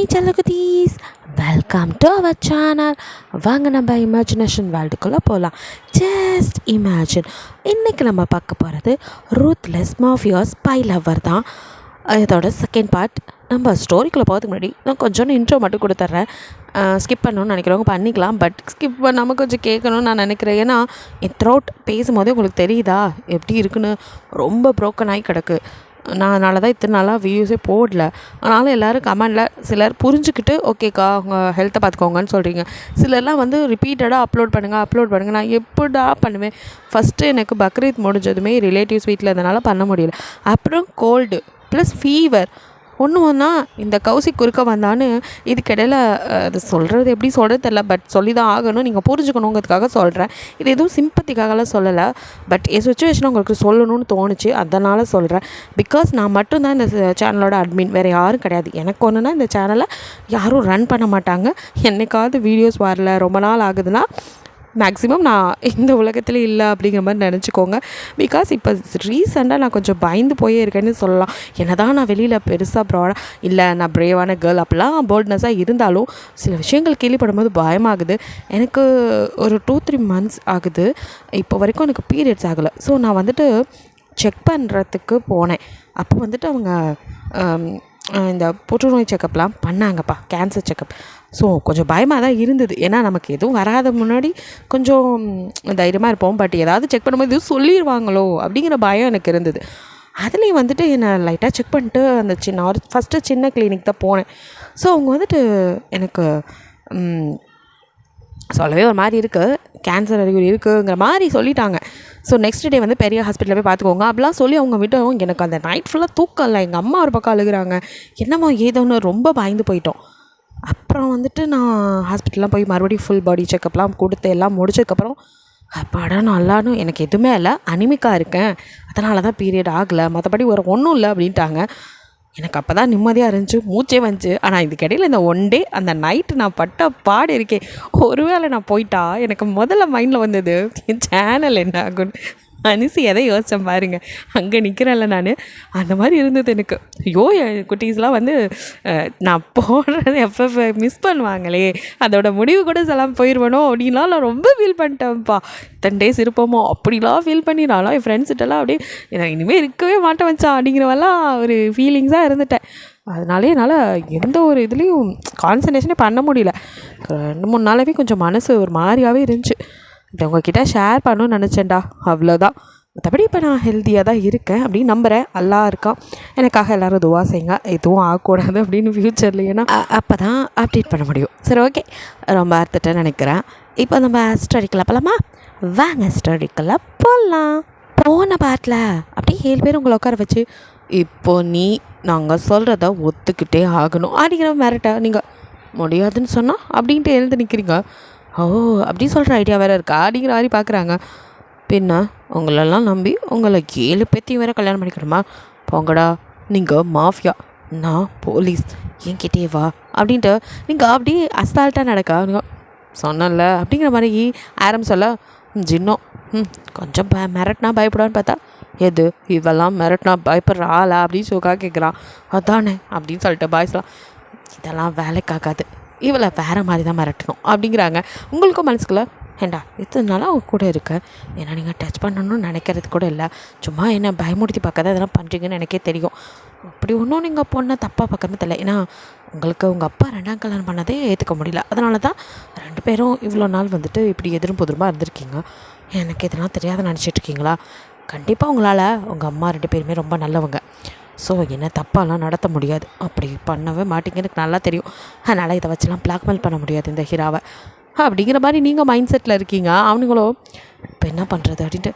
குட்டி செல்லகுட்டீஸ், welcome to our channel. வாங்க நம்ம இமேஜினேஷன் வேர்ல்டுக்குள்ளே போகலாம். Just imagine. இன்றைக்கி நம்ம பார்க்க போகிறது ரூத்லெஸ் மாஃபியா ஸ்பை லவர் தான். இதோட செகண்ட் பார்ட். நம்ம ஸ்டோரிக்குள்ளே போகிறதுக்கு முன்னாடி நான் கொஞ்சம் இன்ட்ரோ மட்டும் கொடுத்துட்றேன். ஸ்கிப் பண்ணணும்னு நினைக்கிறவங்க பண்ணிக்கலாம், பட் ஸ்கிப் பண்ணாமல் கொஞ்சம் கேட்கணும்னு நான் நினைக்கிறேன். ஏன்னா என் த்ரோட் பேசும்போதே உங்களுக்கு தெரியுதா எப்படி இருக்குன்னு, ரொம்ப ப்ரோக்கன் ஆகி கிடக்கு. நான் அதனால தான் இத்தனை நாளாக வியூஸே போடல. ஆனாலும் எல்லோரும் கமெண்டில் சிலர் புரிஞ்சுக்கிட்டு ஓகேக்கா உங்கள் ஹெல்த்தை பார்த்துக்கோங்கன்னு சொல்கிறீங்க. சிலர்லாம் வந்து ரிப்பீட்டடாக அப்லோட் பண்ணுங்கள். நான் எப்படா பண்ணுவேன்? ஃபஸ்ட்டு எனக்கு பக்ரீத் முடிஞ்சதுமே ரிலேட்டிவ்ஸ் வீட்டில் இருந்தனால பண்ண முடியல. அப்புறம் கோல்டு ப்ளஸ் ஃபீவர் ஒன்றா இந்த கௌசிக் குறுக்க வந்தான்னு இதுக்கிடையில் அது சொல்கிறது எப்படி சொல்கிறது தெரில, பட் சொல்லி தான் ஆகணும். நீங்கள் புரிஞ்சுக்கணுங்கிறதுக்காக சொல்கிறேன். இது எதுவும் சிம்பத்திக்காகலாம் சொல்லலை, பட் என் சுச்சுவேஷனை உங்களுக்கு சொல்லணும்னு தோணுச்சு, அதனால் சொல்கிறேன். பிகாஸ் நான் மட்டும்தான் இந்த சேனலோட அட்மின், வேறு யாரும் கிடையாது. எனக்கு ஒன்றுனா இந்த சேனலை யாரும் ரன் பண்ண மாட்டாங்க. என்னைக்காவது வீடியோஸ் வரல ரொம்ப நாள் ஆகுதுன்னா மேக்ஸிமம் நான் இந்த உலகத்தில் இல்லை அப்படிங்கிற மாதிரி நினச்சிக்கோங்க. பிகாஸ் இப்போ ரீசெண்டாக நான் கொஞ்சம் பயந்து போயே இருக்கேன்னு சொல்லலாம். என்ன தான் நான் வெளியில் பெருசாக ப்ராடாக இல்லை, நான் பிரேவான கேர்ள் அப்படிலாம் போல்ட்னஸாக இருந்தாலும் சில விஷயங்கள் கேள்விப்படும்போது பயமாகுது. எனக்கு ஒரு 2-3 months ஆகுது இப்போ வரைக்கும் எனக்கு பீரியட்ஸ் ஆகலை. ஸோ நான் வந்துட்டு செக் பண்ணுறதுக்கு போனேன். அப்போ வந்துட்டு அவங்க இந்த புற்றுநோய் செக்கப்லாம் பண்ணாங்கப்பா, கேன்சர் செக்கப். ஸோ கொஞ்சம் பயமாக தான் இருந்தது. ஏன்னா நமக்கு எதுவும் வராத முன்னாடி கொஞ்சம் தைரியமாக இருப்போம், பட் ஏதாவது செக் பண்ணும்போது எதுவும் சொல்லிடுவாங்களோ அப்படிங்கிற பயம் எனக்கு இருந்தது. அதுலேயும் வந்துட்டு என்னை லைட்டாக செக் பண்ணிட்டு அந்த ஃபஸ்ட்டு சின்ன கிளினிக் தான் போனேன். ஸோ அவங்க வந்துட்டு எனக்கு சொல்லவே ஒரு மாதிரி இருக்குது, கேன்சர் அறிகுறி இருக்குங்கிற மாதிரி சொல்லிட்டாங்க. ஸோ நெக்ஸ்ட் டே வந்து பெரிய ஹாஸ்பிட்டலில் போய் பார்த்துக்கோங்க அப்படிலாம் சொல்லி அவங்க விட்டோம். எனக்கு அந்த நைட் ஃபுல்லாக தூக்கம் இல்லை. எங்கள் அம்மா ஒரு பக்கம் அழுகுறாங்க, என்னமோ ஏதோன்னு ரொம்ப பயந்து போயிட்டோம். அப்புறம் வந்துட்டு நான் ஹாஸ்பிட்டல்லாம் போய் மறுபடியும் ஃபுல் பாடி செக்கப்லாம் கொடுத்து எல்லாம் முடிச்சதுக்கப்புறம் அப்பாடா நல்லான்னு, எனக்கு எதுவுமே இல்லை, அனிமிக்காக இருக்கேன், அதனால தான் பீரியட் ஆகலை, மற்றபடி ஒன்றும் இல்லை அப்படின்ட்டாங்க. எனக்கு அப்போ தான் நிம்மதியாக இருந்துச்சு, மூச்சே வந்துச்சு. ஆனால் இதுக்கிடையில் இந்த 1 day அந்த நைட்டு நான் பட்ட பாடு இருக்கேன். ஒருவேளை நான் போயிட்டா எனக்கு முதல்ல மைண்டில் வந்தது என் சேனல் என்ன ஆகுன்னு. மனசு எதை யோசித்தேன் பாருங்க, அங்கே நிற்கிறேன்ல நான், அந்த மாதிரி இருந்தது எனக்கு. ஐயோ என் குட்டீஸ்லாம் வந்து நான் போடுறது எப்போ மிஸ் பண்ணுவாங்களே, அதோட முடிவு கூட சொல்லாமல் போயிடுவேனோ அப்படின்லாம் நான் ரொம்ப ஃபீல் பண்ணிட்டேன்ப்பா. 10 days இருப்போமோ அப்படிலாம் ஃபீல் பண்ணி நான்லாம் என் ஃப்ரெண்ட்ஸ்கிட்டலாம் அப்படியே நான் இனிமேல் இருக்கவே மாட்டேன் வச்சா அப்படிங்கிறவெல்லாம் ஒரு ஃபீலிங்ஸாக இருந்துட்டேன். அதனாலே என்னால் எந்த ஒரு இதுலேயும் கான்சன்ட்ரேஷனே பண்ண முடியல. 2-3 நாளாகவே கொஞ்சம் மனசு ஒரு மாதிரியாகவே இருந்துச்சு. இப்படி உங்ககிட்ட ஷேர் பண்ணணும்னு நினச்சேன்டா, அவ்வளோதான். மற்றபடி இப்போ நான் ஹெல்த்தியாக தான் இருக்கேன் அப்படின்னு நம்புகிறேன். எல்லாம் இருக்கான். எனக்காக எல்லோரும் துவா செய்யுங்க, எதுவும் ஆகக்கூடாது அப்படின்னு ஃப்யூச்சரில், ஏன்னா அப்போ தான் அப்டேட் பண்ண முடியும். சரி, ஓகே, ரொம்ப அர்த்தத்தை நினைக்கிறேன். இப்போ நம்ம ஸ்டோரிக்கெல்லாம் போகலாமா? வாங்க ஸ்டோரிக்கெல்லாம் போகலாம். போன பாட்டில் அப்படியே 7 பேர் உங்களை உட்கார வச்சு இப்போ நீ நாங்கள் சொல்கிறத ஒத்துக்கிட்டே ஆகணும் அப்படிங்கிற மிரட்ட, நீங்கள் முடியாதுன்னு சொன்னால் அப்படின்ட்டு எழுந்து நிற்கிறீங்க. ஓ, அப்படி சொல்கிற ஐடியா வேறு இருக்கா அப்படிங்கிற மாதிரி பார்க்குறாங்க. பின்ன உங்களெல்லாம் நம்பி உங்களை 7 பேத்தையும் வேறு கல்யாணம் பண்ணிக்கணுமா? போங்கடா, நீங்கள் மாஃபியா, நான் போலீஸ், என்கிட்டே வா அப்படின்ட்டு நீங்கள் அப்படியே அசால்ட்டாக நடக்கா. நீங்கள் சொன்னல அப்படிங்கிற மாதிரி ஆரம் சொல்ல, ஜின்னோ கொஞ்சம் மிரட்டினா பயப்படான்னு பார்த்தா, எது இவெல்லாம் மிரட்டினா பயப்படுற ஆளா அப்படின்னு சோக்காக கேட்குறான். அதானே அப்படின்னு சொல்லிட்டு பாய்ஸ்லாம், இதெல்லாம் வேலைக்காகாது, இவளை வேறு மாதிரி தான் மிரட்டணும் அப்படிங்கிறாங்க. உங்களுக்கும் மனசுக்குள்ள ஏண்டா இத்தனால அவங்க கூட இருக்க, ஏன்னா நீங்கள் டச் பண்ணணும்னு நினைக்கிறது கூட இல்லை, சும்மா என்ன பயமுடுத்தி பார்க்காத இதெல்லாம் பண்ணுறீங்கன்னு எனக்கே தெரியும். அப்படி ஒன்றும் நீங்கள் பொண்ணை தப்பாக பார்க்கறது தெரியல. ஏன்னா உங்களுக்கு உங்கள் அப்பா 2ஆம் கல்யாணம் பண்ணதே ஏற்றுக்க முடியல, அதனால தான் 2 பேரும் இவ்வளோ நாள் வந்துட்டு இப்படி எதிரும் புதிரமாக இருந்திருக்கீங்க. எனக்கு இதெல்லாம் தெரியாத நினச்சிட்ருக்கீங்களா? கண்டிப்பாக உங்களால் உங்கள் அம்மா 2 பேருமே ரொம்ப நல்லவங்க. ஸோ என்ன தப்பாலாம் நடத்த முடியாது, அப்படி பண்ணவே மாட்டீங்கன்னு எனக்கு நல்லா தெரியும். அதனால் இதை வச்சுலாம் பிளாக்மெயில் பண்ண முடியாது இந்த ஹீராவை அப்படிங்கிற மாதிரி நீங்கள் மைண்ட் செட்டில் இருக்கீங்க. அவனுங்களோ இப்போ என்ன பண்ணுறது அப்படின்ட்டு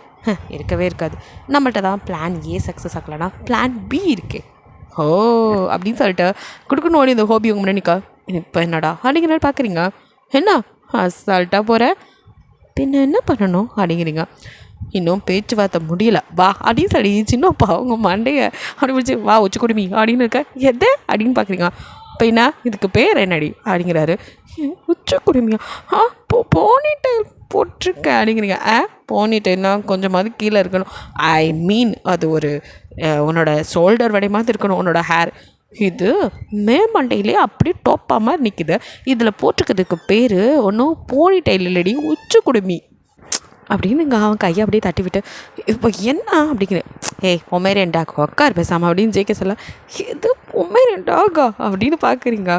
இருக்கவே இருக்காது. நம்மள்ட்ட தான் பிளான் A சக்ஸஸ் ஆகலைன்னா பிளான் B இருக்கே. ஓ அப்படின்னு சொல்லிட்டு கொடுக்கணும் ஓடி இந்த ஹோபி உங்கள் முன்னாடி நிற்கா. இப்போ என்னடா அப்படிங்கிற மாதிரி பார்க்குறீங்க. என்ன அசால்ட்டாக போகிற, பின்ன என்ன பண்ணணும் அப்படிங்கிறீங்க. இன்னும் பேச்சுவார்த்தை முடியல, வா அப்படின்னு சொல்லி சின்னப்பா அவங்க மண்டையை அப்படி பிடிச்சி வா உச்சி குடுமி அப்படின்னு இருக்க. எது அப்படின்னு பார்க்குறீங்க. இப்போ என்ன இதுக்கு பேர் என்னடி அப்படிங்கிறாரு. உச்ச குடுமியா? போனிட்டு போட்டிருக்க அப்படிங்கிறீங்க. போனிட்டேன்னா கொஞ்சமாவது கீழே இருக்கணும். ஐ மீன் அது ஒரு உன்னோட ஷோல்டர் வடை மாதிரி இருக்கணும் உன்னோட ஹேர். இது மேமண்டையிலே அப்படியே டோப்பா மாதிரி நிற்குது. இதில் போட்டிருக்கிறதுக்கு பேர் ஒன்றும் போனி டைல் இல்லடி, உச்சி குடுமி அப்படின்னு இங்கே அவன் கையை அப்படியே தட்டி விட்டு இப்போ என்ன அப்படிங்கிறேன். ஏய் பொம்மேரியன் டாக் உக்கார் பேசாமல் அப்படின்னு ஜெயிக்க சொல்ல, எது பொம்மேரியன் டாகா அப்படின்னு பார்க்குறீங்க.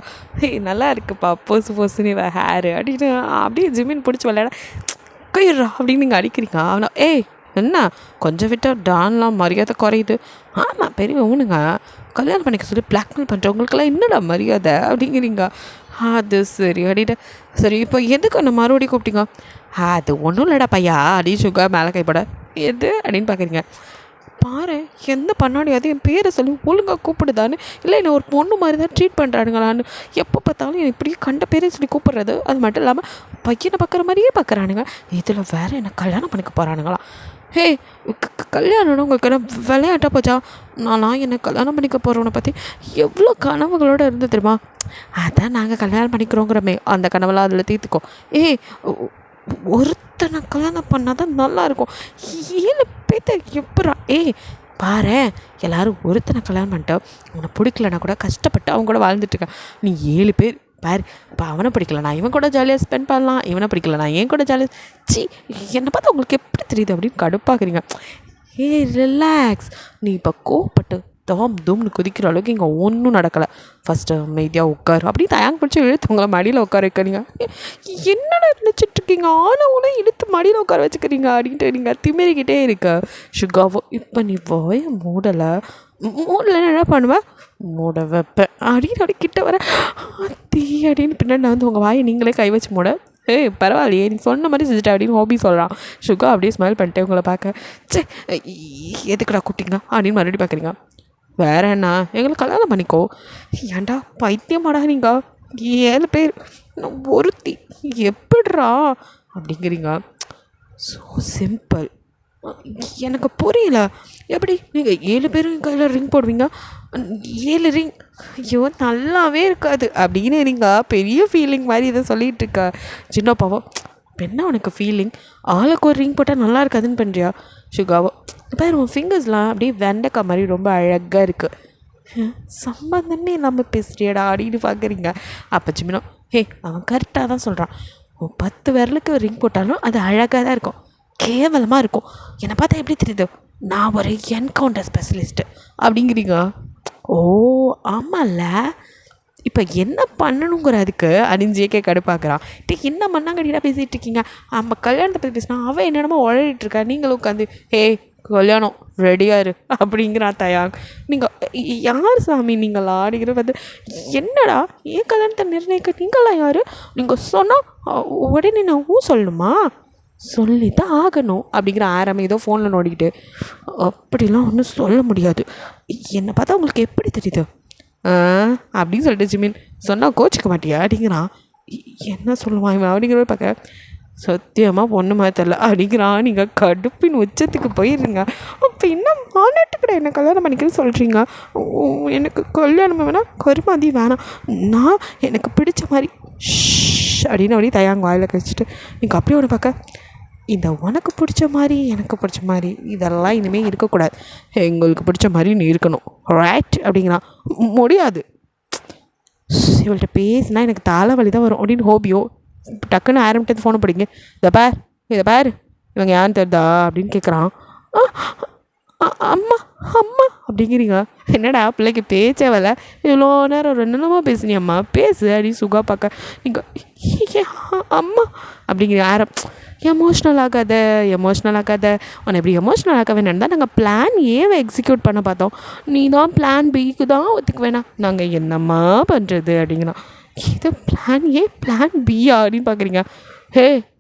ஏய் நல்லா இருக்குப்பா பொசு பொசுன்னு ஹேரு அப்படின்னு அப்படியே ஜிமின் பிடிச்சி விளையாட கையிடுறா அப்படின்னு நீங்கள் அடிக்கிறீங்க. அவனை ஏய் என்ன கொஞ்சம் விட்டால் டான்லாம் மரியாதை குறையுது. ஆமாம் பெரியவனுங்க கல்யாணம் பண்ணிக்க சொல்லி பிளாக்மெயில் பண்ணுறவங்களுக்கெல்லாம் என்னடா மரியாதை அப்படிங்கிறீங்க. அது சரி அப்படின்ட்டு சரி இப்போ எதுக்கு அந்த மறுபடியும் கூப்பிட்டீங்க? அது ஒன்றும் இல்லைடா பையா அப்படின்னு சுகா மேலே கைப்பட எது அப்படின்னு பார்க்குறீங்க. பாரு எந்த பண்ணாடியாவது என் பேரை சொல்லி ஒழுங்காக கூப்பிடுதான்னு, இல்லை என்னை ஒரு பொண்ணு மாதிரி தான் ட்ரீட் பண்ணுறானுங்களான்னு. எப்போ பார்த்தாலும் என்னை இப்படியே கண்ட பேரை சொல்லி கூப்பிட்றது. அது மட்டும் இல்லாமல் பையனை பார்க்குற மாதிரியே பார்க்குறானுங்க. இதில் வேறு என்ன கல்யாணம் பண்ணிக்க போகிறானுங்களா? ஹே கல்யாணம்னு உங்களுக்கு என்ன விளையாட்டா போச்சா? நான் என்னை கல்யாணம் பண்ணிக்க போகிறவனை பற்றி எவ்வளோ கனவுகளோடு இருந்து தெரியுமா? அதான் நாங்கள் கல்யாணம் பண்ணிக்கிறோங்கிறமே அந்த கனவெல்லாம் அதில் தீர்த்துக்கோ. ஒருத்தனை கல்யாணம் பண்ணால் தான் நல்லாயிருக்கும். 7 பேர்த்த எப்படா? பாரு எல்லோரும் ஒருத்தனை கல்யாணம் பண்ணிட்டு அவனை பிடிக்கலன்னா கூட கஷ்டப்பட்டு அவங்க கூட வாழ்ந்துட்டுருக்கேன். நீ 7 பேர் பாரு. இப்போ அவனை பிடிக்கல நான் இவன் கூட ஜாலியாக ஸ்பெண்ட் பண்ணலாம், இவனை பிடிக்கல நான் என் கூட ஜாலியாக என்னை பார்த்தா உங்களுக்கு எப்படி தெரியுது அப்படின்னு கடுப்பாக்குறீங்க. ரிலாக்ஸ். நீ இப்போ கோவப்பட்டு தூம்னு குதிக்கிற அளவுக்கு இங்கே ஒன்றும் நடக்கலை. ஃபஸ்ட்டு அமைதியாக உட்காரு அப்படி தயாங்க பிடிச்சி இழுத்து உங்களை மடியில் உட்கார வைக்கிறீங்க. என்னடா நினச்சிட்ருக்கீங்க? ஆனவங்களும் இழுத்து மடியில் உட்கார வச்சுக்கிறீங்க அப்படின்ட்டு நீங்கள் திமிரிக்கிட்டே இருக்க. சுகாவோ இப்போ நீ வாய மூடலை என்ன பண்ணுவேன்? மூட வைப்பேன் அப்படின்னு அப்படி கிட்ட வர தீ அப்படின்னு பின்னாடி நான் வந்து உங்கள் வாயை நீங்களே கை வச்சு மூட. பரவாயில்லையே நீ சொன்ன மாதிரி செஞ்சுட்டேன் அப்படின்னு ஹாபி சொல்கிறான். சுகா அப்படியே ஸ்மைல் பண்ணிட்டேன் உங்களை பார்க்க. எதுக்குடா கூப்பிட்டீங்க அப்படின்னு மறுபடியும் பார்க்குறீங்க. வேற என்ன எங்களுக்கு கல்யாணம் பண்ணிக்கோ. ஏன்டா பைத்தியமாடா நீங்கள் 7 பேர் ஒருத்தி எப்படிரா அப்படிங்கிறீங்க. So simple. எனக்கு புரியல. எப்படி நீங்கள் 7 பேரும் கையில் ரிங் போடுவீங்க? 7 ரிங் ஐயோ நல்லாவே இருக்காது அப்படின்னு நீங்கள் பெரிய ஃபீலிங் மாதிரி இதை சொல்லிகிட்டு இருக்க. சின்ன பாவம் என்ன உனக்கு ஃபீலிங்? ஆளுக்கு ஒரு ரிங் போட்டால் நல்லா இருக்காதுன்னு பண்ணுறியா? சுகாவோ பாரு உன் ஃபிங்கர்ஸ்லாம் அப்படியே வெண்டைக்காய் மாதிரி ரொம்ப அழகாக இருக்குது. சம்பந்தமே இல்லாமல் பேசுறியடா அப்படின்னு பார்க்குறீங்க. அப்போ சிமினோ அவன் கரெக்டாக தான் சொல்கிறான். 10 விரலுக்கு ரிங் போட்டாலும் அது அழகாக தான் இருக்கும், கேவலமாக இருக்கும். என்னை பார்த்தா எப்படி தெரியுது? நான் ஒரு என்கவுண்டர் ஸ்பெஷலிஸ்ட்டு அப்படிங்கிறீங்க. ஓ ஆமாம்ல, இப்போ என்ன பண்ணணுங்கிற அதுக்கு அணிஞ்சியே கடுப்பாக்குறான். என்ன மண்ணாங்கடியாக பேசிகிட்டு இருக்கீங்க? நம்ம கல்யாணத்தை பற்றி பேசினா அவன் என்னென்னமோ உழையிட்ருக்கா. நீங்களும் உட்காந்து கல்யாணம் ரெடியாரு அப்படிங்கிறான் தயாங். நீங்கள் யார் சாமி நீங்களா அப்படிங்கிற வந்து என்னடா ஏன் கல்யாணத்தை நிர்ணயிக்க நீங்களா யார்? நீங்கள் சொன்னால் உடனே நான் சொல்லணுமா? சொல்லி தான் ஆகணும் அப்படிங்கிற ஆரம்பி ஏதோ ஃபோனில் நோடிக்கிட்டு. அப்படிலாம் ஒன்றும் சொல்ல முடியாது. என்னை பார்த்தா உங்களுக்கு எப்படி தெரியுது அப்படின்னு சொல்லிட்டு ஜிமின் சொன்னால் கோச்சிக்க மாட்டியா அப்படிங்கிறான். என்ன சொல்லுவான் இவன் அப்படிங்கிற பார்க்க சத்தியமாக பொண்ணு மாதிரி தெரில அப்படிங்கிறான். நீங்கள் கடுப்பின் உச்சத்துக்கு போயிடுங்க. அப்போ இன்னும் மாநாட்டுக்கிட்ட என்ன கல்யாணம் பண்ணிக்கிறேன்னு சொல்கிறீங்க? எனக்கு கல்யாணம் வேணாம், கருமாதி வேணாம், நான் எனக்கு பிடிச்ச மாதிரி அப்படின்னு அப்படியே தயாங்க வாயில் கழிச்சிட்டு நீங்கள் அப்படியே ஒன்று பார்க்க இந்த உனக்கு பிடிச்ச மாதிரி எனக்கு பிடிச்ச மாதிரி இதெல்லாம் இனிமேல் இருக்கக்கூடாது, எங்களுக்கு பிடிச்ச மாதிரி நீ இருக்கணும் ரைட் அப்படிங்கிறான். முடியாது, இவள்கிட்ட பேசினா எனக்கு தலைவலி தான் வரும் அப்படின்னு ஹோபியோ டக்குன்னு ஆரம்பிட்டது ஃபோனை பிடிங்க. இதை பார் இவங்க யாருன்னு தெரியுதா அப்படின்னு கேட்குறான். அம்மா அம்மா அப்படிங்கிறீங்க. என்னடா பிள்ளைக்கு பேச்சே வரல, இவ்வளோ நேரம் 2 நிமிஷமாக பேசுனியம்மா பேசு அப்படின்னு சுகா பார்க்க நீங்கள் அம்மா அப்படிங்கிற எமோஷ்னல் ஆகாத உன்னை எப்படி எமோஷ்னல் ஆக வேணான்னு தான் நாங்கள் பிளான் ஏவை எக்ஸிக்யூட் பண்ண பார்த்தோம். நீ தான் பிளான் பிக்கு தான் ஒத்துக்க வேணாம், நாங்கள் என்னம்மா பண்ணுறது அப்படிங்கிறோம். இது பிளான் ஏ பிளான் பியா அப்படின்னு பார்க்குறீங்க.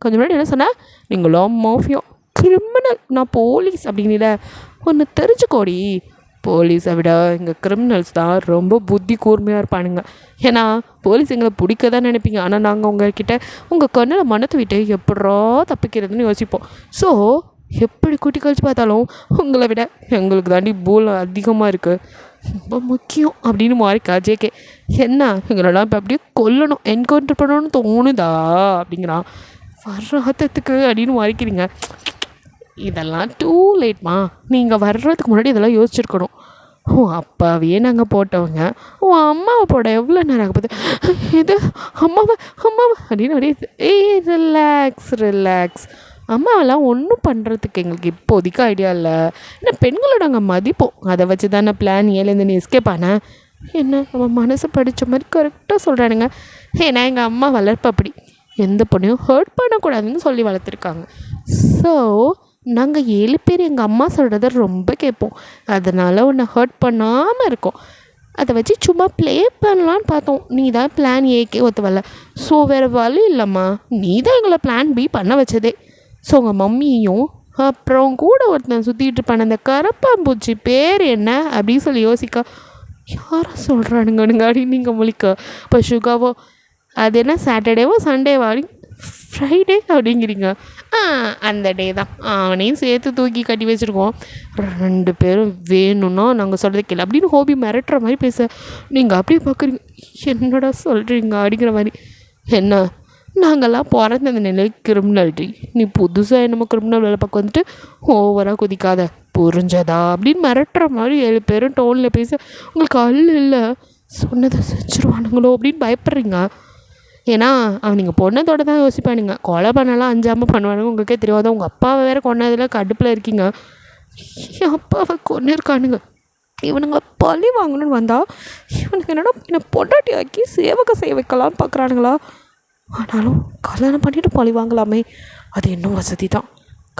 கொஞ்சம் முன்னாடி என்ன சொன்னேன்? நீங்களும் மாஃபியா கிரிமினல், நான் போலீஸ் அப்படிங்கிற ஒன்று தெரிஞ்சுக்கோடி. போலீஸை விட இங்கே கிரிமினல்ஸ் தான் ரொம்ப புத்தி கூர்மையாக இருப்பானுங்க. ஏன்னா போலீஸ் எங்களை பிடிக்க தான் நினைப்பீங்க, ஆனால் நாங்கள் உங்கள்கிட்ட உங்கள் கண்ணில் மனத்தை விட்டு எப்படா தப்பிக்கிறதுன்னு யோசிப்போம். ஸோ எப்படி கூட்டி கழிச்சு பார்த்தாலும் உங்களை விட எங்களுக்கு தாண்டி பூல் அதிகமாக இருக்குது, ரொம்ப முக்கியம் அப்படின்னு மாறிக்கா ஜேகே. என்ன எங்களெல்லாம் இப்போ அப்படியே கொல்லணும், என்கவுண்டர் பண்ணணும்னு தோணுதா அப்படிங்கிறான். வர்ற ஆத்தத்துக்கு அப்படின்னு மாறிக்கிறீங்க. இதெல்லாம் டூ லேட்மா, நீங்கள் வர்றதுக்கு முன்னாடி இதெல்லாம் யோசிச்சுருக்கணும். ஓ அப்பாவே நாங்கள் போட்டவங்க ஓ அம்மாவை போட எவ்வளோ நேரம் ஆக போகுது இது அம்மாவை அம்மாவை அப்படின்னு அப்படியே ரிலாக்ஸ் ரிலாக்ஸ் அம்மாவெல்லாம் ஒன்றும் பண்ணுறதுக்கு எங்களுக்கு இப்போதைக்கு ஐடியா இல்லை ஏன்னா பெண்களோட நாங்கள் மதிப்போம் அதை வச்சு தானே பிளான் ஏலேருந்து நீ எஸ்கேப் ஆனேன் என்ன அவன் மனசை படித்த மாதிரி கரெக்டாக சொல்கிறானுங்க ஏன்னா எங்கள் அம்மா வளர்ப்பு அப்படி எந்த பொண்ணையும் ஹர்ட் பண்ணக்கூடாதுன்னு சொல்லி வளர்த்துருக்காங்க. ஸோ நாங்கள் 7 பேர் எங்கள் அம்மா சொல்கிறத ரொம்ப கேட்போம். அதனால் உன்னை ஹர்ட் பண்ணாமல் இருக்கோம். அதை வச்சு சும்மா ப்ளே பண்ணலான்னு பார்த்தோம். நீ தான் பிளான் ஏக்கே ஒத்துவல. ஸோ வேறு வழி இல்லைம்மா, நீ தான் எங்களை பிளான் பி பண்ண வச்சதே. ஸோ உங்கள் மம்மியும் அப்புறம் கூட ஒருத்தன் சுற்றிட்டு இருப்பான அந்த கரப்பாம்பூச்சி பேர் என்ன அப்படின்னு சொல்லி யோசிக்க யாரை சொல்கிறானுங்க அப்படின்னு நீங்கள் முழிக்க இப்போ சுகாவோ அது என்ன சாட்டர்டேவோ சண்டேவா ஃப்ரைடே அப்படிங்கிறீங்க. அந்த டே தான் அவனையும் சேர்த்து தூக்கி கட்டி வச்சுருக்கோம். 2 பேரும் வேணும்னா நாங்கள் சொல்கிறத கேள்வி அப்படின்னு ஹோபி மிரட்டுற மாதிரி பேச நீங்கள் அப்படியே பார்க்குறீங்க என்னடா சொல்கிறீங்க அப்படிங்கிற மாதிரி. என்ன நாங்கள்லாம் பிறந்த அந்த நிலை கிரிமினாலிட்டி, நீ புதுசாக என்னமோ கிரிமினல் வேலை பார்க்க வந்துட்டு ஓவராக குதிக்காத புரிஞ்சதா அப்படின்னு மிரட்டுற மாதிரி 7 பேரும் டோனில் பேச உங்களுக்கு இல்லை சொன்னதை செஞ்சுருவானுங்களோ அப்படின்னு பயப்படுறீங்க. ஏன்னா அவன் நீங்கள் பொண்ணத்தோடு தான் யோசிப்பானுங்க, கொலை பண்ணலாம் அஞ்சாமல் பண்ணுவானுங்க. உங்களுக்கே தெரியாத உங்கள் அப்பாவை வேறு கொன்னதில் கடுப்பில் இருக்கீங்க. என் அப்பாவை கொண்டு இருக்கானுங்க. இவனுங்களை பழி வாங்கணும்னு வந்தால் இவனுக்கு என்னடா என்னை பொண்டாட்டி ஆக்கி சேவக செய்ய வைக்கலான்னு பார்க்குறானுங்களா? ஆனாலும் கல்யாணம் பண்ணிவிட்டு பழி வாங்கலாமே, அது இன்னும் வசதி தான்.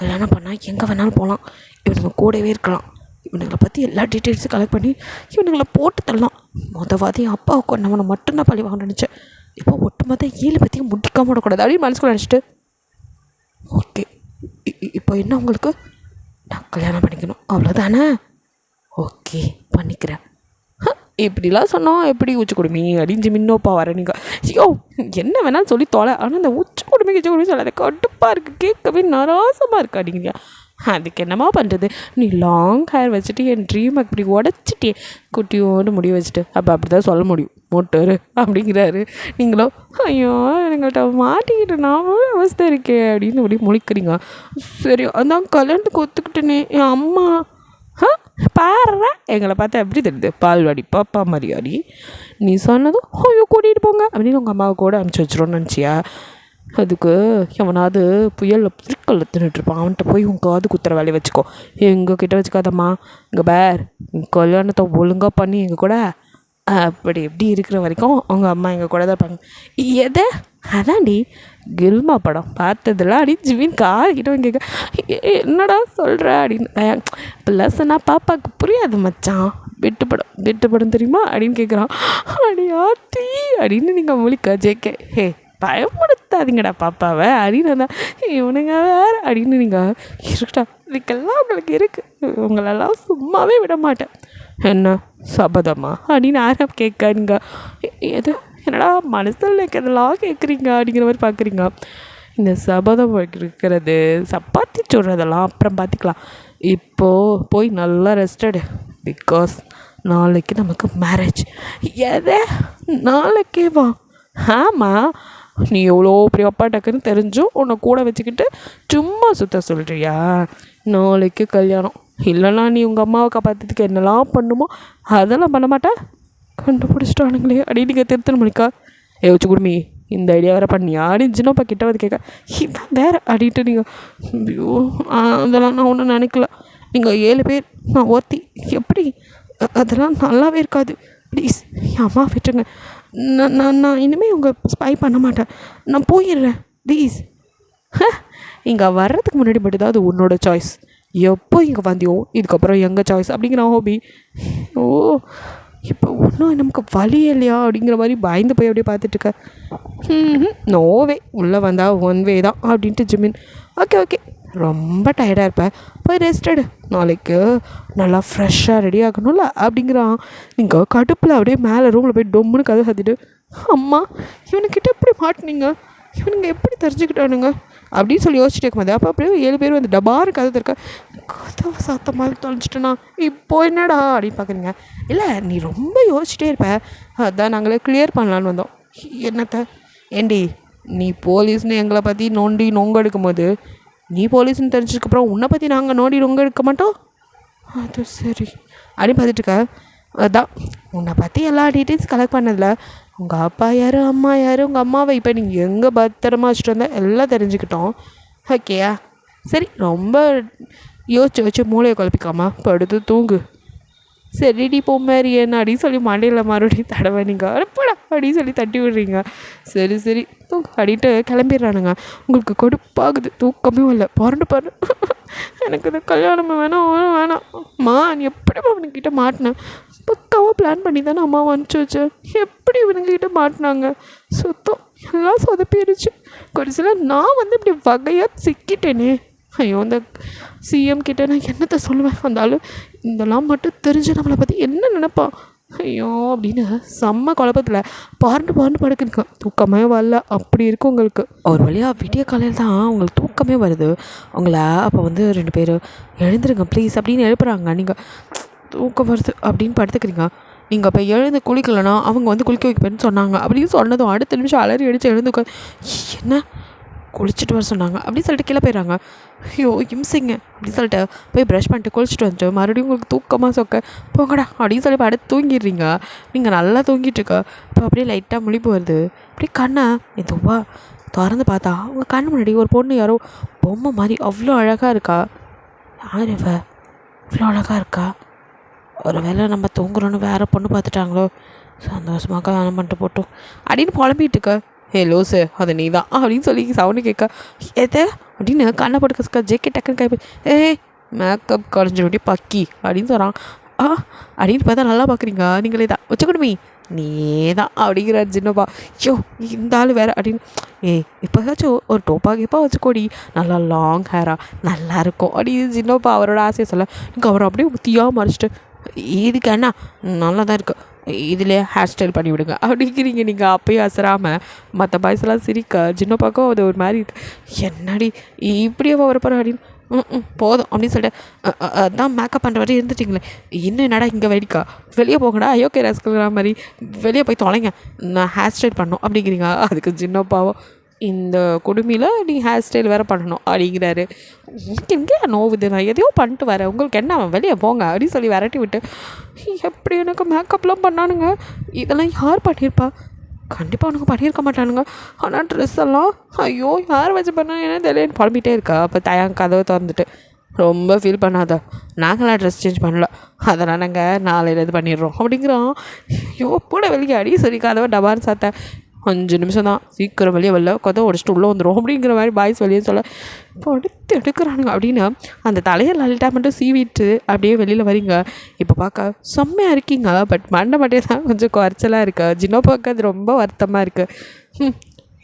கல்யாணம் பண்ணால் எங்கே வேணாலும் போகலாம், இவனுங்க கூடவே இருக்கலாம். இவனுங்களை பற்றி எல்லா டீட்டெயில்ஸும் கலெக்ட் பண்ணி இவனுங்களை போட்டு தரலாம். மொதவாதி அப்பாவை கொண்டவனை மட்டும்தான் பழி வாங்க நினச்சேன். இப்போ ஒட்டுமொத்த 7 பற்றியும் முடிக்காம விடக்கூடாது அப்படின்னு மனசுக்குள்ள நினச்சிட்டு ஓகே இப்போ என்ன உங்களுக்கு, நான் கல்யாணம் பண்ணிக்கணும் அவ்வளோதானே? ஓகே பண்ணிக்கிறேன். இப்படிலாம் சொன்னால் எப்படி உச்சி கொடுமி அப்படின்னு மின்னோப்பா வர நீங்கள் ஐயோ என்ன வேணாலும் சொல்லி தொலை. ஆனால் அந்த உச்சி கொடுமை சொல்லாத கடுப்பாக இருக்குது, கேட்கவே நராசமாக இருக்குது அப்படிங்கிறீங்க. அதுக்கு என்னம்மா பண்ணுறது, நீ லாங் ஹேர் வச்சுட்டு என் ட்ரீமை இப்படி உடச்சிட்டே குட்டியோடு முடி வச்சுட்டு அப்போ அப்படி தான் சொல்ல முடியும் மோட்டரு அப்படிங்கிறாரு. நீங்களோ ஐயோ எங்கள்கிட்ட மாட்டிக்கிட்டு நான் அவஸ்தை இருக்கே அப்படின்னு அப்படி முழிக்கிறீங்க. சரி அதான் கல்யாணத்துக்கு ஒத்துக்கிட்டேனே என் அம்மா பாடுற எங்களை பார்த்தா எப்படி தெரியுது பால்வாடி பாப்பா மாதிரியாடி. நீ சொன்னதும் ஐயோ கூட்டிகிட்டு போங்க அப்படின்னு உங்கள் அம்மாவை கூட அனுப்பிச்சி வச்சிரோன்னு நினச்சியா? அதுக்கு எவனாவது புயலில் திருக்கல்ல தின்னுட்டுருப்பான், அவன்கிட்ட போய் உன் காது குத்துற வேலையை வச்சுக்கோ. எங்கள் கிட்டே வச்சுக்காதம்மா. இங்கே பேர் கல்யாணத்தை ஒழுங்காக பண்ணி எங்கள் கூட அப்படி எப்படி இருக்கிற வரைக்கும் அவங்க அம்மா எங்கள் கூட தான் இருப்பாங்க. எதை அதான்டி கில்மா படம் பார்த்ததில்ல அப்படின்னு ஜிவின் காகிட்ட கேட்க என்னடா சொல்கிற அப்படின்னு ப்ளஸ் நான் பாப்பாவுக்கு புரியாது மச்சான், வெட்டுப்படம் தெரியுமா அப்படின்னு கேட்குறான். அடி ஆத்தி அப்படின்னு நீங்கள் முழிக்க ஜேகே ஹே பயப்படுத்தாதீங்கடா பாப்பாவை அப்படின்னு தான் இவனுங்க வேறு அப்படின்னு நீங்கள் இருக்கட்டா இதுக்கெல்லாம் உங்களுக்கு இருக்குது, உங்களெல்லாம் சும்மாவே விட மாட்டேன். என்ன சபதமா அப்படின்னு யாரும் கேட்காங்க. எது என்னடா மனசில் இருக்கிறதெல்லாம் கேட்குறீங்க அப்படிங்கிற மாதிரி பார்க்குறீங்க. இந்த சபதம் இருக்கிறது சப்பாத்தி சொல்கிறதெல்லாம் அப்புறம் பார்த்துக்கலாம். இப்போது போய் நல்லா ரெஸ்டடு, பிகாஸ் நாளைக்கு நமக்கு மேரேஜ். எதை நாளைக்கே வா? ஆமாம் நீ எவ்வளோ பெரிய அப்பா டக்குன்னு தெரிஞ்சும் உன்னை கூட வச்சுக்கிட்டு சும்மா சுற்ற சொல்கிறியா? நாளைக்கு கல்யாணம் இல்லைனா நீ உங்கள் அம்மாவை காப்பாற்றுறதுக்கு என்னெல்லாம் பண்ணுமோ அதெல்லாம் பண்ண மாட்டேன். கண்டுபிடிச்சிட்டானுங்களே அப்படின்னு நீங்கள் திருத்தணும் மணிக்கா வச்சு குடுமி இந்த ஐடியா வேறு பண்ணியா அப்படின்னு சின்னப்பா கிட்ட வந்து கேட்க இவன் வேறு அப்படின்ட்டு நீங்கள் ஐயோ அதெல்லாம் நான் ஒன்றும் நினைக்கல. நீங்கள் 7 பேர் நான் ஒருத்தி எப்படி அதெல்லாம் நல்லாவே இருக்காது. ப்ளீஸ் என் அம்மா விட்டுருங்க. நான் இனிமேல் உங்கள் ஸ்பை பண்ண மாட்டேன், நான் போயிடுறேன் ப்ளீஸ். இங்கே வர்றதுக்கு முன்னாடி மட்டும்தான் அது உன்னோட சாய்ஸ், எப்போ இங்கே வந்தியோ இதுக்கப்புறம் எங்கள் சாய்ஸ் அப்படிங்கிற ஹோபி. ஓ இப்போ ஒன்றும் நமக்கு வழி இல்லையா அப்படிங்கிற மாதிரி பயந்து போய் அப்படியே பார்த்துட்ருக்க. நோவே உள்ளே வந்தால் 1 வே தான் அப்படின்ட்டு ஜிமின் ஓகே ரொம்ப டயர்டாக இருப்பேன் போய் ரெஸ்டடு, நாளைக்கு நல்லா ஃப்ரெஷ்ஷாக ரெடி ஆகணும்ல அப்படிங்கிறான். நீங்கள் கடுப்பில் அப்படியே மேலே ரூமில் போய் டொம்முன்னு கதை சாத்திட்டு அம்மா இவனுக்கிட்ட எப்படி மாட்டினீங்க, இவனுங்க எப்படி தெரிஞ்சுக்கிட்டானுங்க அப்படின்னு சொல்லி யோசிச்சுட்டு இருக்கும்போது அப்போ அப்படியே 7 பேர் வந்து டபாரு கதை திறக்க கதவை சாத்த மாதிரி தொலைஞ்சிட்டேண்ணா இப்போ என்னடா அப்படின்னு பார்க்குறீங்க. இல்லை நீ ரொம்ப யோசிச்சுட்டே இருப்ப, அதான் நாங்களே கிளியர் பண்ணலான்னு வந்தோம். என்னத்த ஏண்டி நீ போலீஸ்னு எங்களை பற்றி நொங்க எடுக்கும் போது நீ போலீஸ்னு தெரிஞ்சதுக்கப்புறம் உன்னை பற்றி நாங்கள் நோண்டி நொங்க எடுக்க மாட்டோம்? அது சரி அப்படின்னு பார்த்துட்டு இருக்க. அதான் உன்னை பற்றி எல்லா டீட்டெயில்ஸ் கலெக்ட் பண்ணதில்ல. உங்கள் அப்பா யார், அம்மா யார், உங்கள் அம்மாவை இப்போ நீங்கள் எங்கே பத்திரமா வச்சுட்டு வந்தால் எல்லாம் தெரிஞ்சுக்கிட்டோம். ஓகேயா? சரி, ரொம்ப யோசிச்சு வச்சு மூளையை குழப்பிக்காமல் படுத்து தூங்கு. சரிடி போ மாதிரி என்ன அப்படின்னு சொல்லி மண்டையில் மறுபடியும் தடவை நீங்கள் அனுப்படா அப்படின்னு சொல்லி தட்டி விடுறீங்க. சரி சரி தூங்கு அப்படின்ட்டு கிளம்பிடுறானுங்க. உங்களுக்கு கொடுப்பாகுது, தூக்கமே இல்லை. புரண்டு எனக்கு இந்த கல்யாணமே வேணாம் வேணாம். அம்மா நீ எப்படி அவனுக்கிட்ட மாட்டினேன்? பக்காவாக பிளான் பண்ணி தானே அம்மா அனுப்பிச்சி வச்சேன். எப்படி இவனுங்கிட்ட மாட்டினாங்க? சுத்தம் எல்லாம் சொதப்பிடுச்சு. கடைசியில் நான் வந்து இப்படி வகையாக சிக்கிட்டேனே. ஐயோ இந்த சிஎம் கிட்டே நான் என்னத்தை சொல்லுவேன்? அந்த ஆள் இதெல்லாம் மட்டும் தெரிஞ்சு நம்மளை பற்றி என்ன நினைப்பான்? ஐயோ அப்படின்னு செம்ம குழப்பத்தில் பாருண்டு படுக்குங்க. தூக்கமே வரல, அப்படி இருக்கும் உங்களுக்கு. ஒரு வழியாக விடிய காலையில் தான் உங்களுக்கு தூக்கமே வருது. உங்களை அப்போ வந்து 2 பேர் எழுந்துருங்க ப்ளீஸ் அப்படின்னு எழுப்புறாங்க. நீங்கள் தூக்கம் வருது அப்படின்னு படுத்துக்கிறீங்க. நீங்கள் அப்போ எழுந்து குளிக்கலைன்னா அவங்க வந்து குளிக்க வைப்பேன்னு சொன்னாங்க அப்படின்னு சொன்னதும் அடுத்த நிமிஷம் அலறி அடித்து எழுந்துக்க. என்ன குளிச்சுட்டு வர சொன்னாங்க அப்படின்னு சொல்லிட்டு கீழே போயிடுறாங்க. ஐயோ இம்சிங்க அப்படின்னு சொல்லிட்டு போய் ப்ரஷ் பண்ணிட்டு குளிச்சுட்டு வந்துட்டு மறுபடியும் உங்களுக்கு தூக்கமாக சொக்க போங்கடா அப்படின்னு சொல்லி அடுத்து தூங்கிடுறீங்க. நீங்கள் நல்லா தூங்கிட்டு இருக்க. இப்போ அப்படியே லைட்டாக முழிப்பு வருது. அப்படியே கண்ணை எதுவா திறந்து பார்த்தா உங்கள் கண்ணு முன்னாடி ஒரு பொண்ணு யாரோ பொம்மை மாதிரி அவ்வளோ அழகாக இருக்கா. யார் இவ இவ்வளோ அழகாக இருக்கா? ஒரு வேளை நம்ம தூங்குறோன்னு வேறு பொண்ணு பார்த்துட்டாங்களோ? சந்தோஷமாக கல்யாணம் பண்ணிட்டு போட்டோம் அப்படின்னு புலம்பிட்டு இருக்க. ஹே லோஸு அது நீ தான் அப்படின்னு சொல்லி சவுண்டு கேட்க. எதை அப்படின்னு கண்ணை போட்டு கசுக்கா ஜேக்கே டக்குன்னு கைப்பி மேக்கப் கலைஞ்சிருட்டி பக்கி அப்படின்னு சொல்கிறான். அப்படின்னு பார்த்தா நல்லா பார்க்குறீங்க. நீங்களே தான் வச்சுக்கணுமே நீயே தான் அப்படிங்கிறார் சின்னப்பா. ஐயோ இந்த ஆள் வேறு அப்படின்னு இப்போதாச்சும் ஒரு டோப்பா கேப்பா வச்சுக்கோடி, நல்லா லாங் ஹேராக நல்லாயிருக்கும் அப்படின்னு சின்னப்பா அவரோட ஆசையை சொல்ல. நீங்கள் அவரை அப்படியே முத்தியாக மறைச்சிட்டு இதுக்கு என்ன நல்லா தான் இருக்குது, இதிலே ஹேர் ஸ்டைல் பண்ணி விடுங்க அப்படிங்கிறீங்க. நீங்கள் அப்பயும் அசராமல் மற்ற பாய்ஸ்லாம் சிரிக்க சின்னப்பாக்கும் அது ஒரு மாதிரி என்னடி இப்படியே வரப்போகிற அப்படின்னு போதும் அப்படின்னு சொல்லிட்டு அதான் மேக்கப் பண்ணுற வரையும் இருந்துட்டிங்களே இன்னும் என்னடா இங்கே வெடிக்கா வெளியே போங்கடா அயோக்கே ரசிக்கிற மாதிரி வெளியே போய் தொலைங்க, நான் ஹேர் ஸ்டைல் பண்ணணும் அப்படிங்கிறீங்க. அதுக்கு சின்னப்பாவோ இந்த குடுமையில் நீ ஹேர் ஸ்டைல் வேறு பண்ணணும் அப்படிங்கிறாரு. உங்களுக்கு எங்கே நோவுது, நான் எதையோ பண்ணிட்டு வரேன், உங்களுக்கு என்ன வெளியே போங்க அப்படின்னு சொல்லி விரட்டி விட்டு எப்படி எனக்கு மேக்கப்லாம் பண்ணானுங்க, இதெல்லாம் யார் பண்ணியிருப்பா? கண்டிப்பாக அவனுக்கு பண்ணியிருக்க மாட்டானுங்க. ஆனால் ட்ரெஸ் எல்லாம் ஐயோ யார் வச்சு பண்ணா என்ன தெரியல புலம்பிகிட்டே இருக்கா. அப்போ தயாங்க கதவை திறந்துட்டு ரொம்ப ஃபீல் பண்ணாத, நாங்களாம் ட்ரெஸ் சேஞ்ச் பண்ணல, அதெல்லாம் நாங்கள் நாளையில் இது பண்ணிடுறோம் அப்படிங்கிறோம். ஐயோ கூட வெளியே அடி சரி கதவை டபான்னு சாத்த 5 நிமிஷம் தான், சீக்கிரம் வெளியே வரல கதை உடச்சிட்டு உள்ளே வந்துடும் அப்படிங்கிற மாதிரி பாய்ஸ் வெளியே சொல்ல இப்போ அடுத்து எடுக்கிறானுங்க. அப்படின்னு அந்த தலையை லலிட்டா மட்டும் சீவிட்டு அப்படியே வெளியில் வரீங்க. இப்போ பார்க்க செம்மையாக இருக்கீங்க. பட் மண்டே தான் கொஞ்சம் குறைச்சலாக இருக்கு. ஜின்னோ பார்க்க அது ரொம்ப வருத்தமாக இருக்குது.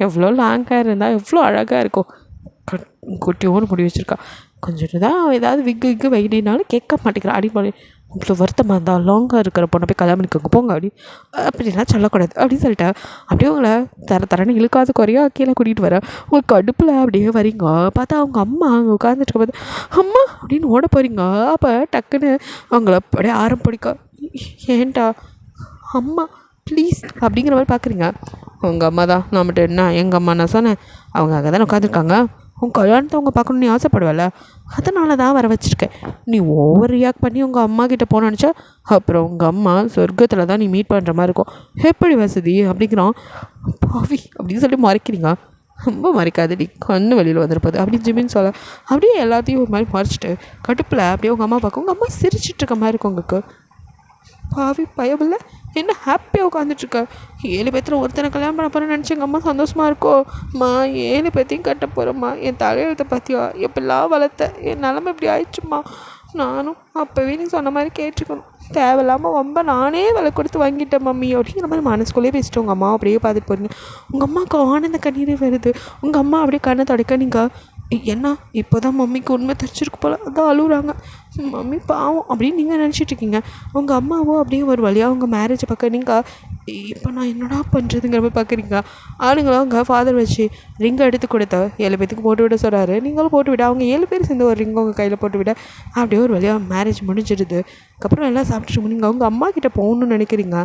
எவ்வளோ லாங்காக இருந்தால் எவ்வளோ அழகாக இருக்கும். குட்டியோன்னு முடி வச்சுருக்கா. கொஞ்சம் தான் ஏதாவது விக்கு வைடினாலும் கேட்க மாட்டேங்கிறா. அடிப்படை இவ்வளோ வருத்தமாக இருந்தால் லாங்காக இருக்கிற பொண்ணை போய் கல்யாணம் பண்ணிக்கோங்க போங்க அப்படிலாம் சொல்லக்கூடாது அப்படின்னு சொல்லிட்டு அப்படியே உங்களை தரன்னு இழுக்காத குறையாக கீழே கூட்டிகிட்டு வரேன். உங்களுக்கு அடுப்பில் அப்படியே வரீங்க. பார்த்தா அவங்க அம்மா அங்கே உட்காந்துட்டு இருக்க பார்த்து அம்மா அப்படின்னு ஓட போகிறீங்க. அப்போ டக்குன்னு அவங்கள அப்படியே ஆரம் பிடிக்க ஏன்டா அம்மா ப்ளீஸ் அப்படிங்கிற மாதிரி பார்க்குறீங்க. உங்கள் அம்மா தான் நான் மட்டும் என்ன எங்கள் அம்மா நான் சொன்னேன், அவங்க அங்கே தானே உட்காந்துருக்காங்க, உங்கள் கல்யாணத்தை அவங்க பார்க்கணுன்னு நீ ஆசைப்படுவல, அதனால தான் வர வச்சுருக்கேன். நீ ஓவர் ரியாக்ட் பண்ணி உங்கள் அம்மா கிட்டே போன நினச்சா அப்புறம் உங்கள் அம்மா சொர்க்கத்தில் தான் நீ மீட் பண்ணுற மாதிரி இருக்கும். எப்படி வசதி அப்படிங்கிறான். பாவி அப்படின்னு சொல்லி மறைக்கிறீங்க. ரொம்ப மறைக்காதடி கண்ணு வெளியில் வந்துருப்பது அப்படின்னு ஜிமின்னு சொல்ல அப்படியே எல்லாத்தையும் ஒரு மாதிரி மறைச்சிட்டு கடுப்பில் அப்படியே உங்கள் அம்மா பார்க்க உங்கள் அம்மா சிரிச்சிட்டு இருக்க மாதிரி இருக்கும். உங்களுக்கு பாவி பயமில்ல என்ன ஹாப்பியாக உட்காந்துட்ருக்க. 7 பேர்த்தில் ஒருத்தனை கல்யாணம் பண்ண போகிறேன்னு நினச்சி எங்கள் அம்மா சந்தோஷமாக இருக்கோம்மா. 7 பேர்த்தையும் கட்ட போகிறோம்மா. என் தலையெழுத்தை பற்றியா எப்படிலாம் வளர்த்த, என் நிலமை இப்படி ஆயிடுச்சுமா. நானும் அப்போவே நீ சொன்ன மாதிரி கேட்டிருக்கணும். தேவையில்லாமல் ரொம்ப நானே விலை கொடுத்து வாங்கிட்டேன் மம்மி அப்படிங்கிற மாதிரி மனசுக்குள்ளேயே பேசிட்டு உங்கள் அம்மா அப்படியே பார்த்துட்டு போகிறீங்க. உங்கள் அம்மாவுக்கு ஆனந்த கண்ணீரே வருது. உங்கள் அம்மா அப்படியே கண்ணை தொடக்க நீங்கள் என்ன இப்போ தான் மம்மிக்கு உண்மை தெரிஞ்சிருக்கு போல் அதான் அழுகுறாங்க. மம்மி பாவம் அப்படின்னு நீங்கள் நினச்சிட்ருக்கீங்க. உங்கள் அம்மாவோ அப்படியே ஒரு வழியாக உங்கள் மேரேஜை பார்க்க நீங்கள் இப்போ நான் என்னடா பண்ணுறதுங்கிற மாதிரி பார்க்குறீங்க. ஆளுங்களும் அவங்க ஃபாதர் வச்சு ரிங்கை எடுத்து கொடுத்த 7 பேத்துக்கு போட்டு விட சொல்கிறாரு. நீங்களும் போட்டு விட அவங்க 7 பேர் சேர்ந்து ஒரு ரிங்கை உங்கள் கையில் போட்டு விட அப்படியே ஒரு வழியாக மேரேஜ் முடிஞ்சிடுது. அதுக்கப்புறம் எல்லாம் சாப்பிட்டுட்டு நீங்கள் அவங்க அம்மா கிட்டே போகணுன்னு நினைக்கிறீங்க.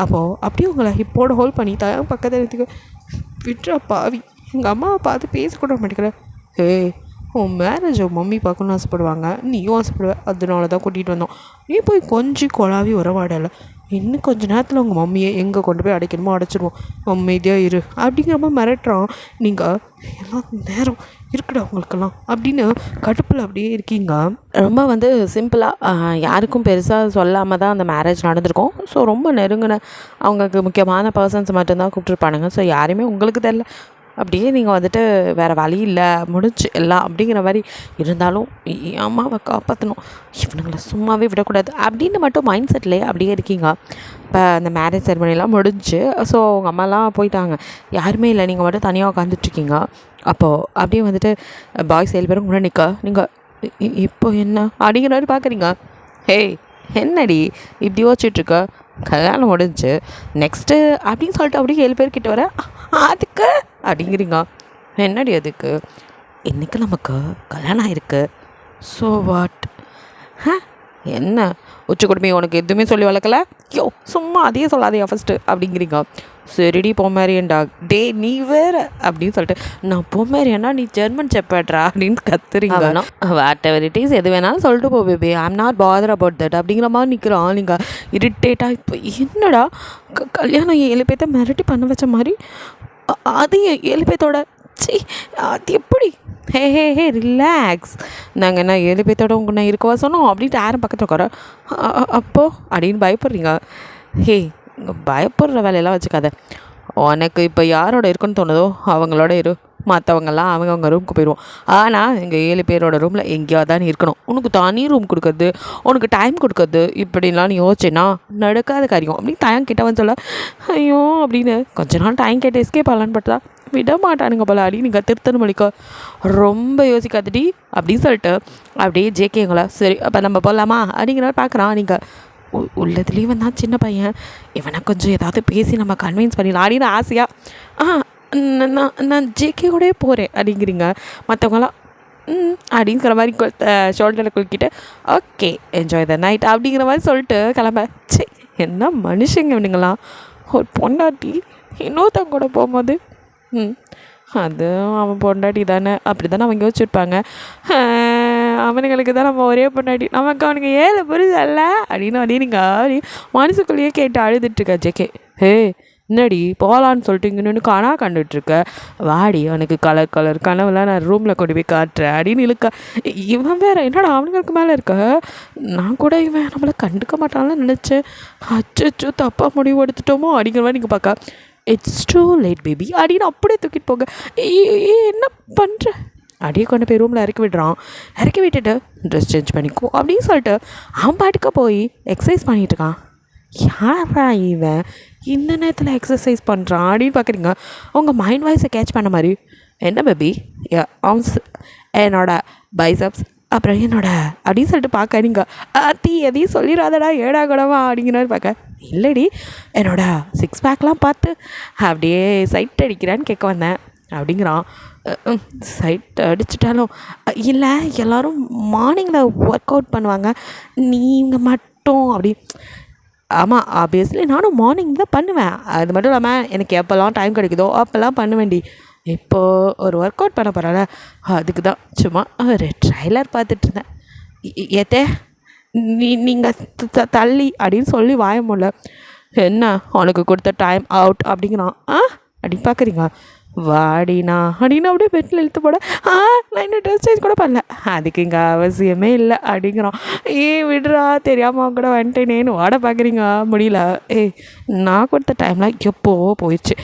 அப்போது அப்படியே உங்களை ஹிப்போட ஹோல்ட் பண்ணி பக்கத்தில் எடுத்துக்க விட்டுறா பாவி. எங்கள் அம்மாவை பார்த்து பேசக்கூட மாட்டேங்கிறேன். ஏய் உன் மேரேஜ் மம்மி பார்க்கணுன்னு ஆசைப்படுவாங்க, நீயும் ஆசைப்படுவ, அதனால தான் கூட்டிகிட்டு வந்தோம். நீ போய் கொஞ்சம் கொலாவி உறவாடலை. இன்னும் கொஞ்சம் நேரத்தில் உங்கள் மம்மியை எங்கே கொண்டு போய் அடைக்கணுமோ அடைச்சிடுவோம், அமைதியாக இரு அப்படிங்கிற மாதிரி மிரட்டுறான். நீங்கள் எல்லாம் நேரம் இருக்குடா உங்களுக்கெல்லாம் அப்படின்னு கடுப்பில் அப்படியே இருக்கீங்க. ரொம்ப சிம்பிளாக யாருக்கும் பெருசாக சொல்லாமல் தான் அந்த மேரேஜ் நடந்திருக்கும். ஸோ ரொம்ப நெருங்கின அவங்களுக்கு முக்கியமான பர்சன்ஸ் மட்டும்தான் கூப்பிட்ருப்பானுங்க. ஸோ யாருமே உங்களுக்கு தெரில, அப்படியே நீங்கள் வேறு வழி இல்லை, முடிஞ்சு எல்லாம் அப்படிங்கிற மாதிரி இருந்தாலும் அம்மாவை காப்பாற்றணும், இவனுங்களை சும்மாவே விடக்கூடாது அப்படின்னு மட்டும் மைண்ட் செட்லேயே அப்படியே இருக்கீங்க. இப்போ அந்த மேரேஜ் செரமனிலாம் முடிஞ்சு ஸோ உங்கள் அம்மாலாம் போயிட்டாங்க, யாருமே இல்லை, நீங்கள் மட்டும் தனியாக உட்காந்துட்ருக்கீங்க. அப்போது அப்படியே பாய்ஸ் 7 பேரும் கூட நிற்க நீங்கள் இப்போ என்ன அப்படிங்கிற மாதிரி பார்க்குறீங்க. ஹேய் என்னடி இப்படி யோசிச்சுட்ருக்க, கல்யாணம் முடிஞ்சு நெக்ஸ்ட்டு அப்படின்னு சொல்லிட்டு அப்படியே 7 பேர்கிட்ட வர அதுக்கு அப்படிங்கிறீங்க. என்னடி அதுக்கு, இன்றைக்கி நமக்கு கல்யாணம் ஆகிருக்கு. So what? என்ன உச்சி கொடுமை உனக்கு எதுவுமே சொல்லி வளர்க்கல, சும்மா அதையே சொல்லாதையா ஃபஸ்ட்டு அப்படிங்கிறீங்க. சரிடி பொம்மேரியன்டா, டே நீ வேறு அப்படின்னு சொல்லிட்டு, நான் பொம்மேரியன்னா நீ ஜெர்மன் செப்பேட்ரா அப்படின்னு கத்துறீங்க. வாட் எவர் இட் இஸ், எது வேணாலும் சொல்லிட்டு போ baby, I am not bother about that அப்படிங்கிற மாதிரி நிற்கிறான். நீங்கள் இரிட்டேட்டாக இப்போ என்னடா கல்யாணம் 7 பேர்த்த மிரட்டி பண்ண வச்ச மாதிரி, அது 7 பேர்த்தோட அது எப்படி? ஹே ரிலாக்ஸ், நாங்கள் என்ன 7 பேர்த்தோட உங்க நான் இருக்கவா சொன்னோம் அப்படின்ட்டு யாரும் பக்கத்தில் உட்கார அப்போது அப்படின்னு பயப்படுறீங்க. ஹே இங்கே பயப்படுற வேலையெல்லாம் வச்சுக்காத, உனக்கு இப்போ யாரோட இருக்குன்னு தோணுதோ அவங்களோட இரு, மற்றவங்கெல்லாம் அவங்க ரூமுக்கு போயிடுவோம். ஆனால் எங்கள் 7 பேரோட ரூமில் எங்கேயாவது தான் இருக்கணும். உனக்கு தனி ரூம் கொடுக்குறது, உனக்கு டைம் கொடுக்குறது, இப்படின்லாம் நீ யோசிச்சேன்னா நடக்காத காரியம் அப்படின்னு டைம் கிட்ட சொல்ல, ஐயோ அப்படின்னு கொஞ்ச நாள் டைம் கேட்டு எஸ்கேப் ஆகலான்னு பட்டதா விட மாட்டானுங்க போல அப்படின்னு நீங்கள் திருத்தணும் மொழிக்க ரொம்ப யோசிக்காதடி அப்படின்னு சொல்லிட்டு அப்படியே ஜேகேங்களா சரி அப்போ நம்ம போகலாமா அப்படிங்கிற பார்க்குறான். நீங்கள் உள்ளதுலேயும் வந்தான் சின்ன பையன், இவனை கொஞ்சம் ஏதாவது பேசி நம்ம கன்வின்ஸ் பண்ணிடலாம் அப்படின்னு ஆசையாக நான் ஜேகே கூடயே போகிறேன் அப்படிங்கிறீங்க. மற்றவங்களாம் அப்படிங்கிற மாதிரி ஷோல்டரில் குளிக்கிட்டு ஓகே என்ஜாய் த நைட் அப்படிங்கிற மாதிரி சொல்லிட்டு கிளம்ப. சரி என்ன மனுஷங்க இவனுங்களாம், ஒரு பொண்டாட்டி இன்னொருத்தவங்க கூட போகும்போது அது அவன் பொண்டாட்டி தானே அப்படி தானே அவங்க யோசிச்சுருப்பாங்க. அவனுங்களுக்கு தான் நம்ம ஒரே பொண்டாட்டி, நமக்கு அவனுக்கு 7 புரிதல்ல அப்படின்னு அப்படி மனசுக்குள்ளேயே கேட்டு அழுதுட்டுருக்க ஜேகே. ஹே என்னடி போகலான்னு சொல்லிட்டு இங்கே நின்று கண்டுட்ருக்க, வாடி அவனுக்கு கலர் கனவுலாம் நான் ரூமில் கொண்டு போய் காட்டுறேன் அப்படின்னு இழுக்க. இவன் வேறு என்னடா அவனுங்களுக்கு மேலே இருக்க, நான் கூட இவன் நம்மளை கண்டுக்க மாட்டான்னு நினச்சேன், அச்சோ தப்பாக முடிவு எடுத்துட்டோமோ அப்படிங்கிற மாதிரி நீங்கள் பார்க்க. இட்ஸ் டூ லேட் பேபி அப்படின்னு அப்படியே தூக்கிட்டு போங்க. என்ன பண்ணுற அப்படியே கொண்டு போய் ரூமில் இறக்கி விடுறான். இறக்கி விட்டுட்டு ட்ரெஸ் சேஞ்ச் பண்ணிக்கோ அப்படின்னு சொல்லிட்டு அவன் பாட்டுக்க போய் எக்ஸசைஸ் பண்ணிகிட்ருக்கான். யாரா இவன் இந்த நேரத்தில் எக்ஸசைஸ் பண்ணுறான் அப்படின்னு பார்க்குறீங்க. அவங்க மைண்ட் வாய்ஸை கேட்ச் பண்ண மாதிரி, என்ன பேபி ஆம்ஸ் என்னோட பைசப்ஸ் அப்புறம் என்னோட அப்படின்னு சொல்லிட்டு பார்க்க. நீங்கள் எதையும் சொல்லிடாதடா ஏடா கூடவா அப்படிங்கிற மாதிரி பார்க்க. இல்லைடி என்னோட 6 பேக்லாம் பார்த்து அப்படியே சைட் அடிக்கிறான்னு கேட்க வந்தேன் அப்படிங்கிறான். சைட் அடிச்சிட்டாலும் இல்லை எல்லோரும் மார்னிங்கில் ஒர்க் அவுட் பண்ணுவாங்க, நீங்கள் மட்டும் அப்படி. ஆமாம் ஆப்வியஸ்லி நானும் மார்னிங் தான் பண்ணுவேன், அது மட்டும் இல்லாமல் எனக்கு எப்போல்லாம் டைம் கிடைக்குதோ அப்போல்லாம் பண்ணுவேண்டி. இப்போது ஒரு ஒர்க் அவுட் பண்ண போகிறால அதுக்கு தான் சும்மா ஒரு ட்ரைலர் பார்த்துட்ருந்தேன். ஏத்தே நீங்கள் தள்ளி அப்படின்னு சொல்லி வாய முடியல. என்ன உனக்கு கொடுத்த டைம் அவுட் அப்படிங்கிறான். அப்படி பார்க்குறீங்க. வாடினா அப்படின்னு அப்படியே பெட்டில் இழுத்து போட, நான் இன்னும் ட்ரெஸ் சேஞ்ச் கூட பண்ணல, அதுக்கு இங்கே அவசியமே இல்லை அப்படிங்கிறான். விடுறா தெரியாமல் கூட வந்துட்டேனேன்னு வாட பார்க்குறீங்க. முடியல. நான் கொடுத்த டைமில் எப்போவோ போயிடுச்சு,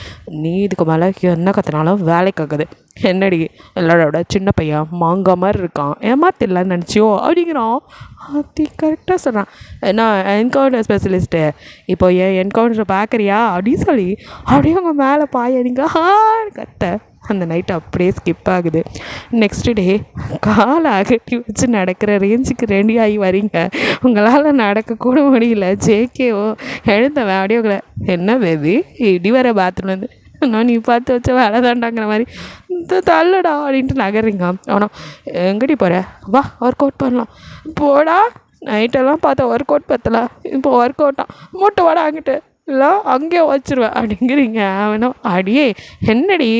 நீ இதுக்கு மேலே என்ன கற்றுனாலும் வேலைக்காகுது. என்னடி எல்லாரோட சின்ன பையன் மாங்காய் மாதிரி இருக்கான், ஏமாத்திடலான்னு நினச்சியோ அப்படிங்கிறான். அது கரெக்டாக சொல்கிறான். என்ன என்கவுண்டர் ஸ்பெஷலிஸ்ட்டு, இப்போ ஏன் என்கவுண்டரை பார்க்குறியா அப்படின்னு சொல்லி அப்படியே அவங்க மேலே பாயடிங்க கத்த. அந்த நைட்டு அப்படியே ஸ்கிப் ஆகுது. நெக்ஸ்ட் டே காலை அகட்டி வச்சு நடக்கிற ரேஞ்சுக்கு ரெடி ஆகி வரீங்க. உங்களால் நடக்கக்கூட முடியல. ஜேகேவோ எழுந்தவன் அப்படியே என்ன பேபி இடி வர பாத்ரூம்லேருந்து நான் நீ பார்த்து வச்ச வேலை தாண்டாங்கிற மாதிரி தள்ளுடா அப்படின்ட்டு நகர்றீங்க. அவனா எங்கடி போகிற, வா ஒர்க் அவுட் பண்ணலாம். போடா நைட்டெல்லாம் பார்த்தா ஒர்க் அவுட் பத்தல, இப்போ ஒர்க் அவுட்டான் மூட்டை வாடா அங்கிட்டு இல்லை அங்கேயே வச்சுருவேன் அப்படிங்கிறீங்க. அவனும் அடியே என்னடி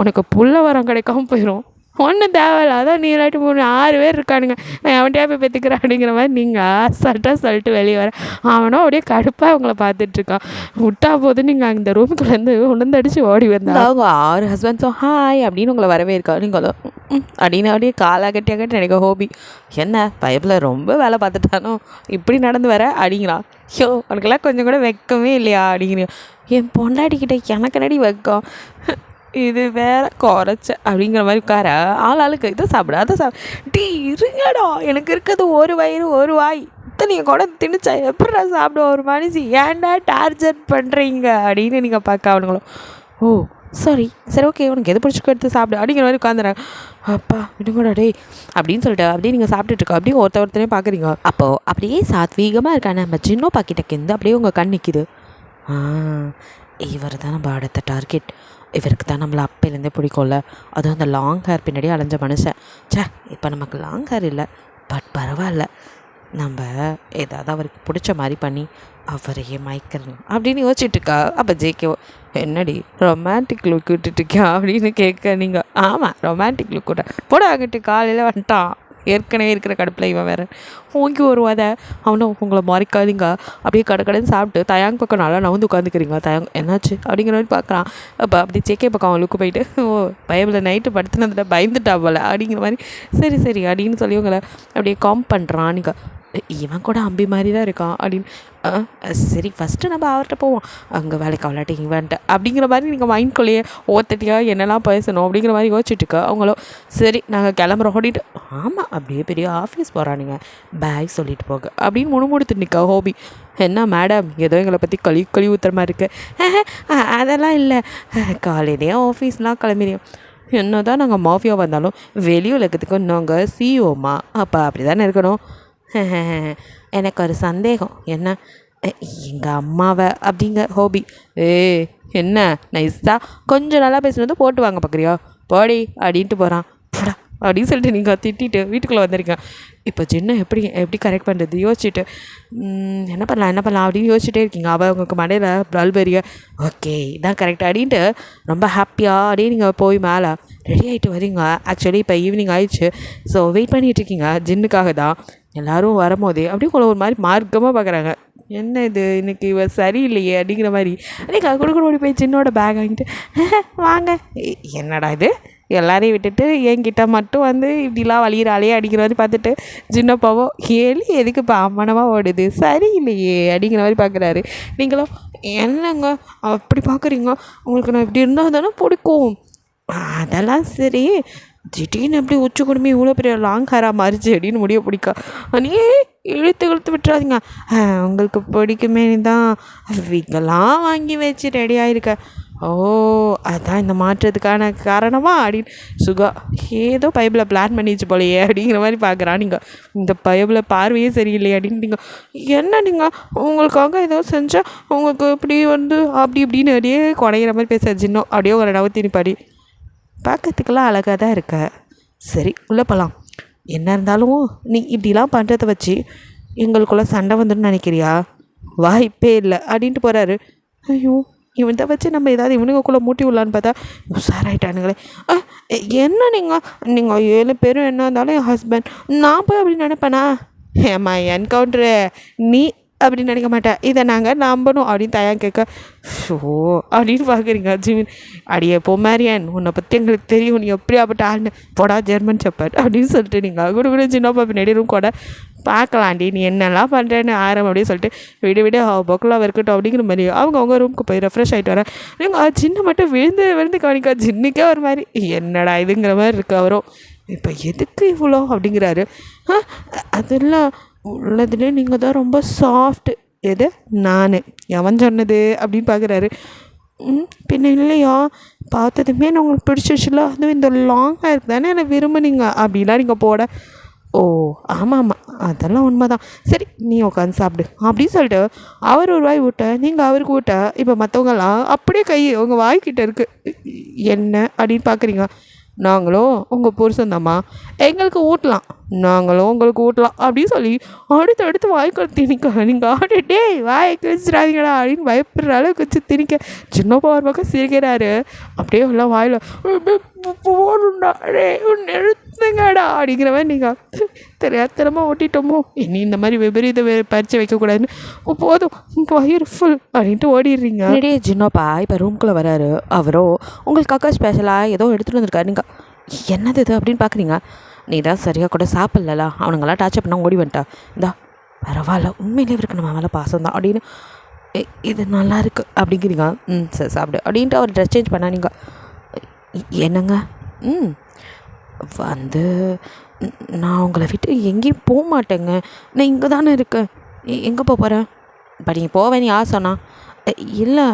உனக்கு புள்ள வரம் கிடைக்காம போயிடும், ஒன்றும் தேவையில்ல, அதான் நீ இல்லாட்டி 6 பேர் இருக்கானுங்க, நான் அவன்கிட்டயே போய் பெற்றுக்கிறேன் அப்படிங்கிற மாதிரி நீங்கள் அசால்ட்டாக சொல்லிட்டு வெளியே வர. அவனும் அப்படியே கடுப்பாக அவங்கள பார்த்துட்ருக்கான். விட்டா போது நீங்கள் அந்த ரூமுக்குள்ளேருந்து உணர்ந்தடிச்சு ஓடி வந்தா அவங்க 6 ஹஸ்பண்ட்ஸும் ஹாய் அப்படின்னு உங்களை வரவே இருக்கா. நீங்களும் அப்படின்னு அப்படியே காலாகட்டியாக நினைக்க ஹோபி. என்ன பைப்பில் ரொம்ப வேலை பார்த்துட்டானோ இப்படி நடந்து வர அப்படிங்களா. ஐயோ உனக்கெல்லாம் கொஞ்சம் கூட வெக்கமே இல்லையா அப்படிங்கிறீங்க. என் பொண்டாட்டிக்கிட்ட எனக்கு நடி வெக்கம், இது வேற குறைச்ச அப்படிங்கிற மாதிரி உட்கார ஆளுக்கு இதை சாப்பிட அதை டீ இருங்கடா, எனக்கு இருக்கிறது ஒரு வயிறு ஒரு வாய், நீங்கள் கூட திணிச்சா எப்படா சாப்பிட ஒரு மனுஷி, ஏன்டா டார்ச்சர் பண்ணுறீங்க அப்படின்னு நீங்கள் பார்க்க அவனுங்களும். ஓ சாரி சரி ஓகே உனக்கு எது பிடிச்சிக்கோ எடுத்து சாப்பிடு அப்படிங்கிற மாதிரி உட்காந்துறாங்க. அப்பா விடுங்கடா டே அப்படின்னு சொல்லிட்டு அப்படியே நீங்கள் சாப்பிட்டுருக்கோம். அப்படியே ஒருத்தனே பார்க்குறீங்க. அப்போது அப்படியே சாத்வீகமாக இருக்கானே நம்ம சின்ன பாக்கிட்டக்கு அப்படியே உங்கள் கண் நிற்கிது. இவர் தான் நம்ம அடுத்த டார்கெட், இவருக்கு தான் நம்மளை அப்பையிலேருந்தே பிடிக்கும்ல, அதுவும் அந்த லாங் ஹேர் பின்னாடியே அலைஞ்ச மனுஷன். இப்போ நமக்கு லாங் ஹேர் இல்லை, பட் பரவாயில்ல, நம்ம ஏதாவது அவருக்கு பிடிச்ச மாதிரி பண்ணி அவரையே மயக்கிறணும் அப்படின்னு யோசிச்சுட்டுருக்கா. அப்போ ஜேகே என்னடி ரொமான்டிக் லுக் விட்டுட்டுருக்கா அப்படின்னு கேட்க நீங்கள் ஆமாம் ரொமான்டிக் லுக் விட்டேன் போட ஆகிட்டு காலையில் வந்துட்டான். ஏற்கனவே இருக்கிற கடுப்பில் இவன் வேறு ஓங்கி வருவாத அவனும் உங்களை மறைக்காதீங்க அப்படியே கடைன்னு சாப்பிட்டு தயாங் பக்கம் நல்லா நவுந்து உட்காந்துக்கிறீங்க. தயாங் என்னாச்சு அப்படிங்கிற மாதிரி பார்க்குறான். அப்போ அப்படி சேக்கே பக்கம் அவன் லுக்கு போயிட்டு ஓ பயபில் நைட்டு படுத்துனதுல பயந்துட்டா போல அப்படிங்கிற மாதிரி சரி சரி அப்படின்னு சொல்லி உங்களை அப்படியே காம் பண்ணுறான். நீங்கள் இவன் கூட அம்பி மாதிரி தான் இருக்கான் அப்படின்னு சரி ஃபஸ்ட்டு நம்ம அவர்கிட்ட போவோம், அங்கே வேலைக்கு அவளாட்டி இவன்ட்டு அப்படிங்கிற மாதிரி நீங்கள் மைண்ட்குள்ளேயே ஓத்தட்டியாக என்னெல்லாம் பேசணும் அப்படிங்கிற மாதிரி யோசிச்சுட்டுருக்க. அவங்களும் சரி நாங்கள் கிளம்புறோம் ஓடிட்டு ஆமாம் அப்படியே பெரிய ஆஃபீஸ் போகிறானுங்க பாய் சொல்லிட்டு போக அப்படின்னு முணுமுடுத்து நிற்க ஹோபி. என்ன மேடம் ஏதோ எங்களை பற்றி கழுவி ஊற்றுற மாதிரி இருக்குது. அதெல்லாம் இல்லை, காலையிலேயே ஆஃபீஸ்லாம் கிளம்பிடுவோம், என்ன தான் நாங்கள் மாஃபியா வந்தாலும் வெளி உலகத்துக்கு நாங்கள் சிஓமா அப்போ அப்படி தானே இருக்கணும். எனக்கு ஒரு சந்தேகம், என்ன எங்கள் அம்மாவை அப்படிங்க ஹோபி. என்ன நைஸாக கொஞ்சம் நல்லா பேசுனது போட்டு வாங்க பார்க்குறியா போடி அப்படின்ட்டு போகிறான். போடா அப்படின்னு சொல்லிட்டு நீங்கள் திட்டிட்டு வீட்டுக்குள்ளே வந்திருக்கேன். இப்போ சின்ன எப்படி கரெக்ட் பண்ணுறது யோசிச்சுட்டு என்ன பண்ணலாம் அப்படின்னு யோசிச்சுட்டே இருக்கீங்க. அவள் உங்களுக்கு மடையில் பல்பெரிய ஓகே இதான் கரெக்ட் அப்படின்ட்டு ரொம்ப ஹாப்பியாக அப்படியே நீங்கள் போய் மேலே ரெடி ஆகிட்டு வரீங்க. ஆக்சுவலி இப்போ ஈவினிங் ஆயிடுச்சு, ஸோ வெயிட் பண்ணிகிட்டு இருக்கீங்க ஜின்னுக்காக தான். எல்லோரும் வரும்போதே அப்படியே உங்களை ஒரு மாதிரி மார்க்கமாக பார்க்குறாங்க. என்ன இது இன்றைக்கி இவ சரியில்லையே அப்படிங்கிற மாதிரி அன்றைக்கி கொடுக்க ஓடி போய் சின்னோட பேக் வாங்கிட்டு வாங்க என்னடா இது எல்லாரையும் விட்டுட்டு என்கிட்ட மட்டும் வந்து இப்படிலாம் வலிகிறாளே அப்படிங்கிற மாதிரி பார்த்துட்டு சின்னப்பாவோ ஏழு எதுக்கு இப்போ அம்மனமாக ஓடுது சரியில்லையே அப்படிங்கிற மாதிரி பார்க்குறாரு. நீங்களும் என்னங்க அப்படி பார்க்குறீங்க, உங்களுக்கு நான் இப்படி இருந்தால் தானே பிடிக்கும். அதெல்லாம் சரி திடீர்னு எப்படி உச்சி குடும்பம் இவ்வளோ பெரிய லாங் ஹேராக மாறிச்சு அப்படின்னு முடிய பிடிக்கா. நீ இழுத்து விட்டுறாதீங்க, உங்களுக்கு பிடிக்குமே தான் விகெல்லாம் வாங்கி வச்சு ரெடி ஆகிருக்க. ஓ அதான் இந்த மாற்றத்துக்கான காரணமா அப்படின்னு சுகா ஏதோ பைபிளில் பிளான் பண்ணிச்சு போலையே அப்படிங்கிற மாதிரி பார்க்குறான். நீங்கள் இந்த பைபிளில் பார்வையே சரியில்லையே அப்படின்னு நீங்கள் என்ன நீங்கள் உங்களுக்காக ஏதோ செஞ்சால் உங்களுக்கு இப்படி வந்து அப்படி இப்படின்னு அப்படியே குறையிற மாதிரி பேச சின்னம் அப்படியே ஒரு நவத்தி நிப்பாடி பார்க்கறதுக்கெல்லாம் அழகாக தான் இருக்க. சரி உள்ளே போகலாம், என்ன இருந்தாலும் நீ இப்படிலாம் பண்ணுறத வச்சு எங்களுக்குள்ளே சண்டை வந்துன்னு நினைக்கிறியா, வாய்ப்பே இல்லை அப்படின்ட்டு போகிறாரு. ஐயோ இவன் வச்சு நம்ம ஏதாவது இவனுக்குள்ளே மூட்டி விடலான்னு பார்த்தா உஷாராயிட்டானுங்களே. என்ன நீங்கள் 7 பேரும் என்ன இருந்தாலும் என் ஹஸ்பண்ட் நான் போய் அப்படி நினைப்பேனா, ஏம்மா என்கவுண்டரு நீ அப்படின்னு நினைக்க மாட்டேன், இதை நாங்கள் நம்பணும் அப்படின்னு தயான் கேட்க ஷோ அப்படின்னு பார்க்குறீங்க. ஜிமின் அடியே பொம்மேரியன் உன்னை பற்றி எங்களுக்கு தெரியும், நீ எப்படியாப்பட்ட ஆள்னு போடா ஜெர்மன் செப்பர்ட் அப்படின்னு சொல்லிட்டு நீங்கள் கூட சின்னப்பா பின்னாடி ரூம் கூட பார்க்கலாண்டி நீ என்னெல்லாம் பண்ணுறேன்னு அப்படின்னு சொல்லிட்டு விட பொக்கலாக இருக்கட்டும் அப்படிங்கிற மாதிரி அவங்க ரூமுக்கு போய் ரெஃப்ரெஷ் ஆகிட்டு வரேன். நீங்கள் சின்ன மட்டும் விழுந்து கவனிக்கா ஜின்னுக்கே ஒரு மாதிரி என்னடா இதுங்கிற மாதிரி இருக்கு. அவரும் இப்போ எதுக்கு இவ்வளோ அப்படிங்கிறாரு. அதெல்லாம் உள்ளதுலேயே நீங்கள் தான் ரொம்ப சாஃப்ட்டு, எது நான் எவன் சொன்னது அப்படின்னு பார்க்குறாரு. பின்ன இல்லையா பார்த்ததுமே நான் உங்களுக்கு பிடிச்சிச்சுல, அதுவும் இந்த லாங் ஹேர் தானே என்னை விரும்புனீங்க அப்படிலாம் நீங்கள் போட. ஓ ஆமாம் அதெல்லாம் உண்மை தான், சரி நீ உட்காந்து சாப்பிடு அப்படின்னு சொல்லிட்டு அவர் ஒரு வாய் விட்ட நீங்கள் அவருக்கு விட்ட. இப்போ மற்றவங்கலாம் அப்படியே கை உங்கள் வாய்க்கிட்ட இருக்குது என்ன அப்படின்னு பார்க்குறீங்க. நாங்களும் உங்கள் புருஷன்தாம்மா, எங்களுக்கு ஊட்டலாம், நாங்களும் உங்களுக்கு ஊட்டலாம் அப்படின்னு சொல்லி அடுத்து வாய்க்கால் திணிக்க நீங்கள் ஆடிட்டே வாய்க்கு வச்சுடாதீங்கடா அப்படின்னு பயப்படுற அளவுக்கு வச்சு திணிக்க சின்னப்பா ஒரு பக்கம் சிரிக்கிறாரு. அப்படியே எல்லாம் வாயில் போடுண்டா டே நிறுத்துங்கடா அப்படிங்கிற மாதிரி நீங்கள் தெரியாத்தனமாக ஓட்டிட்டோமோ, இனி இந்த மாதிரி விபரீத பரிச்சை வைக்கக்கூடாதுன்னு போதும் வயிறு ஃபுல் அப்படின்ட்டு ஓடிடுறீங்க. அப்படியே சின்னப்பா இப்போ ரூம்குள்ளே வராரு. அவரோ உங்களுக்காக ஸ்பெஷலாக ஏதோ எடுத்துகிட்டு வந்திருக்காரு. நீங்கள் என்னது இது அப்படின்னு பார்க்குறீங்க. நீ தான் சரியாக கூட சாப்பிட்லல, அவனுங்களாம் டார்ச்சர் பண்ணால் ஓடி வந்துட்டா, இந்தா பரவாயில்ல உண்மையிலே இருக்கு நம்ம மேலே பாசம் தான் அப்படின்னு இது நல்லா இருக்கு அப்படிங்கிறீங்க. சரி சாப்பிடு அப்படின்ட்டு அவர் ட்ரெஸ் சேஞ்ச் பண்ணா. நீங்கள் என்னங்க வந்து நான் உங்களை விட்டு எங்கேயும் போக மாட்டேங்க, நான் இங்கே தானே இருக்கேன், எங்கே போகிறேன் இப்போ நீங்கள் போவேன்னு யார் சொன்னா? இல்லை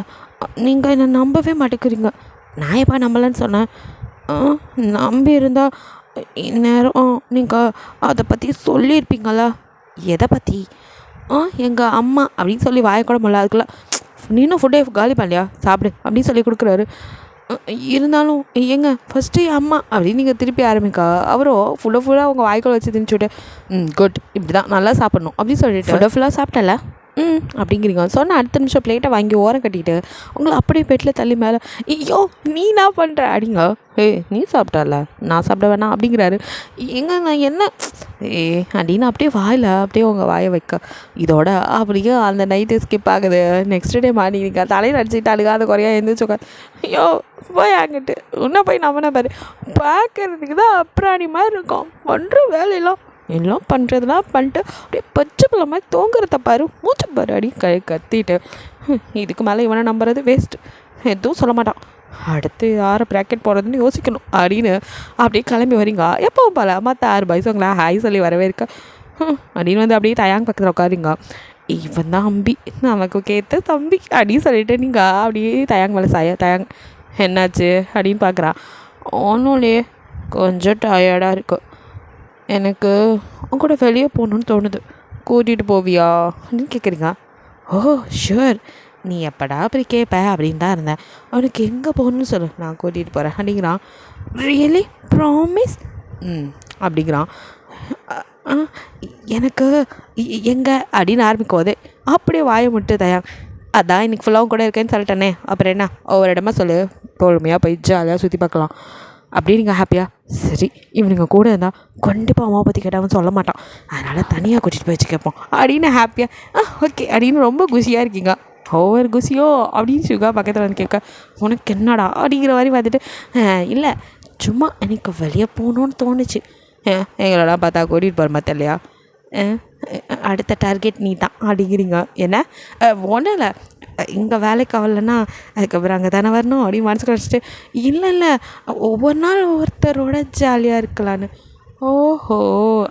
நீங்கள் என்னை நம்பவே மாட்டேங்கிறீங்க. நான் எப்போ நம்பலன்னு சொன்னேன்? நம்பி இருந்தால் இந்நேரம் நீங்கள் அதை பற்றி சொல்லியிருப்பீங்களா? எதை பற்றி? எங்கள் அம்மா அப்படின்னு சொல்லி வாயக்கூட முடியல. அதுக்குள்ள நீனும் ஃபுட்டே காலி பண்ணலையா, சாப்பிடு அப்படின்னு சொல்லி கொடுக்குறாரு. இருந்தாலும் ஏங்க ஃபஸ்ட்டு என் அம்மா அப்படின்னு நீங்கள் திருப்பி ஆரம்பிக்கா. அவரும் ஃபுல்லாக உங்கள் வாய்க்குள்ள வச்சு திணிச்சுட்டு குட் இப்படி தான் நல்லா சாப்பிட்ணும் அப்படின்னு சொல்லிட்டு ஃபுல்லாக சாப்பிட்டல அப்படிங்கிறீங்க. சொன்னால் அடுத்த நிமிஷம் பிளேட்டை வாங்கி ஓரம் கட்டிட்டு உங்களை அப்படியே பெட்டில் தள்ளி மேலே ஐயோ நீ என்ன பண்ணுற அப்படிங்க. நீ சாப்பிட்டால நான் சாப்பிட வேணாம் அப்படிங்கிறாரு. எங்க நான் என்ன அப்படின்னு அப்படியே வாயில் அப்படியே உங்கள் வாயை வைக்க இதோட அப்படியே அந்த நைட்டு ஸ்கிப் ஆகுது. நெக்ஸ்ட் டே மார்னிங் நீங்கள் தலையில் அடிச்சுட்டு அழுகாத குறையா எழுந்திரிச்சோக்க ஐயோ போய் அங்கிட்டு இன்னும் போய் நம்மனா பாரு பார்க்கறதுக்கு தான் அப்புறாணி மாதிரி இருக்கும், பண்ணுற வேலையெல்லாம் எல்லாம் பண்ணுறதுலாம் பண்ணிட்டு அப்படியே பச்சை பிள்ளை மாதிரி தூங்குறத பாரு மூச்சு பாரு அடி கத்திட்டு இதுக்கு மேலே இவனை நம்புறது வேஸ்ட்டு, எதுவும் சொல்ல மாட்டான், அடுத்து யாரை ப்ராக்கெட் போடுறதுன்னு யோசிக்கணும் அப்படின்னு அப்படியே கிளம்பி வரீங்க. எப்போவும் போல மற்ற 6 பாய்ஸ் உங்களா ஹாய் சொல்லி வரவே இருக்க அப்படின்னு வந்து அப்படியே தயாங்க பக்கத்தில் உட்காருங்க. இவன் தான் அம்பி நமக்கு கேட்ட தம்பி அப்படின்னு சொல்லிட்டு நீங்கள் அப்படியே தயாங்க மேலே தயாங்க என்னாச்சு அப்படின்னு பார்க்குறான். ஒன்றும் இல்லையே கொஞ்சம் டயர்டாக இருக்கு, எனக்கு உன் கூட வெளியே போகணுன்னு தோணுது, கூட்டிகிட்டு போவியா அப்படின்னு கேட்குறீங்க. ஓ ஷுவர், நீ எப்படா அப்படி கேட்ப அப்படின்னு தான் இருந்தேன், அவனுக்கு எங்கே போகணுன்னு சொல்லு நான் கூட்டிகிட்டு போகிறேன் அப்படிங்கிறான். ரியலி ப்ராமிஸ் அப்படிங்கிறான். எனக்கு எங்கே அப்படின்னு ஆரம்பிக்கும் போது அப்படியே வாயை முட்டு தயாங்க. அதான் இன்றைக்கி ஃபுல்லாகவும் கூட இருக்கேன்னு சொல்லிட்டேனே, அப்புறம் என்ன ஒவ்வொரு இடமா சொல்லு, பொறுமையாக போய் ஜாலியாக சுற்றி பார்க்கலாம் அப்படி நீங்கள் ஹாப்பியாக. சரி இவனுங்க கூட இருந்தால் கண்டிப்பாக அம்மாவை பற்றி கேட்டவன் சொல்ல மாட்டான், அதனால் தனியாக கூட்டிகிட்டு போய் வச்சு கேட்போம் அப்படின்னு ஹாப்பியாக ஓகே அப்படின்னு ரொம்ப குஷியாக இருக்கீங்க. ஒவ்வொரு குஷியோ அப்படின்னு சுகா பக்கத்தில் வந்து கேட்க உனக்கு என்னடா அப்படிங்கிற மாதிரி பார்த்துட்டு இல்லை சும்மா எனக்கு வெளியே போகணுன்னு தோணுச்சு, எங்களெல்லாம் பார்த்தா கூட்டிகிட்டு போகிற மாதிரி இல்லையா, அடுத்த டார்கெட் நீ தான் அப்படிங்கிறீங்க. என்ன ஒன்றும் இல்லை இங்கே வேலைக்கு ஆகலைன்னா அதுக்கப்புறம் அங்கே தானே வரணும் அப்படின்னு மனசு கிடச்சிட்டு இல்லை ஒவ்வொரு நாள் ஒவ்வொருத்தரோட ஜாலியாக இருக்கலான்னு. ஓஹோ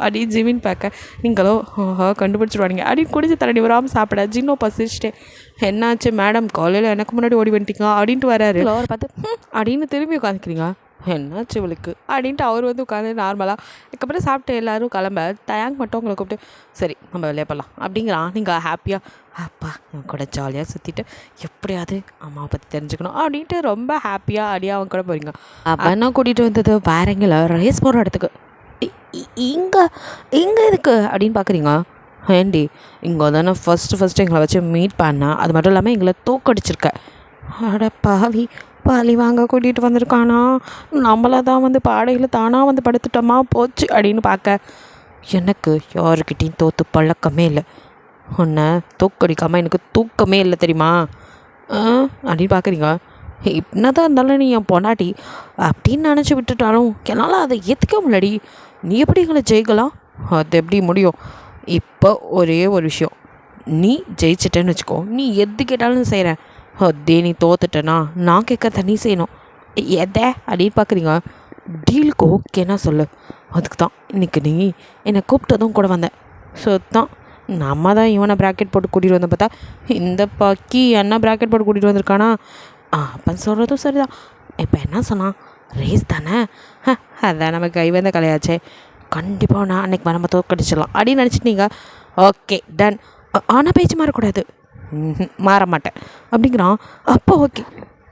அப்படின்னு ஜிமின் பார்க்க நீங்களோ ஓஹோ கண்டுபிடிச்சிடுவாங்க அப்படின்னு குடிச்சு தரடி வராமல் சாப்பிட ஜின்னோ பசிச்சுட்டு என்னாச்சு மேடம் காலையில் எனக்கு முன்னாடி ஓடி வந்துட்டீங்க அப்படின்ட்டு வராரு. அவர் பார்த்து அப்படின்னு திரும்பி உட்காந்துக்கிறீங்க. என்னாச்சு இவளுக்கு அப்படின்ட்டு அவர் வந்து உட்காந்து நார்மலாக அதுக்கப்புறம் சாப்பிட்டு எல்லோரும் கிளம்ப தயாங்க மட்டும் உங்களை கூப்பிட்டு சரி நம்ம வெளியே போகலாம் அப்படிங்கிறான். நீங்கள் ஹாப்பியாக அப்பா அவன் கூட ஜாலியாக சுற்றிட்டு எப்படியாவது அம்மாவை பற்றி தெரிஞ்சுக்கணும் அப்படின்ட்டு ரொம்ப ஹாப்பியாக அடியாக அவங்க கூட போகிறீங்க. அப்போ என்ன கூட்டிகிட்டு வந்தது வேறங்கில் ரேஸ் போகிற இடத்துக்கு. இங்கே எதுக்கு அப்படின்னு பார்க்குறீங்க. ஏண்டி இங்கே தானே ஃபஸ்ட்டு எங்களை வச்சு மீட் பண்ணேன், அது மட்டும் இல்லாமல் எங்களை தூக்கடிச்சிருக்க, அட பாவி பாலி வாங்க கூட்டிகிட்டு வந்திருக்கானா, நம்மளை தான் வந்து பாடையில் தானாக வந்து படுத்துட்டோமா போச்சு அப்படின்னு பார்க்க எனக்கு யாருக்கிட்டையும் தோற்று பழக்கமே இல்லை, உன்னை தூக்கடிக்காமல் எனக்கு தூக்கமே இல்லை தெரியுமா அப்படின்னு பார்க்குறீங்க. என்ன தான் இருந்தாலும் நீ என் பொண்டாட்டி அப்படின்னு நினச்சி விட்டுட்டாலும் என்னால் அதை ஏற்றுக்க முடியலடி, நீ எப்படி எங்களை ஜெயிக்கலாம், அது எப்படி முடியும், இப்போ ஒரே ஒரு விஷயம், நீ ஜெயிச்சிட்டேன்னு வச்சுக்கோ, நீ எது கேட்டாலும் செய்கிறேன், அதே நீ தோத்துட்டேன்னா நான் கேட்கறத நீ செய்யணும், எதை அப்படின்னு பார்க்குறீங்க. டீலுக்கு ஓகேனா சொல்லு, அதுக்கு தான் இன்றைக்கி நீ என்னை கூப்பிட்டதும் கூட வந்தேன். ஸோ தான் நம்ம தான் இவனை ப்ராக்கெட் போட்டு கூட்டிகிட்டு வந்த பார்த்தா இந்த பக்கி என்ன ப்ராக்கெட் போட்டு கூட்டிகிட்டு வந்திருக்கானா. அப்போ சொல்கிறதும் சரிதான். இப்போ என்ன சொன்னான், ரேஸ் தானே, அதான் நம்ம கை வந்த கலையாச்சே, கண்டிப்பாக நான் அன்றைக்கி நம்ம தோற்கடிச்சிடலாம் அப்படின்னு நினச்சிட்டீங்க. ஓகே டன், ஆனால் பேச்சு மாறக்கூடாது, மாற மாட்டேன் அப்படிங்கிறான். அப்போ ஓகே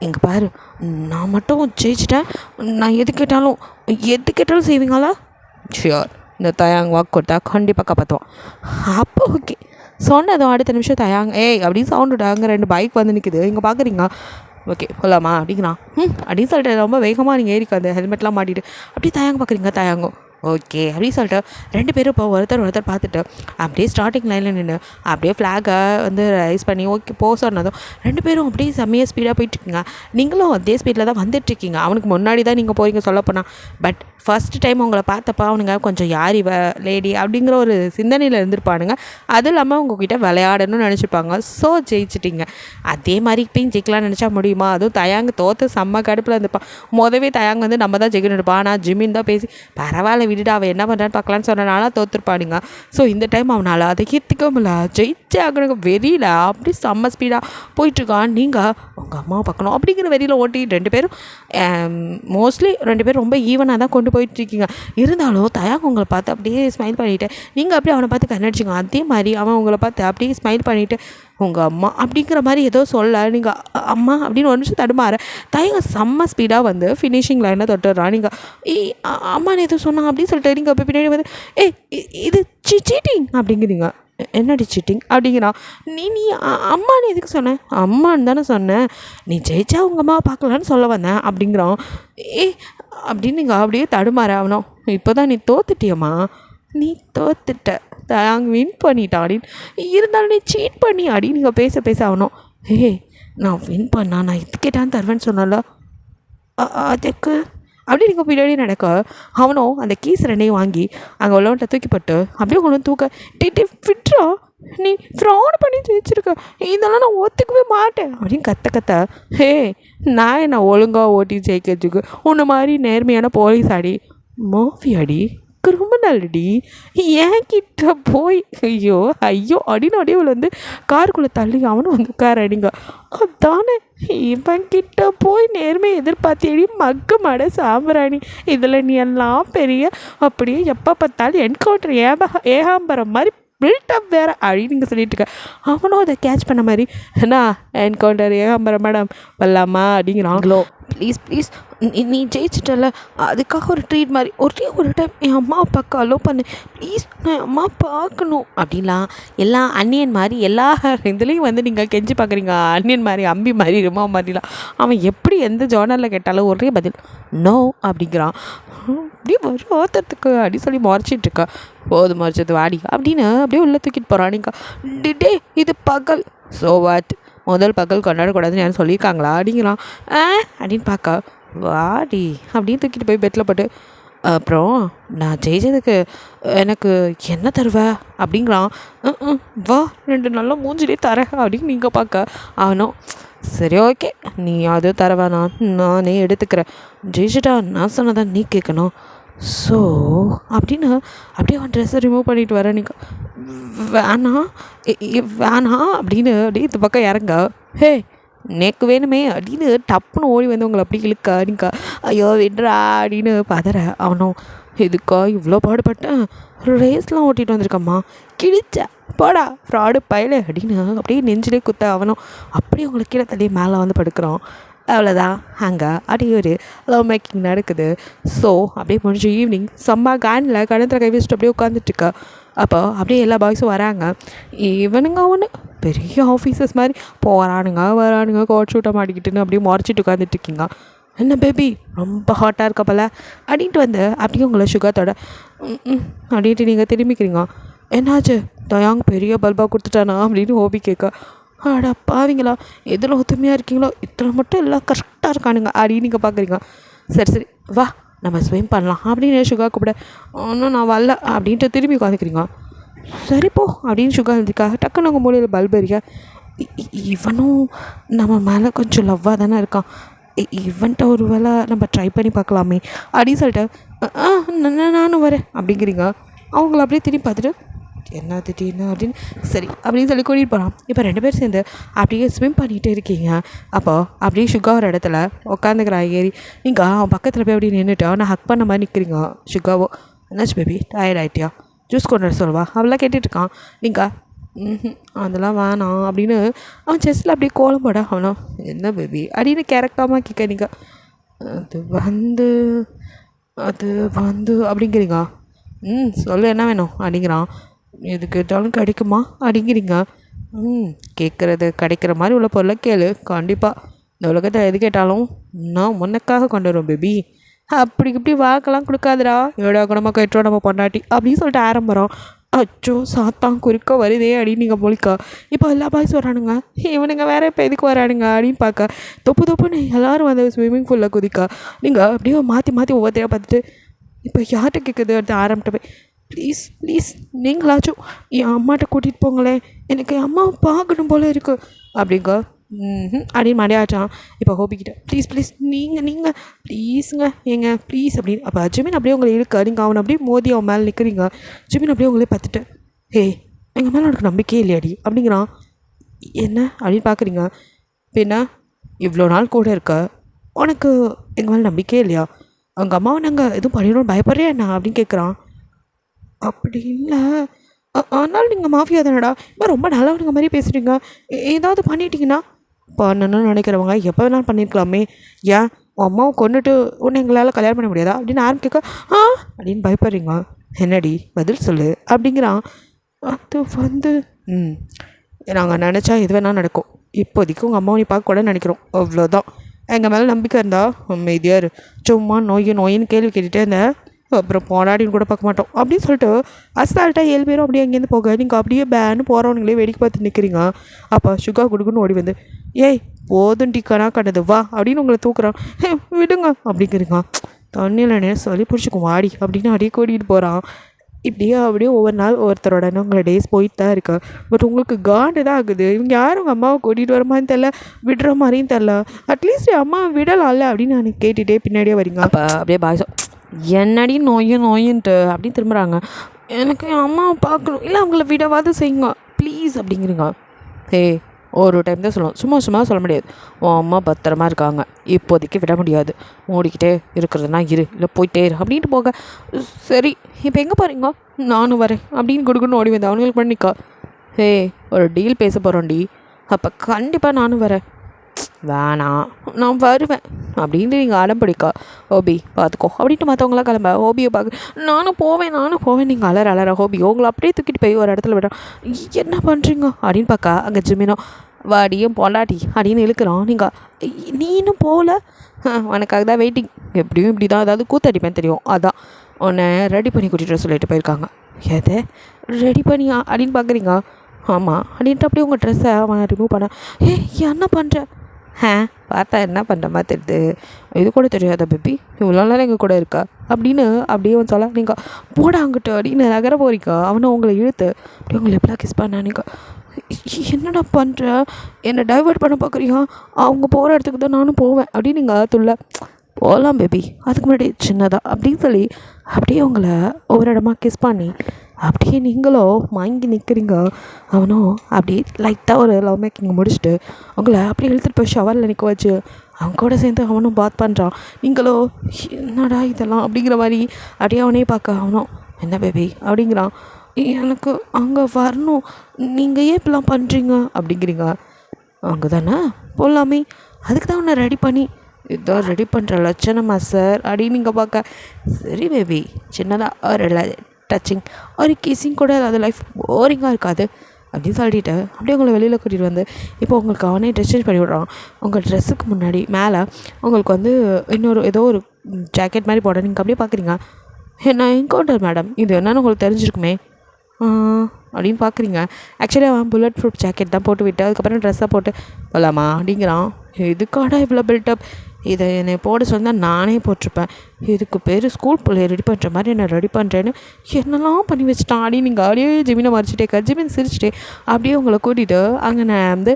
இங்கே பாரு, நான் மட்டும் ஜெயிச்சிட்டேன், நான் எது கேட்டாலும் செய்வீங்களா? ஷியோர், இந்த தயாங் வாக்கு கொடுத்தா கண்டிப்பாக காப்பாற்றுவான். அப்போ ஓகே சொன்னதும் அடுத்த நிமிஷம் தயாங் ஏய் அப்படின்னு சவுண்ட் விட்டாங்க. 2 பைக் வந்து நிற்குது, இங்கே பார்க்குறீங்க. ஓகே போகலாமா அப்படிங்கிறான். அப்படின்னு சொல்லிட்டு ரொம்ப வேகமாக நீங்கள் ஏறிக்க அந்த ஹெல்மெட்லாம் மாட்டிட்டு அப்படியே தயாங்க பார்க்குறீங்க. தயாங்கும் ஓகே அப்படின்னு சொல்லிட்டு 2 பேரும் இப்போ ஒருத்தர் பார்த்துட்டு அப்படியே ஸ்டார்டிங் லைனில் நின்று அப்படியே ஃப்ளாகை வந்து ரைஸ் பண்ணி ஓகே போக சொன்னதும் 2 பேரும் அப்படியே செம்மையாக ஸ்பீடாக போயிட்டுருக்கீங்க. நீங்களும் அதே ஸ்பீடில் தான் வந்துட்டுருக்கீங்க. அவனுக்கு முன்னாடி தான் நீங்கள் போகிறீங்க சொல்லப்போனால். பட் ஃபஸ்ட் டைம் உங்களை பார்த்தப்ப அவனுங்க கொஞ்சம் யார் இவ லேடி அப்படிங்கிற ஒரு சிந்தனையில் இருந்திருப்பானுங்க. அது இல்லாமல் உங்ககிட்ட விளையாடணும்னு நினச்சிப்பாங்க. ஸோ ஜெயிச்சிட்டிங்க. அதே மாதிரி இப்போயும் ஜெயிக்கலாம்னு நினச்சா முடியுமா? அதுவும் தயாங்க தோற்று செம்ம கடுப்பில் இருந்திருப்பான். மொதவே தயாங்க வந்து நம்ம தான் ஜெயிக்கணும் இருப்பான். ஆனால் ஜிம்மின் தான் பேசி பரவாயில்ல விட்டுட்டு அவன் என்ன பண்ணுறான்னு பார்க்கலான்னு சொன்னனால தோற்றுருப்பானுங்க. ஸோ இந்த டைம் அவனால் அதை கீர்த்திக்கவும் இல்லை, ஜெயிச்சே ஆகணுங்க வெறியில் அப்படி செம்ம ஸ்பீடாக போயிட்டுருக்கான். நீங்கள் உங்கள் அம்மாவை பார்க்கணும் அப்படிங்கிற வெறியில் ஓட்டி 2 பேரும் மோஸ்ட்லி 2 பேரும் ரொம்ப ஈவனாக தான் கொண்டு போயிட்டுருக்கீங்க. இருந்தாலும் தயாங்க உங்களை பார்த்து அப்படியே ஸ்மைல் பண்ணிவிட்டு நீங்கள் அப்படியே அவனை பார்த்து கண்ணடிச்சிங்க. அதே மாதிரி அவன் உங்களை பார்த்து அப்படியே ஸ்மைல் பண்ணிவிட்டு உங்கள் அம்மா அப்படிங்கிற மாதிரி ஏதோ சொல்ல நீங்கள் அம்மா அப்படின்னு ஒரு நிமிஷம் தடுமாற தயங்க செம்ம ஸ்பீடாக வந்து ஃபினிஷிங் லைனை தொட்டுடுறான். நீங்கள் அம்மான்னு எதுவும் சொன்னாங்க அப்படின்னு சொல்லிட்டு நீங்கள் அப்போ பின்னாடி வந்து இது சீட்டிங் அப்படிங்கிறீங்க. என்னடி சீட்டிங் அப்படிங்கிறான். நீ அம்மானு எதுக்கு சொன்னேன்? அம்மான்னு தானே சொன்னேன். நீ ஜெயிச்சா உங்கள் அம்மாவை பார்க்கலான்னு சொல்ல வந்தேன் அப்படிங்கிறான். அப்படின்னு நீங்கள் அப்படியே தடுமாற ஆகணும். இப்போ தான் நீ தோத்துட்டியம்மா, நீ தோத்துட்ட, தாங்க வின் பண்ணிட்டான் அப்படின்னு. இருந்தாலும் நீ சீட் பண்ணி அடி நீங்கள் பேச ஆகணும். நான் வின் பண்ணா நான் இது கேட்டான்னு தருவேன்னு சொன்னால அதுக்கு அப்படி நீங்கள் பின்னாடி நடக்க அவனும் அந்த கீஸ் 2 வாங்கி அங்கே உள்ளவன்ட்ட தூக்கிப்பட்டு அப்படியே கொண்டு தூக்க விட்றா, நீ ஃப்ராட் பண்ணி ஜெயிச்சிருக்க, இதெல்லாம் நான் ஒத்துக்கவே மாட்டேன் அப்படின்னு கத்த நான் என்ன ஒழுங்காக ஓட்டி ஜெயிக்கிறதுக்கு உன்னை மாதிரி நேர்மையான போலீஸ் அடி மாஃபி அடி கிரிமினல்டி என்கிட்ட போய் ஐயோ அப்படின்னு அப்படியே வந்து காருக்குள்ளே தள்ளி அவனும் வந்து உட்கார அடிங்க. அதானே இவன்கிட்ட போய் நேர்மையை எதிர்பார்த்தேடி மக்கு மட சாம்பிராணி, இதில் நீ எல்லாம் பெரிய அப்படியே எப்போ பார்த்தாலும் என்கவுண்டர் ஏகாம்பரம் மாதிரி பில்டப் வேறு அப்படின்னு நீங்கள் சொல்லிட்டு இருக்க. அவனும் அதை கேட்ச் பண்ண மாதிரி என்ன என்கவுண்டர் ஏகாம்பரம் மேடம் வரலாமா அப்படிங்கிறாங்களோ. ப்ளீஸ் நீ ஜெயிச்சிட்டல, அதுக்காக ஒரு ட்ரீட் மாதிரி ஒரு டைம் என் அம்மாவை பார்க்க அலோ பண்ணு ப்ளீஸ், நான் என் அம்மா பார்க்கணும் அப்படிலாம் எல்லா அன்னியன் மாதிரி எல்லா இதுலேயும் வந்து நீங்கள் கெஞ்சி பார்க்குறீங்க. அன்னியன் மாதிரி அம்பி மாதிரி ரிமா மாதிரிலாம் அவன் எப்படி எந்த ஜோனரில் கேட்டாலும் ஒரே பதில் நோ அப்படிங்கிறான். அப்படியே வரும் ஆத்தத்துக்கு அப்படி சொல்லி முறைச்சிட்ருக்கா. போது முறைச்சது வாடி அப்படின்னு அப்படியே உள்ளே தூக்கிட்டு போகிறான். நீங்கள் டே இது பகல், ஸோ வாட், முதல் பகல் கொண்டாடக்கூடாதுன்னு யாரும் சொல்லியிருக்காங்களா அப்படிங்கிறான். அப்படின்னு பார்க்க வாடி அப்படின்னு தூக்கிட்டு போய் பெட்டில் போட்டு அப்புறம் நான் ஜெயிச்சதுக்கு எனக்கு என்ன தருவ அப்படிங்கிறான். வா 2 நாளில் மூஞ்சிலே தர அப்படின்னு நீங்கள் பார்க்க அவனும் சரி ஓகே நீ அது தரவேணா, நானே எடுத்துக்கிறேன், ஜெயிச்சிட்டா நான் சொன்னதான் நீ கேட்கணும். ஸோ அப்படின்னு அப்படியே அவன் ட்ரெஸ்ஸை ரிமூவ் பண்ணிட்டு வர. நீங்கள் வேணாம் அப்படின்னு அப்படியே இந்த பக்கம் இறங்க. நேக்கு வேணுமே அப்படின்னு டப்புன்னு ஓடி வந்து உங்களை அப்படி இழுக்கா நீக்கா ஐயோ விட்றா அப்படின்னு பதற. அவனும் இதுக்கா இவ்வளோ பாடுபட்டேன், ரேஸ்லாம் ஓட்டிகிட்டு வந்திருக்கம்மா, கிழிச்ச போடா ஃப்ராடு பயலே அப்படின்னு அப்படியே நெஞ்சிலே குத்த. அவனும் அப்படியே உங்களை கீழே தள்ளி மேலே வந்து படுக்கிறான். அவ்வளோதான், அங்கே அப்படியே ஒரு லவ் மேக்கிங் நடக்குது. ஸோ அப்படியே முடிஞ்சு ஈவினிங் செம்ம கேனில் கணத்தில் கை வச்சுட்டு அப்படியே உட்காந்துட்ருக்கா. அப்போ அப்படியே எல்லா பாய்ஸும் வராங்க. இவனுங்க ஒன்று பெரிய ஆஃபீஸர்ஸ் மாதிரி வரானுங்க கோட் ஷூட்டை மாட்டிக்கிட்டுன்னு அப்படியே முறைச்சிட்டு உட்காந்துட்ருக்கீங்க. என்ன பேபி ரொம்ப ஹாட்டாக இருக்கப்பல அப்படின்ட்டு வந்து அப்படியே உங்களை சுகத்தோட அப்படின்ட்டு நீங்கள் திரும்பிக்கிறீங்க. என்னாச்சு தயாங் பெரிய பல்பாக கொடுத்துட்டானா அப்படின்னு ஹோபி கேட்க. அடா பாவீங்களா, எதில் ஒத்துமையாக இருக்கீங்களோ இதில் மட்டும் எல்லாம் கரெக்டாக இருக்கானுங்க அப்படின்னு நீங்கள் பார்க்குறீங்க. சரி வா நம்ம ஸ்விம் பண்ணலாம் அப்படின்னு சுகா கூப்பிட. ஒன்றும் நான் வரல அப்படின்ட்டு திரும்பி உட்காந்துக்கிறீங்க. சரி போ அப்படின்னு சுகா இருந்துக்காக டக்குன்னு உங்கள் மூலையில் பல்ப் எரிக்க. இவனும் நம்ம மேலே கொஞ்சம் லவ்வாக தானே இருக்கான், இவன்ட்ட ஒரு வேளை நம்ம ட்ரை பண்ணி பார்க்கலாமே அப்படின்னு சொல்லிட்டு நானும் வரேன் அப்படிங்கிறீங்க. அவங்கள அப்படியே திரும்பி பார்த்துட்டு என்ன திடீர்னு அப்படின்னு சரி அப்படின்னு சொல்லி கூட்டிகிட்டு போகிறான். இப்போ 2 பேர் சேர்ந்து அப்படியே ஸ்விம் பண்ணிகிட்டு இருக்கீங்க. அப்போது அப்படியே சுகா ஒரு இடத்துல உட்காந்துக்கிறா ஏறி. நீங்கள் அவன் பக்கத்தில் போய் அப்படியே நின்றுட்டு அவனை ஹக் பண்ண மாதிரி நிற்கிறீங்க. சுகாவோ என்னாச்சு பேபி டயர்ட் ஆகிட்டியா, ஜூஸ் கொண்டு வர சொல்லுவா அவளாம் கேட்டுட்ருக்கான். நீங்கள் ம் அதெல்லாம் வேணாம் அப்படின்னு அவன் செஸ்ஸில் அப்படியே கோலம் போட அவனா என்ன பேபி அப்படின்னு கேரக்டாமல் கேட்க நீங்கள் அது வந்து அது வந்து அப்படிங்கிறீங்க சொல்லு என்ன வேணும் அப்படிங்கிறான் எது கேட்டாலும் கிடைக்குமா அப்படிங்கிறீங்க கேட்குறது கிடைக்கிற மாதிரி உள்ள பொருளை கேளு கண்டிப்பாக இந்த உலகத்தில் எது கேட்டாலும் நான் உனக்காக கொண்டு வருவேன் பேபி அப்படி இப்படி வாக்கெல்லாம் கொடுக்காதுடா ஏடா குணமாக கேட்டோம் நம்ம பொண்டாட்டி அப்படின்னு சொல்லிட்டு ஆரம்பரம் அச்சோ சாத்தான் குறுக்க வருதே அப்படின்னு நீங்கள் முழிக்கா இப்போ எல்லா பாய்ஸ் வரானுங்க இவனுங்க வேற இப்போ எதுக்கு வரானுங்க அப்படின்னு பார்க்க தொப்புன்னு எல்லோரும் வந்து ஸ்விம்மிங் பூலில் குதிக்கா நீங்கள் அப்படியே மாற்றி மாற்றி ஒவ்வொருத்தையாக பார்த்துட்டு இப்போ யார்கிட்ட கேட்குது அடுத்து ஆரம்பிட்டு போய் ப்ளீஸ் நீங்களாச்சும் என் அம்மாட்ட கூட்டிகிட்டு போங்களேன் எனக்கு என் அம்மாவை பார்க்கணும் போல இருக்குது அப்படிங்க அப்படின்னு மடையாச்சான் இப்போ ஹோபிக்கிட்ட ப்ளீஸ் நீங்கள் ப்ளீஸுங்க ஏங்க ப்ளீஸ் அப்படின்னு அப்போ ஜிமின் அப்படியே உங்களை இழுக்க நீங்கள் அவனை அப்படியே மோதி அவன் மேலே நிற்கிறீங்க ஜிமின் அப்படியே உங்களே பார்த்துட்டு ஹே எங்கள் மேலே உனக்கு நம்பிக்கையே இல்லையாடி அப்படிங்கிறான் என்ன அப்படின்னு பார்க்குறீங்க பின்ன இவ்வளோ நாள் கூட இருக்க உனக்கு எங்கள் மேலே நம்பிக்கையே இல்லையா அவங்க அம்மாவை நாங்கள் எதுவும் பண்ணிடணும் பயப்படுறே என்ன அப்படின்னு கேட்குறான் அப்படி இல்லை ஆனாலும் நீங்கள் மாஃபியா தானடா இப்போ ரொம்ப நல்லவனுங்க மாதிரி பேசுகிறீங்க ஏதாவது பண்ணிட்டீங்கன்னா பண்ணணும்னு நினைக்கிறவங்க எப்போ வேணாலும் பண்ணியிருக்கலாமே ஏன் உன் அம்மாவை கொண்டுட்டு உன்னை எங்களால் கல்யாணம் பண்ண முடியாதா அப்படின்னு ஆரம்பிக்க அப்படின்னு பயப்படுறீங்க என்னடி பதில் சொல்லு அப்படிங்கிறான் அது வந்து நாங்கள் நினச்சா எது வேணால் நடக்கும் இப்போதைக்கு உங்கள் அம்மாவை நீ பார்க்க கூட நினைக்கிறோம் அவ்வளோதான் எங்கள் மேலே நம்பிக்கை இருந்தால் அமைதியார் சும்மா நோயின்னு கேள்வி கேட்டுகிட்டே இருந்தேன் அப்புறம் போராடின்னு கூட பார்க்க மாட்டோம் அப்படின்னு சொல்லிட்டு அசால்ட்டாக 7 பேரும் அப்படியே அங்கேருந்து போக நீங்கள் அப்படியே பேன்னு போகிறவங்களே வேடிக்கை பார்த்து நிற்கிறீங்க அப்போ சுகா கொடுக்குன்னு ஓடி வந்து ஏய் போதும் டிக்கனா கண்டது வா அப்படின்னு உங்களை தூக்குறான் விடுங்க அப்படிங்கிறீங்க தண்ணியில் சொல்லி பிடிச்சிக்கும் வாடி அப்படின்னு அப்படியே கூட்டிகிட்டு போகிறான் அப்படியே ஒவ்வொரு நாள் ஒவ்வொருத்தரோட உங்களை டேஸ் போயிட்டு தான் இருக்கா பட் உங்களுக்கு காண்டு தான் ஆகுது இவங்க யாரும் உங்கள் அம்மாவை கூட்டிகிட்டு வர மாதிரி தெரில விடுற மாதிரியும் தெரில அட்லீஸ்ட் அம்மாவை விடலாம்ல அப்படின்னு நான் கேட்டுகிட்டே பின்னாடியே வரீங்க அப்போ அப்படியே பாய்ஸோ என்னடி நோயின்ட்டு அப்படின்னு திரும்புகிறாங்க எனக்கு என் அம்மாவை பார்க்கணும் இல்லை அவங்கள விடவாது செய்யுங்க ப்ளீஸ் அப்படிங்கிறீங்க ஒரு டைம் தான் சொல்லணும் சும்மா சொல்ல முடியாது உன் அம்மா பத்திரமா இருக்காங்க இப்போதைக்கு விட முடியாது மூடிக்கிட்டே இருக்கிறதுனா இல்லை போயிட்டே இரு அப்படின்ட்டு போக சரி இப்போ எங்கே போகிறீங்க நானும் வரேன் அப்படின்னு கொடுக்கணும் ஓடி வந்து அவங்களுக்கு பண்ணிக்கா ஒரு டீல் பேச போகிறோண்டி அப்போ கண்டிப்பாக நானும் வரேன் வேணாம் நான் வருவேன் அப்படின்ட்டு நீங்கள் அடம் பிடிக்கா ஹோபி பார்த்துக்கோ அப்படின்ட்டு மற்றவங்களாம் கிளம்ப ஹோபியை பார்க்க நானும் போவேன் நீங்கள் அலற ஹோபி உங்களை அப்படியே தூக்கிட்டு போய் ஒரு இடத்துல விடுறோம் என்ன பண்ணுறீங்க அப்படின்னு பார்க்கா அங்கே ஜிமினோ வாடியும் பொண்டாட்டி அப்படின்னு இழுக்கிறோம் நீங்கள் நீனும் போகல உனக்காக தான் வெயிட்டிங் எப்படியும் இப்படி தான் ஏதாவது கூத்தடிப்பேன் தெரியும் அதான் உன்னை ரெடி பண்ணி கூட்டிகிட்டு சொல்லிட்டு போயிருக்காங்க எதை ரெடி பண்ணியா அப்படின்னு பார்க்குறீங்க ஆமாம் அப்படின்ட்டு அப்படியே உங்கள் ட்ரெஸ்ஸை அவன் ரிமூவ் பண்ண என்ன பண்ணுற பார்த்தா என்ன பண்ணுற மாதிரி தெரியுது இது கூட தெரியாதா பேபி இவ்வளோ நாள் எங்கள் கூட இருக்கா அப்படின்னு அப்படியே வந்து சொல்ல நீங்கள் போட அங்கிட்ட அப்படின்னு நகர போறீக்கா அவனை உங்களை இழுத்து அப்படியே உங்களை எப்படிலாம் கிஸ் பண்ண நீங்கள் என்னடா பண்ணுற என்னை டைவர்ட் பண்ண பார்க்குறீங்க அவங்க போகிற இடத்துக்கு தான் நானும் போவேன் அப்படின்னு நீங்கள் துள்ள போகலாம் பேபி அதுக்கு முன்னாடி சின்னதாக அப்படின்னு சொல்லி அப்படியே உங்களை ஒவ்வொரு இடமா கிஸ் பண்ணி அப்படியே நீங்களோ வாங்கி நிற்கிறீங்க அவனும் அப்படி லைட்டாக ஒரு லவ் மேக்கிங் முடிச்சுட்டு அவங்கள அப்படியே இழுத்துட்டு போய் ஷவரில் நிற்க வச்சு அவங்க கூட சேர்ந்து அவனும் பாத் பண்ணுறான் நீங்களோ என்னடா இதெல்லாம் அப்படிங்கிற மாதிரி அப்படியே அவனே பார்க்க அவனும் என்ன பேபி அப்படிங்கிறான் எனக்கு அங்கே வரணும் நீங்கள் ஏன் இப்படிலாம் பண்ணுறீங்க அப்படிங்கிறீங்க அங்கே தானே போகலாமே அதுக்கு தான் உன்னை ரெடி பண்ணி இதான் ரெடி பண்ணுற லட்சணமா சார் அப்படின்னு நீங்கள் பார்க்க சரி பேபி சின்னதாக ஒரு டச்சிங் ஒரு கிஸிங் கூட அது லைஃப் போரிங்காக இருக்காது அப்படின்னு சொல்லிட்டு அப்படியே உங்களை வெளியில் கூட்டிகிட்டு வந்து இப்போ உங்களுக்கு அவனே ட்ரெஸ் சேஞ்ச் பண்ணி விட்றான் உங்கள் ட்ரெஸ்ஸுக்கு முன்னாடி மேலே உங்களுக்கு வந்து இன்னொரு ஏதோ ஒரு ஜாக்கெட் மாதிரி போட நீங்கள் அப்படியே பார்க்குறீங்க என்ன என்கவுண்டர் மேடம் இது என்னன்னு உங்களுக்கு தெரிஞ்சிருக்குமே அப்படின்னு பார்க்குறீங்க ஆக்சுவலி அவன் புல்லட் ப்ரூஃப் ஜாக்கெட் தான் போட்டு விட்டு அதுக்கப்புறம் ட்ரெஸ்ஸை போட்டு போகலாமா அப்படிங்கிறான் இதுக்காடா இவ்வளோ பில்டப் இதை என்னை போட சொன்னால் நானே போட்டிருப்பேன் இதுக்கு பேர் ஸ்கூல் பிள்ளைய ரெடி பண்ணுற மாதிரி என்னை ரெடி பண்ணுறேன்னு என்னெல்லாம் பண்ணி வச்சுட்டான் அப்படின்னு நீங்கள் அப்படியே ஜிமினை மறைச்சிட்டே ஜிமின் சிரிச்சிட்டே அப்படியே உங்களை கூட்டிகிட்டு அங்கே நான் வந்து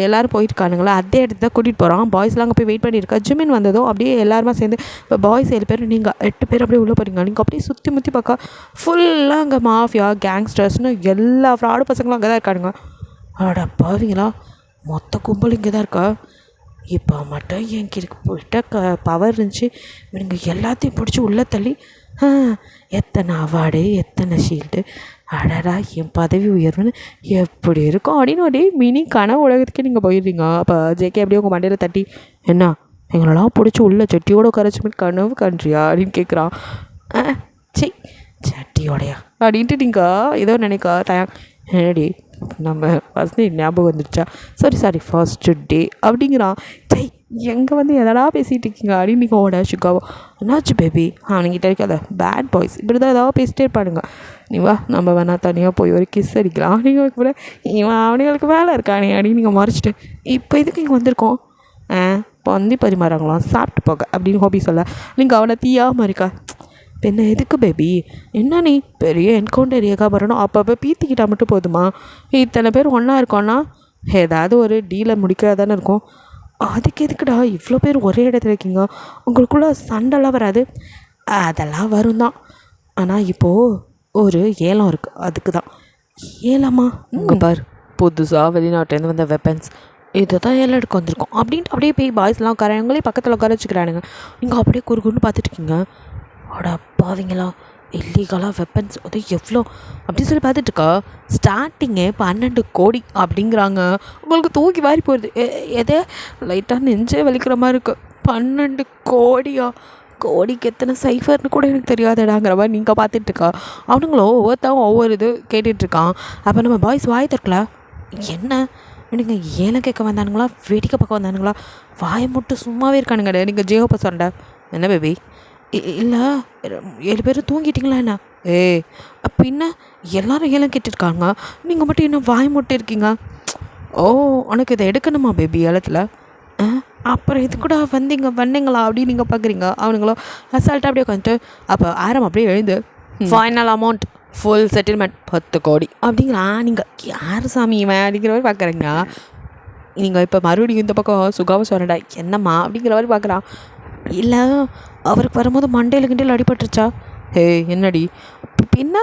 எல்லோரும் போயிட்டுருக்கானுங்களா அதே இடத்துக்கு தான் கூட்டிகிட்டு போகிறான் பாய்ஸ்லாம் அங்கே போய் வெயிட் பண்ணியிருக்கா ஜிமின் வந்ததும் அப்படியே எல்லாருமா சேர்ந்து இப்போ பாய்ஸ் 7 பேர் நீங்கள் 8 பேர் அப்படியே உள்ளே போகிறீங்க நீங்கள் அப்படியே சுற்றி முற்றி பார்க்க ஃபுல்லாக அங்கே மாஃபியா கேங்ஸ்டர்ஸ்னு எல்லா ஃப்ராடு பசங்களும் அங்கே தான் இருக்கானுங்க அட பாவீங்களா மொத்த கும்பல் இங்கே தான் இருக்கா இப்போ மட்டும் என்கிட்ட பவர் இருந்துச்சு இவனுங்க எல்லாத்தையும் பிடிச்சி உள்ளே தள்ளி எத்தனை அவார்டு எத்தனை ஷீல்டு அடடா என் பதவி உயர்வுன்னு எப்படி இருக்கும் அப்படின்னு அப்படியே மினி கனவு உலகத்துக்கே நீங்கள் போயிடுறீங்க. அப்போ ஜேகே அப்படியே உங்கள் மண்டையில் தட்டி, என்ன எங்களெல்லாம் பிடிச்சி உள்ள சட்டியோட கரைச்சி கனவு கன்றியா அப்படின்னு கேட்குறான். சரி சட்டியோடையா அப்படின்ட்டு நீங்கள் ஏதோ நினைக்கா தயாங், என்னடி நம்ம ஃபஸ்ட் டே ஞாபகம் வந்துடுச்சா, சாரி ஃபர்ஸ்ட்டு டே அப்படிங்கிறான். சை எங்கே வந்து எதடா பேசிகிட்டு இருக்கீங்க அப்படின்னு நீங்கள் ஓட சுக்காவோ, என்னாச்சு பேபி அவனுங்கிட்ட இருக்காத பேட் பாய்ஸ் இப்படி தான் ஏதாவது பேசிட்டே இருப்பானுங்க, நீ வா நம்ம வேணா தனியாக போய் ஒரு கிஸ் அடிக்கலாம். நீங்கள் கூட இவன் அவனுங்களுக்கு வேலை இருக்கானே அப்படின்னு நீங்கள் மறைச்சிட்டு இப்போ இதுக்கு இங்கே வந்திருக்கோம், பந்தி பரிமாறாங்களாம் சாப்பிட்டு போக அப்படின்னு ஹோபி சொல்ல, நீங்கள் அவனை தீயாமல் இருக்கா, என்ன எதுக்கு பேபி, என்ன நீ பெரிய என்கவுண்டர் ஏகாபரணம் அப்பப்போ பீத்திக்கிட்டால் மட்டும் போதுமா, இத்தனை பேர் ஒன்றா இருக்கோன்னா ஏதாவது ஒரு டீலை முடிக்கிறதா தானே இருக்கும், அதுக்கு எதுக்குடா இவ்வளோ பேர் ஒரே இடத்துல இருக்கீங்க, உங்களுக்குள்ளே சண்டைலாம் வராது, அதெல்லாம் வரும் தான், ஆனால் இப்போது ஒரு ஏலம் இருக்குது அதுக்கு தான். ஏலமா இங்கே பார், புதுசாக வெளிநாட்டிலேருந்து வந்த வெப்பன்ஸ் இதை தான் ஏலம் எடுக்க வந்திருக்கோம் அப்படின்ட்டு அப்படியே போய் பாய்ஸ்லாம் உட்காரங்களே பக்கத்தில் உட்கார வச்சுக்கிறானுங்க. நீங்கள் அப்படியே குறுகுன்னு பார்த்துட்டு இருக்கீங்க. அடா பாவீங்களா இல்லீகலாக வெப்பன்ஸ் அது எவ்வளோ அப்படின்னு சொல்லி பார்த்துட்டுருக்கா, ஸ்டார்டிங்கே 12 கோடி அப்படிங்கிறாங்க. உங்களுக்கு தூக்கி வாரி போயிடுது, எதே லைட்டாக நெஞ்சே வலிக்கிற மாதிரி இருக்குது. 12 கோடியா, கோடிக்கு எத்தனை சைஃபர்னு கூட எனக்கு தெரியாதடாங்கிற மாதிரி நீங்கள் பார்த்துட்ருக்கா. அவனுங்களோ ஒவ்வொருத்தவங்க ஒவ்வொரு இது கேட்டுட்ருக்கான். அப்போ நம்ம பாய்ஸ் வாய் தரக்கல, என்ன எனக்கு ஏலம் கேட்க வந்தானுங்களா வேடிக்கை பக்கம் வந்தானுங்களா, வாயை மட்டும் சும்மாவே இருக்கானுங்க. நீங்கள் ஜேஹோப்பா சொன்ன என்ன பேபி, இல்லை 7 பேர் தூங்கிட்டிங்களா என்ன, பின்ன எல்லோரும் ஏலம் கேட்டுருக்காங்க, நீங்கள் மட்டும் என்ன வாய் மட்டும் இருக்கீங்க, ஓ உனக்கு இதை எடுக்கணுமா பேபி ஏலத்தில், அப்புறம் இது கூட வந்தீங்களா அப்படின்னு நீங்கள் பார்க்குறீங்க. அவனுங்களோ அசால்ட்டாக அப்படியே உட்காந்துட்டு அப்போ ஆரம் அப்படியே எழுந்து ஃபைனல் அமௌண்ட் ஃபுல் செட்டில்மெண்ட் 10 கோடி அப்படிங்களா, நீங்கள் யார் சாமி இவன் அப்படிங்கிற மாதிரி பார்க்குறீங்க. நீங்கள் இப்போ மறுபடியும் இந்த பக்கம் சுகாவை சொன்னடா என்னம்மா அப்படிங்கிற மாதிரி பார்க்குறான். இல்லை அவருக்கு வரும்போது மண்டையில் கிண்டையில் அடிபட்டுருச்சா, என்னடி பின்ன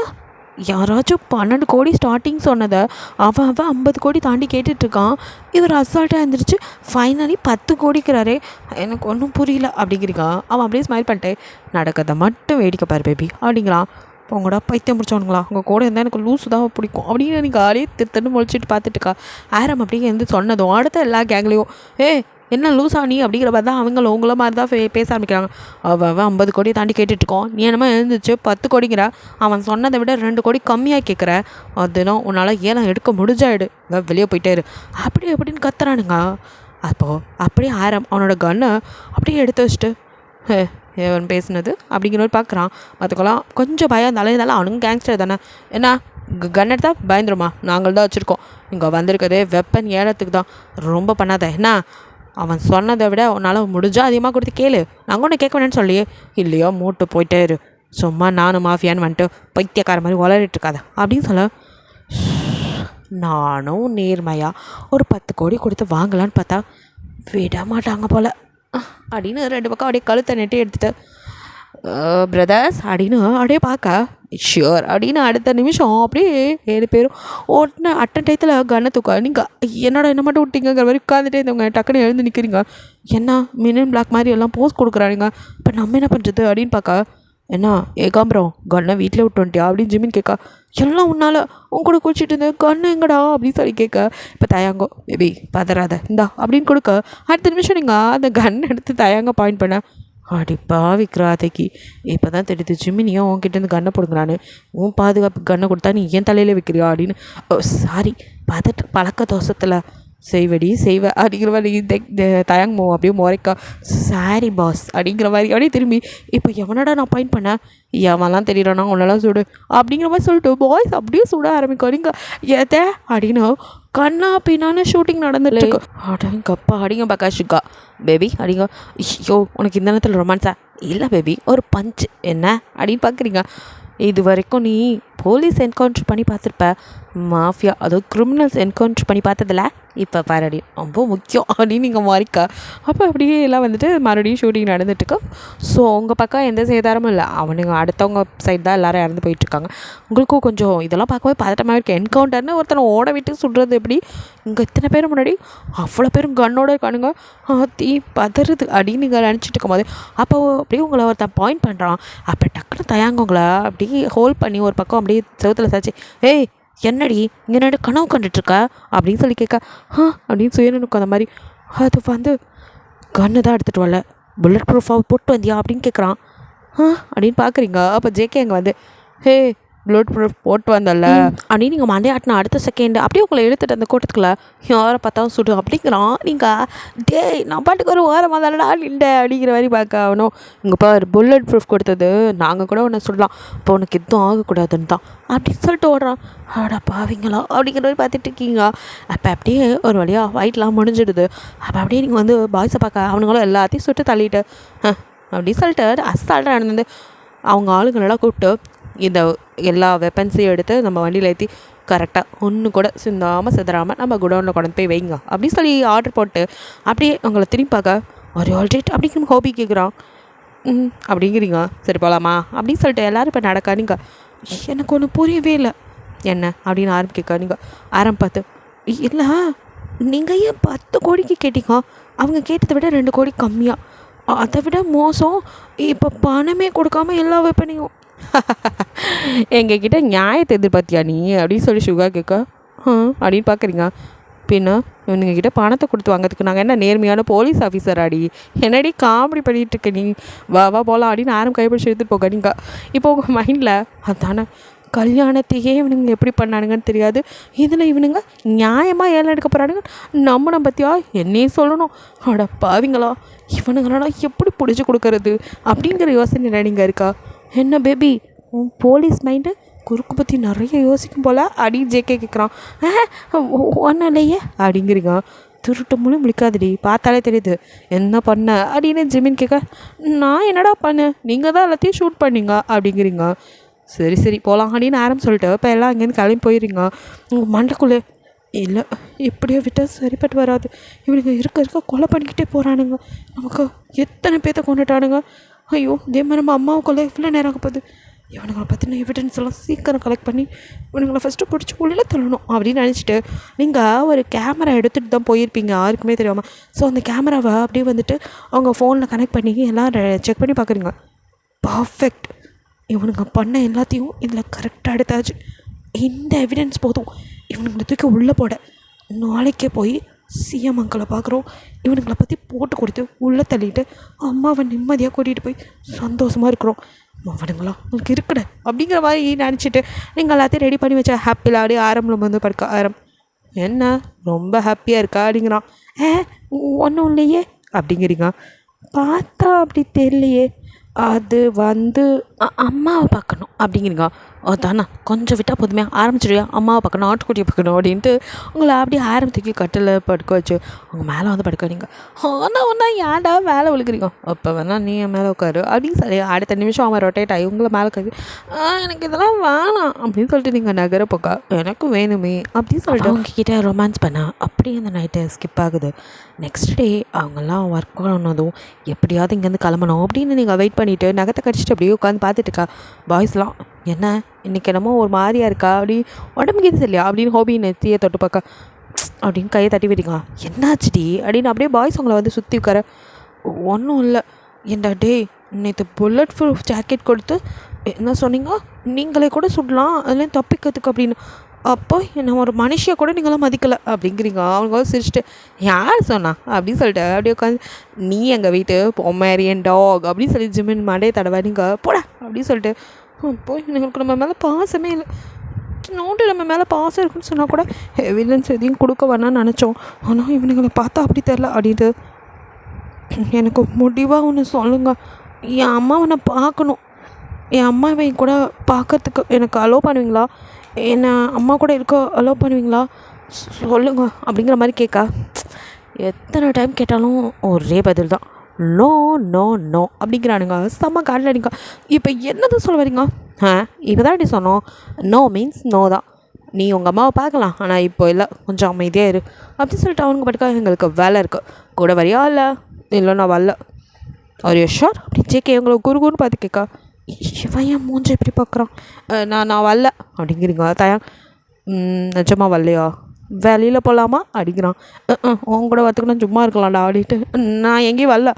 யாராச்சும் 12 கோடி ஸ்டார்டிங் சொன்னதை அவன் 50 கோடி தாண்டி கேட்டுட்ருக்கான், இவர் அசால்ட்டாக இருந்துருச்சு ஃபைனலி 10 கோடிக்கிறாரே, எனக்கு ஒன்றும் புரியல அப்படிங்கிறான். அவன் அப்படியே ஸ்மைல் பண்ணிட்டு நடக்கிறத மட்டும் வேடிக்கை பாரு பேபி அப்படிங்கிறான். உங்களோட பைத்தியம் முடிச்சவனுங்களா உங்கள் கூட இருந்தால் எனக்கு லூஸு தான் பிடிக்கும் அப்படின்னு நீங்கள் ஆளே திருத்தன்னு முழிச்சிட்டு பார்த்துட்டுக்கா. ஆரம் அப்படியே வந்து சொன்னதும் அடுத்த எல்லா கேங்லேயும் என்ன லூஸா நீ அப்படிங்கிற மாதிரி தான் அவங்களும் உங்கள மாதிரி தான் பேச ஆரம்பிக்கிறாங்க. அவன் 50 கோடி தாண்டி கேட்டுட்ருக்கோம், நீ என்னமோ எழுந்துச்சு 10 கோடிங்கிற, அவன் சொன்னதை விட 2 கோடி கம்மியாக கேட்குற, அதுதான் உன்னால் ஏலம் எடுக்க முடிஞ்சாயிடு வெளியே போயிட்டாரு அப்படி எப்படின்னு கத்துறானுங்க. அப்போது அப்படியே ஆரம் அவனோட கன்னை அப்படியே எடுத்து வச்சுட்டு அவன் பேசுனது அப்படிங்கிற மாதிரி பார்க்குறான். மற்றக்கெல்லாம் கொஞ்சம் பயம் இருந்தாலும் அவனுங்க கேங்ஸ்டர் தானே, என்ன கன் எடுத்தால் பயந்துருமா, நாங்கள் தான் வச்சுருக்கோம், இங்கே வந்திருக்கதே வெப்பன் ஏலத்துக்கு தான், ரொம்ப பண்ணாத என்ன, அவன் சொன்னதை விட உன்னால் முடிஞ்சால் அதிகமாக கொடுத்து கேளு, நாங்கள் ஒன்று கேட்க வேணும்னு சொல்லியே, இல்லையோ மூட்டு போயிட்டே இரு, சும்மா நானும் மாஃபியான்னு வந்துட்டு பைத்தியக்கார மாதிரி வளரிட்டுருக்காத அப்படின்னு சொல்ல, நானும் நேர்மையாக ஒரு 10 கோடி கொடுத்து வாங்கலான்னு பார்த்தா விட மாட்டாங்க போல் அப்படின்னு 2 பக்கம் அப்படியே கழுத்தை நெட்டி எடுத்துட்டு பிரதர்ஸ் அப்படின்னு அப்படியே பார்க்க ஷியோர் அப்படின்னு அடுத்த நிமிஷம் அப்படியே 7 பேரும் ஓட்டின அட்டன் டயத்தில் கன்னை தூக்க, நீங்கள் என்னோட என்ன மட்டும் விட்டீங்கிற மாதிரி உட்காந்துட்டே இருந்தவங்க டக்குன்னு எழுந்து நிற்கிறீங்க, என்ன மினின் பிளாக் மாதிரி எல்லாம் போஸ்ட் கொடுக்குறானுங்க, இப்போ நம்ம என்ன பண்ணுறது அப்படின்னு பார்க்க, என்ன ஏகாம்பரம் கன்னை வீட்டில் விட்டு வந்துட்டியா அப்படின்னு ஜிமின் கேட்க, எல்லாம் உன்னால் உன் கூட குடிச்சிட்டு இருந்தேன் கண்ணு எங்கடா அப்படின்னு சொல்லி கேட்க, இப்போ தயாங்கோ பேபி பதறாத இந்தா அப்படின்னு கொடுக்க, அடுத்த நிமிஷம் நீங்கள் அந்த கன் எடுத்து தயாங்க பாயிண்ட் பண்ண, அடிப்பா விக்ராதைக்கு இப்போ தான் தெரியுது ஜிமினியும் உன்கிட்டேருந்து கன்னை போடுங்கிறான்னு, உன் பாதுகாப்பு கன்னை கொடுத்தா நீ ஏன் தலையில் வைக்கிறியா அப்படின்னு, சாரி பழக்க தோசத்தில் செய்வடி செய்வ அப்படிங்கிற மாதிரி தயங்கமோ அப்படியே முறைக்கா, சாரி பாஸ் அப்படிங்கிற மாதிரி அப்படியே திரும்பி இப்போ எவனடா நான் பாயிண்ட் பண்ணேன், எவன்லாம் தெரியறானா உன்னெல்லாம் சுடு அப்படிங்கிற மாதிரி சொல்லிட்டு பாய்ஸ் அப்படியே சுட ஆரம்பிக்கும். நீங்கள் எதை அப்படின்னு கண்ணா பின்னான்னு ஷூட்டிங் நடந்துட்டு அடங்கப்பா அடிங்க பக்காஷுக்கா பேபி அடிங்க, ஐயோ உனக்கு இந்த நேரத்தில் ரொமான்ஸா, இல்லை பேபி ஒரு பஞ்ச் என்ன அப்படின்னு பார்க்குறீங்க. இது வரைக்கும் நீ போலீஸ் என்கவுண்டர் பண்ணி பார்த்துருப்ப, மாஃபியா அதுவும் கிரிமினல்ஸ் என்கவுண்டர் பண்ணி பார்த்ததில்ல, இப்போ பாரடி ரொம்ப முக்கியம் அப்படின்னு நீங்கள் மாறிக்கா. அப்போ அப்படியே எல்லாம் வந்துட்டு மறுபடியும் ஷூட்டிங் நடந்துட்டுருக்கு. ஸோ உங்கள் பக்கம் எந்த சேதாரமும் இல்லை, அவனுங்க அடுத்தவங்க சைட் தான் எல்லோரும் இறந்து போயிட்டுருக்காங்க. உங்களுக்கும் கொஞ்சம் இதெல்லாம் பார்க்கும்போது பதட்டமாக இருக்குது. என்கவுண்டர்னு ஒருத்தனை ஓட விட்டு சுடுறது எப்படி, இங்கே இத்தனை பேர் முன்னாடி அவ்வளோ பேரும் கண்ணோட இருக்கானுங்க, தீ பதறுது அப்படின்னு நீங்கள் நினச்சிட்டு இருக்கும் போது அப்போ அப்படியே உங்களை ஒருத்தன் பாயிண்ட் பண்ணுறான். அப்போ டக்குன்னு தயாங்கவங்கள அப்படியே ஹோல்ட் பண்ணி ஒரு பக்கம் அப்படி அப்படியே செவுத்துல சாச்சு, ஏய் என்னடி இங்கே நடு கனவு கண்டுட்ருக்க அப்படின்னு சொல்லி கேட்க, அப்படின்னு சுயனுக்கு அந்த மாதிரி அது வந்து கன்று தான் எடுத்துகிட்டு வரல, புல்லட் ப்ரூஃபாக போட்டு வந்தியா அப்படின்னு கேட்குறான். அப்படின்னு பார்க்குறீங்க. அப்போ ஜேகே அங்கே வந்து, ஹே புல்லட் ப்ரூஃப் போட்டு வந்தல அப்படின்னு நீங்கள் மண்டையாட்டின அடுத்த செகண்ட் அப்படியே உங்களை எடுத்துகிட்டு அந்த கூட்டத்துக்குள்ள யாரை பார்த்தாலும் சுடு அப்படிங்கிறான். நீங்கள் டேய் நான் பாட்டுக்கு ஒரு ஓரமாக தானடா நின்றேன் அப்படிங்கிற மாதிரி பார்க்க ஆகணும். இங்கே பாரு புல்லட் ப்ரூஃப் கொடுத்தது நாங்கள் கூட ஒன்று சொல்லலாம், இப்போ உனக்கு எதுவும் ஆகக்கூடாதுன்னு தான் அப்படின்னு சொல்லிட்டு ஓடுறான். ஆடா பாவீங்களா அப்படிங்கிற மாதிரி பார்த்துட்டு இருக்கீங்க. அப்போ அப்படியே ஒரு வழியாக ஃபைட்லாம் முடிஞ்சிடுது. அப்போ அப்படியே நீங்கள் வந்து பாய்ஸை பார்க்க அவனுங்களும் எல்லாத்தையும் சுட்டு தள்ளிட்டு அப்படின்னு சொல்லிட்டு அசால்ட்டாக நடந்து அவங்க ஆளுங்களெல்லாம் கூப்பிட்டு இந்த எல்லா வெப்பன்ஸையும் எடுத்து நம்ம வண்டியில் ஏற்றி கரெக்டாக ஒன்று கூட சிந்தாமல் சிதறாமல் நம்ம குடோனில் கொண்டு போய் வைங்க அப்படின்னு சொல்லி ஆர்டர் போட்டு அப்படியே அவங்கள திரும்பி பார்க்க ஒரு ஆல்ரெட் அப்படிங்கிற ஹோபி கேட்குறான். அப்படிங்கிறீங்க, சரி போகலாமா அப்படின்னு சொல்லிட்டு எல்லோரும் இப்போ நடக்க நீங்கள் எனக்கு ஒன்று புரியவே இல்லை என்ன அப்படின்னு ஆரம்பிக்க நீங்கள் ஆரம்பித்து இல்லை நீங்கள் ஏன் 10 கோடிக்கு கேட்டீங்க, அவங்க கேட்டதை விட 2 கோடி கம்மியாக, அதை விட மோசம் இப்போ பணமே கொடுக்காம எல்லா வெப்பனையும் எங்ககிட்ட நியாயத்தை எதிர்பார்த்தியா நீ அப்படின்னு சொல்லி சுகா கேட்க அப்படின்னு பார்க்குறீங்க. பின்ன இவங்ககிட்ட பணத்தை கொடுத்து வாங்கிறதுக்கு நாங்கள் என்ன நேர்மையான போலீஸ் ஆஃபீஸர் ஆடி என்னடி காமெடி பண்ணிகிட்டு இருக்க நீ, வா போகலாம் அப்படின்னு ஆரம் கைப்பிடிச்சி எடுத்துகிட்டு போக நீங்க. இப்போ உங்கள் மைண்டில் அதானே கல்யாணத்தையே இவனுங்க எப்படி பண்ணானுங்கன்னு தெரியாது, இதில் இவனுங்க நியாயமாக ஏழை எடுக்க போகிறானுங்க, நம்மளை பற்றியா என்னையும் சொல்லணும், அட பாவிங்களா இவனுங்களா எப்படி பிடிச்சி கொடுக்கறது அப்படிங்கிற யோசனை நீங்கள் இருக்கா என்ன பேபி உன் போலீஸ் மைண்டு குறுக்கு பற்றி நிறைய யோசிக்கும் போல் அப்படின்னு ஜேகே கேட்குறான். ஒன்றும் இல்லையே அப்படிங்கிறீங்க. திருட்டு மூலம் முழிக்காதடி, பார்த்தாலே தெரியுது என்ன பண்ண அப்படின்னு ஜிமின் கேட்க, நான் என்னடா பண்ணேன், நீங்கள் தான் எல்லாத்தையும் ஷூட் பண்ணீங்க அப்படிங்கிறீங்க. சரி போகலாம் அப்படின்னு ஆரம்பி சொல்லிட்டு இப்போ எல்லாம் அங்கேருந்து கிளம்பி போயிடுறீங்க. உங்கள் மண்டைக்குள்ளே இல்லை இப்படியோ விட்டால் சரிப்பட்டு வராது, இவனுங்க இருக்க கொலை பண்ணிக்கிட்டே போகிறானுங்க, நமக்கு எத்தனை பேர்த்த கொண்டுட்டானுங்க, ஐயோ இதே மாதிரி நம்ம அம்மாவுக்குள்ளே இவ்வளோ நேரம் ஆக போகுது, இவனுங்களை பற்றின எவிடன்ஸ் எல்லாம் சீக்கிரம் கலெக்ட் பண்ணி இவனுங்களை ஃபஸ்ட்டு பிடிச்சி உள்ளே தள்ளணும் அப்படின்னு நினச்சிட்டு நீங்கள் ஒரு கேமரா எடுத்துகிட்டு தான் போயிருப்பீங்க யாருக்குமே தெரியாமல். ஸோ அந்த கேமராவை அப்படியே வந்துட்டு அவங்க ஃபோனில் கனெக்ட் பண்ணி எல்லாம் செக் பண்ணி பார்க்குறீங்க. பர்ஃபெக்ட், இவனுங்க பண்ண எல்லாத்தையும் இதில் கரெக்டாக எடுத்தாச்சு, இந்த எவிடன்ஸ் போதும் இவனுங்களை தூக்கி உள்ளே போட. நாளைக்கே போய் சிஎம் அங்கிளை பார்க்குறோம், இவனுங்களை பற்றி போட்டு கொடுத்து உள்ளே தள்ளிட்டு அம்மாவை நிம்மதியாக கூட்டிகிட்டு போய் சந்தோஷமாக இருக்கிறோம், அவனுங்களா உங்களுக்கு இருக்கட அப்படிங்கிற மாதிரி நினச்சிட்டு நீங்கள் எல்லாத்தையும் ரெடி பண்ணி வச்சா ஹாப்பியில் ஆடி ஆரம்பில் வந்து படுக்க என்ன ரொம்ப ஹாப்பியாக இருக்கா அப்படிங்கிறான். ஒன்றும் இல்லையே அப்படிங்கிறீங்க. பார்த்தா அப்படி தெரியலையே, அது வந்து அம்மாவை பார்க்கணும் அப்படிங்கிறீங்க. அதாண்ணா கொஞ்சம் விட்டால் போதுமே ஆரம்பிச்சிடுயா, அம்மாவை பார்க்கணும் ஆட்டுக்குட்டியை பார்க்கணும் அப்படின்ட்டு உங்களை அப்படியே ஆரம்பத்துக்கு கட்டில் படுக்க வச்சு அவங்க மேலே வந்து படுக்க நீங்கள். ஒன்றா ஏன்டா மேலே விழுக்கிறீங்க, அப்போ வேணால் நீ என் மேலே உட்காரு அப்படின்னு சொல்லி அடுத்த நிமிஷம் அவன் ரொட்டேட் ஆகி உங்களை மேலே கவி எனக்கு இதெல்லாம் வேணாம் அப்படின்னு சொல்லிட்டு நீங்கள் நகர போக்கா எனக்கு வேணுமே அப்படின்னு சொல்லிட்டு அவங்கக்கிட்ட ரொமான்ஸ் பண்ண அப்படியே அந்த நைட்டு ஸ்கிப் ஆகுது. நெக்ஸ்ட் டே அவங்கெல்லாம் ஒர்க் பண்ணதும் எப்படியாவது இங்கேருந்து கிளம்பணும் அப்படின்னு நீங்கள் வெயிட் பண்ணிவிட்டு நகத்தை கடிச்சிட்டு அப்படியே உட்காந்து பார்த்துட்டு இருக்கா. பாய்ஸ்லாம் என்ன இன்றைக்கி என்னமோ ஒரு மாதிரியா இருக்கா அப்படி உடம்புக்கு எது இல்லையா அப்படின்னு ஹோபி நெத்தியை தொட்டு பார்க்க அப்படின்னு கையை தட்டி விட்டீங்க. என்னாச்சுடி அப்படின்னு அப்படியே பாய்ஸ் அவங்கள வந்து சுற்றி உட்கார. ஒன்றும் இல்லை என்ன டே நேற்று புல்லட் ப்ரூஃப் ஜாக்கெட் கொடுத்து என்ன சொன்னீங்க, நீங்களே கூட சுடலாம் அதுலேயும் தப்பிக்கிறதுக்கு அப்படின்னு, அப்போ என்ன ஒரு மனுஷியை கூட நீங்களாம் மதிக்கலை அப்படிங்கிறீங்க. அவங்க சிரிச்சிட்டு யார் சொன்னா அப்படின்னு சொல்லிட்டு அப்படியே உட்காந்து நீ எங்கள் வீட்டு பொம்மேரியன் டாக் அப்படின்னு சொல்லி ஜிமின் மாடே தடவை நீங்கள் போடா அப்படின்னு சொல்லிட்டு போய் எங்களுக்கு நம்ம மேலே பாசமே இல்லை, நோட்டு நம்ம மேலே பாசம் இருக்குன்னு சொன்னால் கூட எவிடன்ஸ் எதையும் கொடுக்க வேணான்னு நினச்சோம், ஆனால் இவனுங்களை பார்த்தா அப்படி தெரில அப்படின்ட்டு எனக்கு முடிவாக ஒன்று சொல்லுங்க, என் அம்மாவை நான் பார்க்கணும், என் அம்மாவை கூட பார்க்கறதுக்கு எனக்கு அலோவ் பண்ணுவீங்களா, என்னை அம்மா கூட இருக்க அலோவ் பண்ணுவீங்களா சொல்லுங்க அப்படிங்கிற மாதிரி கேட்க எத்தனை டைம் கேட்டாலும் ஒரே பதில் தான், நோ நோ நோ அப்படிங்கிறானுங்க. செம்ம காட்டில் அடிங்க. இப்போ என்னதான் சொல்ல வரீங்க, இப்போ தான் அப்படி சொன்னோம், நோ மீன்ஸ் நோ தான், நீ உங்கள் அம்மாவை பார்க்கலாம் ஆனால் இப்போ இல்லை கொஞ்சம் அமைதியாக இரு அப்படின்னு சொல்லிட்டு அவனுங்க பட்டுக்கா எங்களுக்கு வேலை இருக்குது கூட வரியா இல்லை நான் வரல ஒரு ஷோர் அப்படி ஜேகே எங்களை குறுகுன்னு பார்த்து கேட்கா. இவன் ஏன் மூஞ்ச எப்படி பார்க்குறான், நான் வரல அப்படிங்கிறீங்க. தயாங் நிஜமா வரலையா, வெளியில் போகலாமா அப்படிங்கிறான். உன் கூட பார்த்துக்கணும் சும்மா இருக்கலாம்டா அப்படின்ட்டு நான் எங்கேயும் வரல,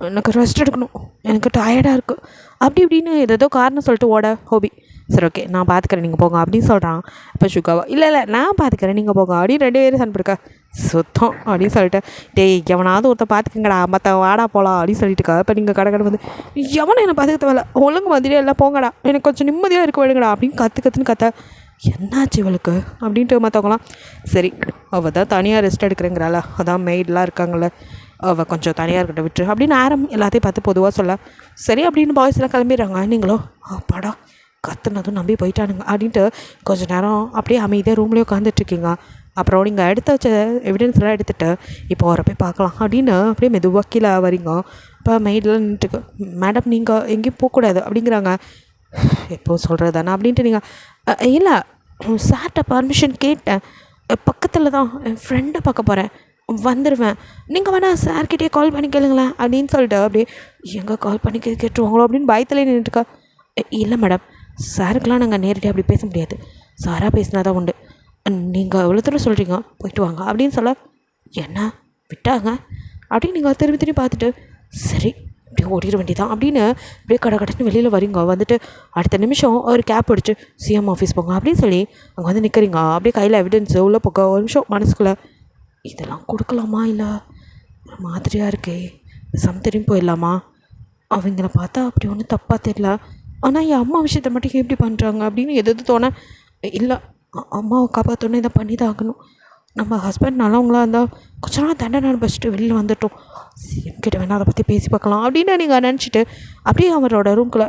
எனக்கு ரெஸ்ட் எடுக்கணும், எனக்கு டயர்டாக இருக்குது அப்படி இப்படின்னு ஏதோ காரணம் சொல்லிட்டு ஓட ஹோபி. சரி ஓகே நான் பார்த்துக்கிறேன் நீங்கள் போங்க அப்படின்னு சொல்கிறான். இப்போ சுகாவா இல்லை நான் பார்த்துக்கிறேன் நீங்கள் போங்க அப்படின்னு 2 பேரும் சண்டை இருக்கா சுத்தம் அப்படின்னு சொல்லிட்டு டேய் எவனாவது ஒருத்த பார்த்துக்கங்கடா மற்ற வாடா போகலாம் அப்படின்னு சொல்லிட்டுக்கா. இப்போ நீங்கள் கடை வந்து எவனை என்னை பார்த்துக்க தேவையில்ல ஒழுங்கு மாதிரியே எல்லாம் போங்கடா எனக்கு கொஞ்சம் நிம்மதியாக இருக்க வேணுங்கடா அப்படின்னு கற்றுன்னு கத்த என்னாச்சு இவளுக்கு அப்படின்ட்டு மற்றவங்களாம் சரி அவள் தான் தனியாக ரெஸ்ட் எடுக்கிறேங்கிறாள அதான் மெய்டெலாம் இருக்காங்கள அவள் கொஞ்சம் தனியாக இருக்கட்ட விட்டு அப்படின்னு ஆரம் எல்லாத்தையும் பார்த்து பொதுவாக சொல்ல சரி அப்படின்னு பாய்ஸ்லாம் கிளம்பிடுறாங்க. நீங்களோ பாடா கத்துனதும் நம்பி போயிட்டானுங்க அப்படின்ட்டு கொஞ்சம் நேரம் அப்படியே அமைதியாக ரூம்லேயே உட்காந்துட்ருக்கீங்க. அப்புறம் நீங்கள் எடுத்து வச்ச எவிடன்ஸ்லாம் எடுத்துகிட்டு இப்போ வர போய் பார்க்கலாம் அப்படின்னு அப்படியே மெதுவாக கீழே வரீங்க. இப்போ மெய்டெலாம் நின்றுட்டுருக்கு. மேடம் நீங்கள் எங்கேயும் போகக்கூடாது அப்படிங்கிறாங்க. எப்போ சொல்கிறது தானே அப்படின்ட்டு நீங்கள் இல்லை சார்கிட்ட பர்மிஷன் கேட்டேன் பக்கத்தில் தான் என் ஃப்ரெண்டை பார்க்க போகிறேன் வந்துடுவேன் நீங்கள் வேணால் சார்கிட்டே கால் பண்ணி கேளுங்களேன் அப்படின்னு சொல்லிட்டு அப்படியே எங்கே கால் பண்ணி கேட்டுருவாங்களோ அப்படின்னு பயத்தில் நின்றுட்டுக்கா. இல்லை மேடம் சாருக்கெலாம் நாங்கள் நேரடியாக அப்படி பேச முடியாது சாராக பேசினா தான் உண்டு நீங்கள் எவ்வளோ தூரம் சொல்கிறீங்க போயிட்டு வாங்க அப்படின்னு சொல்ல என்ன விட்டாங்க அப்படின்னு நீங்கள் திரும்பி பார்த்துட்டு சரி அப்படியே ஓடிட வேண்டியதான் அப்படின்னு அப்படியே கடன்னு வெளியில் வரீங்க. வந்துட்டு அடுத்த நிமிஷம் ஒரு கேப் பிடிச்சி சிஎம் ஆஃபீஸ் போங்க அப்படின்னு சொல்லி அங்கே வந்து நிற்கிறீங்க. அப்படியே கையில் எவிடன்ஸு உள்ளே போக ஒரு நிமிஷம் மனசுக்குள்ளே இதெல்லாம் கொடுக்கலாமா இல்லை மாதிரியாக இருக்கே திரும்பி போயிடலாமா அவங்கள பார்த்தா அப்படி ஒன்றும் தப்பாக தெரியல ஆனால் என் அம்மா விஷயத்தை மட்டும் எப்படி பண்ணுறாங்க அப்படின்னு எது தோண இல்லை அம்மாவை காப்பாற்றோன்னே இதை பண்ணி தான் ஆகணும் நம்ம ஹஸ்பண்ட் நல்லவங்களா இருந்தால் கொஞ்ச நாள் தண்டனை அனுபவிச்சுட்டு வெளியில் வந்துட்டோம் சிஎம்கிட்ட வேணால் அதை பற்றி பேசி பார்க்கலாம் அப்படின்னு நீங்கள் நினச்சிட்டு அப்படியே அவரோட ரூம்குள்ளே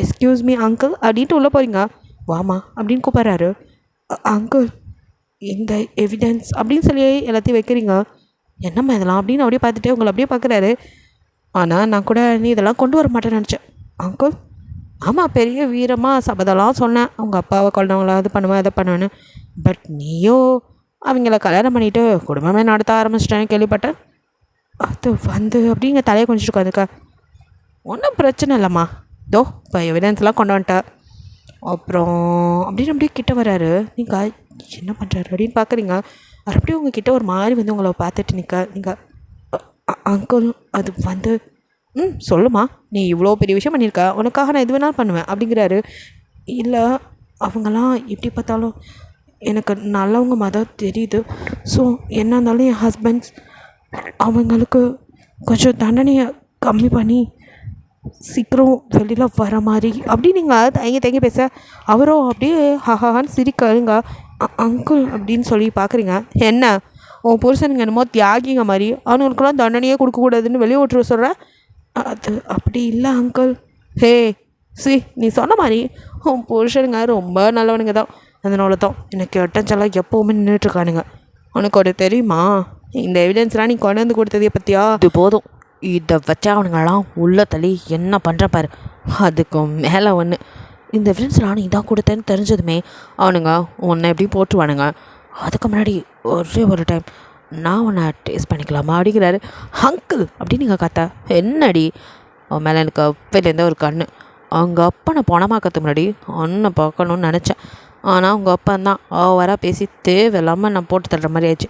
எஸ்கியூஸ் மீ அங்கிள் அப்படின்ட்டு உள்ளே போகிறீங்க. வாமா அப்படின்னு கூப்பிட்றாரு. அங்கிள் இந்த எவிடன்ஸ் அப்படின்னு சொல்லி எல்லாத்தையும் வைக்கிறீங்க என்னம்மா இதெல்லாம் அப்படின்னு அப்படியே பார்த்துட்டு உங்களை அப்படியே பார்க்குறாரு. ஆனால் நான் கூட நீ இதெல்லாம் கொண்டு வர மாட்டேன்னு நினச்சேன் அங்கிள். ஆமாம் பெரிய வீரமாக சபதெல்லாம் சொன்னேன் அவங்க அப்பாவை கொண்டவங்களா இது பண்ணுவேன் இதை பண்ணுவேன்னு. பட் நீயோ அவங்கள கல்யாணம் பண்ணிவிட்டு குடும்பமே நடத்த ஆரம்பிச்சிட்டேன்னு கேள்விப்பட்டேன். அது வந்து அப்படிங்க தலையை கொஞ்சிட்டு உட்காந்துக்கா. ஒன்றும் பிரச்சனை இல்லைம்மா இதோ இப்போ எவிடன்ஸ்லாம் கொண்டு வந்துட்டேன் அப்புறம் அப்படின்னு அப்படியே கிட்ட வர்றாரு. நீங்கள் என்ன பண்ணுறாரு அப்படின்னு பார்க்குறீங்க. அப்படியே உங்கள் கிட்டே ஒரு மாதிரி வந்து உங்களை பார்த்துட்டு நீங்கள் அங்கிள் அது வந்து சொல்லுமா நீ இவ்வளோ பெரிய விஷயம் பண்ணியிருக்க உனக்காக நான் எது வேணாலும் பண்ணுவேன் அப்படிங்கிறாரு. இல்லை அவங்களாம் எப்படி பார்த்தாலும் எனக்கு நல்லவங்க மதம் தெரியுது. ஸோ என்ன இருந்தாலும் என் ஹஸ்பண்ட்ஸ் அவங்களுக்கு கொஞ்சம் தண்டனையை கம்மி பண்ணி சீக்கிரம் வெளியில் வர மாதிரி அப்படி நீங்கள் தயங்கி பேச அவரோ அப்படியே ஹஹான்னு சிரிக்கங்க. அங்கிள் அப்படின்னு சொல்லி பார்க்குறீங்க. என்ன உன் புருஷனுங்க என்னமோ தியாகிங்க மாதிரி அவனுங்களுக்கெல்லாம் தண்டனையே கொடுக்கக்கூடாதுன்னு வெளியே விட்டுரு சொல்கிறேன். அது அப்படி இல்லை அங்கிள். ஹே நீ சொன்ன மாதிரி உன் புருஷனுங்க ரொம்ப நல்லவனுங்க தான் அதனால தான் எனக்கு எட்டஞ்செல்லாம் எப்போவுமே நின்றுட்டுருக்கானுங்க. உனக்கு ஒரு தெரியுமா இந்த எவிடன்ஸ்லாம் நீ கொண்டு வந்து கொடுத்ததே பற்றியா இது போதும் இதை வச்சா அவனுங்களாம் உள்ள தள்ளி என்ன பண்ணுற பாரு. அதுக்கு மேலே ஒன்று இந்த எவிடன்ஸ்லாம் நீ தான் கொடுத்தேன்னு தெரிஞ்சதுமே அவனுங்க உன்னை எப்படி போட்டுருவானுங்க. அதுக்கு முன்னாடி ஒரு டைம் நான் உன்னை டேஸ்ட் பண்ணிக்கலாமா அப்படிங்கிறாரு. அங்கிள் அப்படின்னு நீங்கள் கத்தா என்னடி அவன் மேலே எனக்கு அப்பையிலேருந்தே ஒரு கண்ணு. அவங்க அப்பனை பணமாக்கிறதுக்கு முன்னாடி ஒன்றை பார்க்கணுன்னு நினச்சேன். ஆனால் அவங்க அப்பந்தான் ஓவராக பேசி தேவையில்லாமல் நான் போட்டு தள்ளுற மாதிரி ஆச்சு.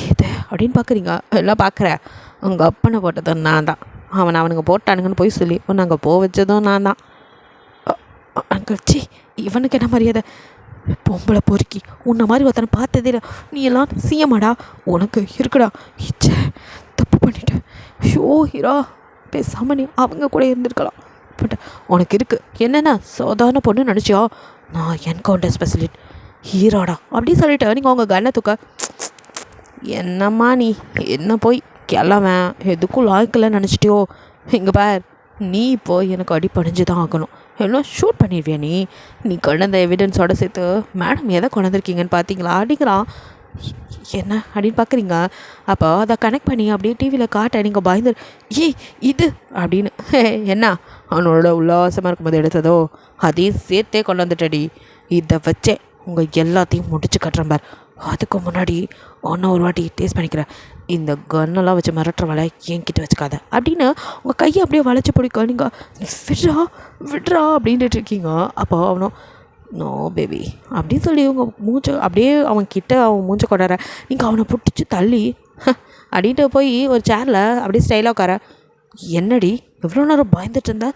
ஏது அப்படின்னு பார்க்குறீங்க. எல்லாம் பார்க்குறேன் அவங்க அப்பனை போட்டதும் நான் தான் அவனுங்க போட்டானுங்கன்னு போய் சொல்லி ஒன்று அங்கே போக வச்சதும் நான் தான். அங்கே சி இவனுக்கு என்ன மரியாதை பொம்பளை பொறுக்கி உன்னை மாதிரி ஒருத்தனை பார்த்ததே இல்லை. நீ எல்லாம் சிஎம்மாடா உனக்கு இருக்குடா இச்சே தப்பு பண்ணிட்டேன். ஷோ ஹீரா பேசாமல் நீ அவங்க கூட இருந்திருக்கலாம். பட் உனக்கு இருக்குது என்னென்ன சாதாரண பொண்ணு நினச்சியா நான் என்கவுண்டர் ஸ்பெஷலிஸ்ட் ஹீரோடா அப்படின்னு சொல்லிட்டு நீங்கள் உங்கள் கண்ணை தூக்க என்னம்மா நீ என்ன போய் கிளவன் எதுக்கும் லாய்க்கலன்னு நினச்சிட்டியோ. இங்கே பார் நீ இப்போ எனக்கு அடி பணிஞ்சு தான் ஆகணும். எல்லாம் ஷூட் பண்ணிடுவியா நீ கொண்டு அந்த எவிடன்ஸோடு சேர்த்து மேடம் எதை கொண்டு வந்திருக்கீங்கன்னு பார்த்தீங்களா அப்படிங்கிறான். என்ன அப்படின்னு பார்க்குறீங்க. அப்போ அதை கனெக்ட் பண்ணி அப்படியே டிவியில் காட்ட நீங்கள் பயந்து இது அப்படின்னு என்ன அவனோட உல்லாசமாக இருக்கும்போது எடுத்ததோ அதையும் சேர்த்தே கொண்டு வந்துட்டடி. இதை வச்சே உங்கள் எல்லாத்தையும் முடிச்சு கட்டுறேன் பார். அதுக்கு முன்னாடி ஒன்று ஒரு வாட்டி டேஸ்ட் பண்ணிக்கிறேன். இந்த கன்னெல்லாம் வச்சு மிரட்டுற வேலை என்கிட்ட வச்சுக்காத அப்படின்னு உங்கள் கையை அப்படியே வளைச்சி பிடிக்க நீங்கள் விட்றா அப்படின்ட்டு இருக்கீங்க. அப்போ அவனும் நோ பேபி அப்படின்னு சொல்லி உங்கள் மூச்சை அப்படியே அவன்கிட்ட அவன் மூஞ்சை கொண்டாட நீங்கள் அவனை பிடிச்சி தள்ளி அப்படின்ட்டு போய் ஒரு சேரில் அப்படியே ஸ்டைலாக உட்கார. என்னடி எவ்வளோ நேரம் பயந்துட்டு இருந்தா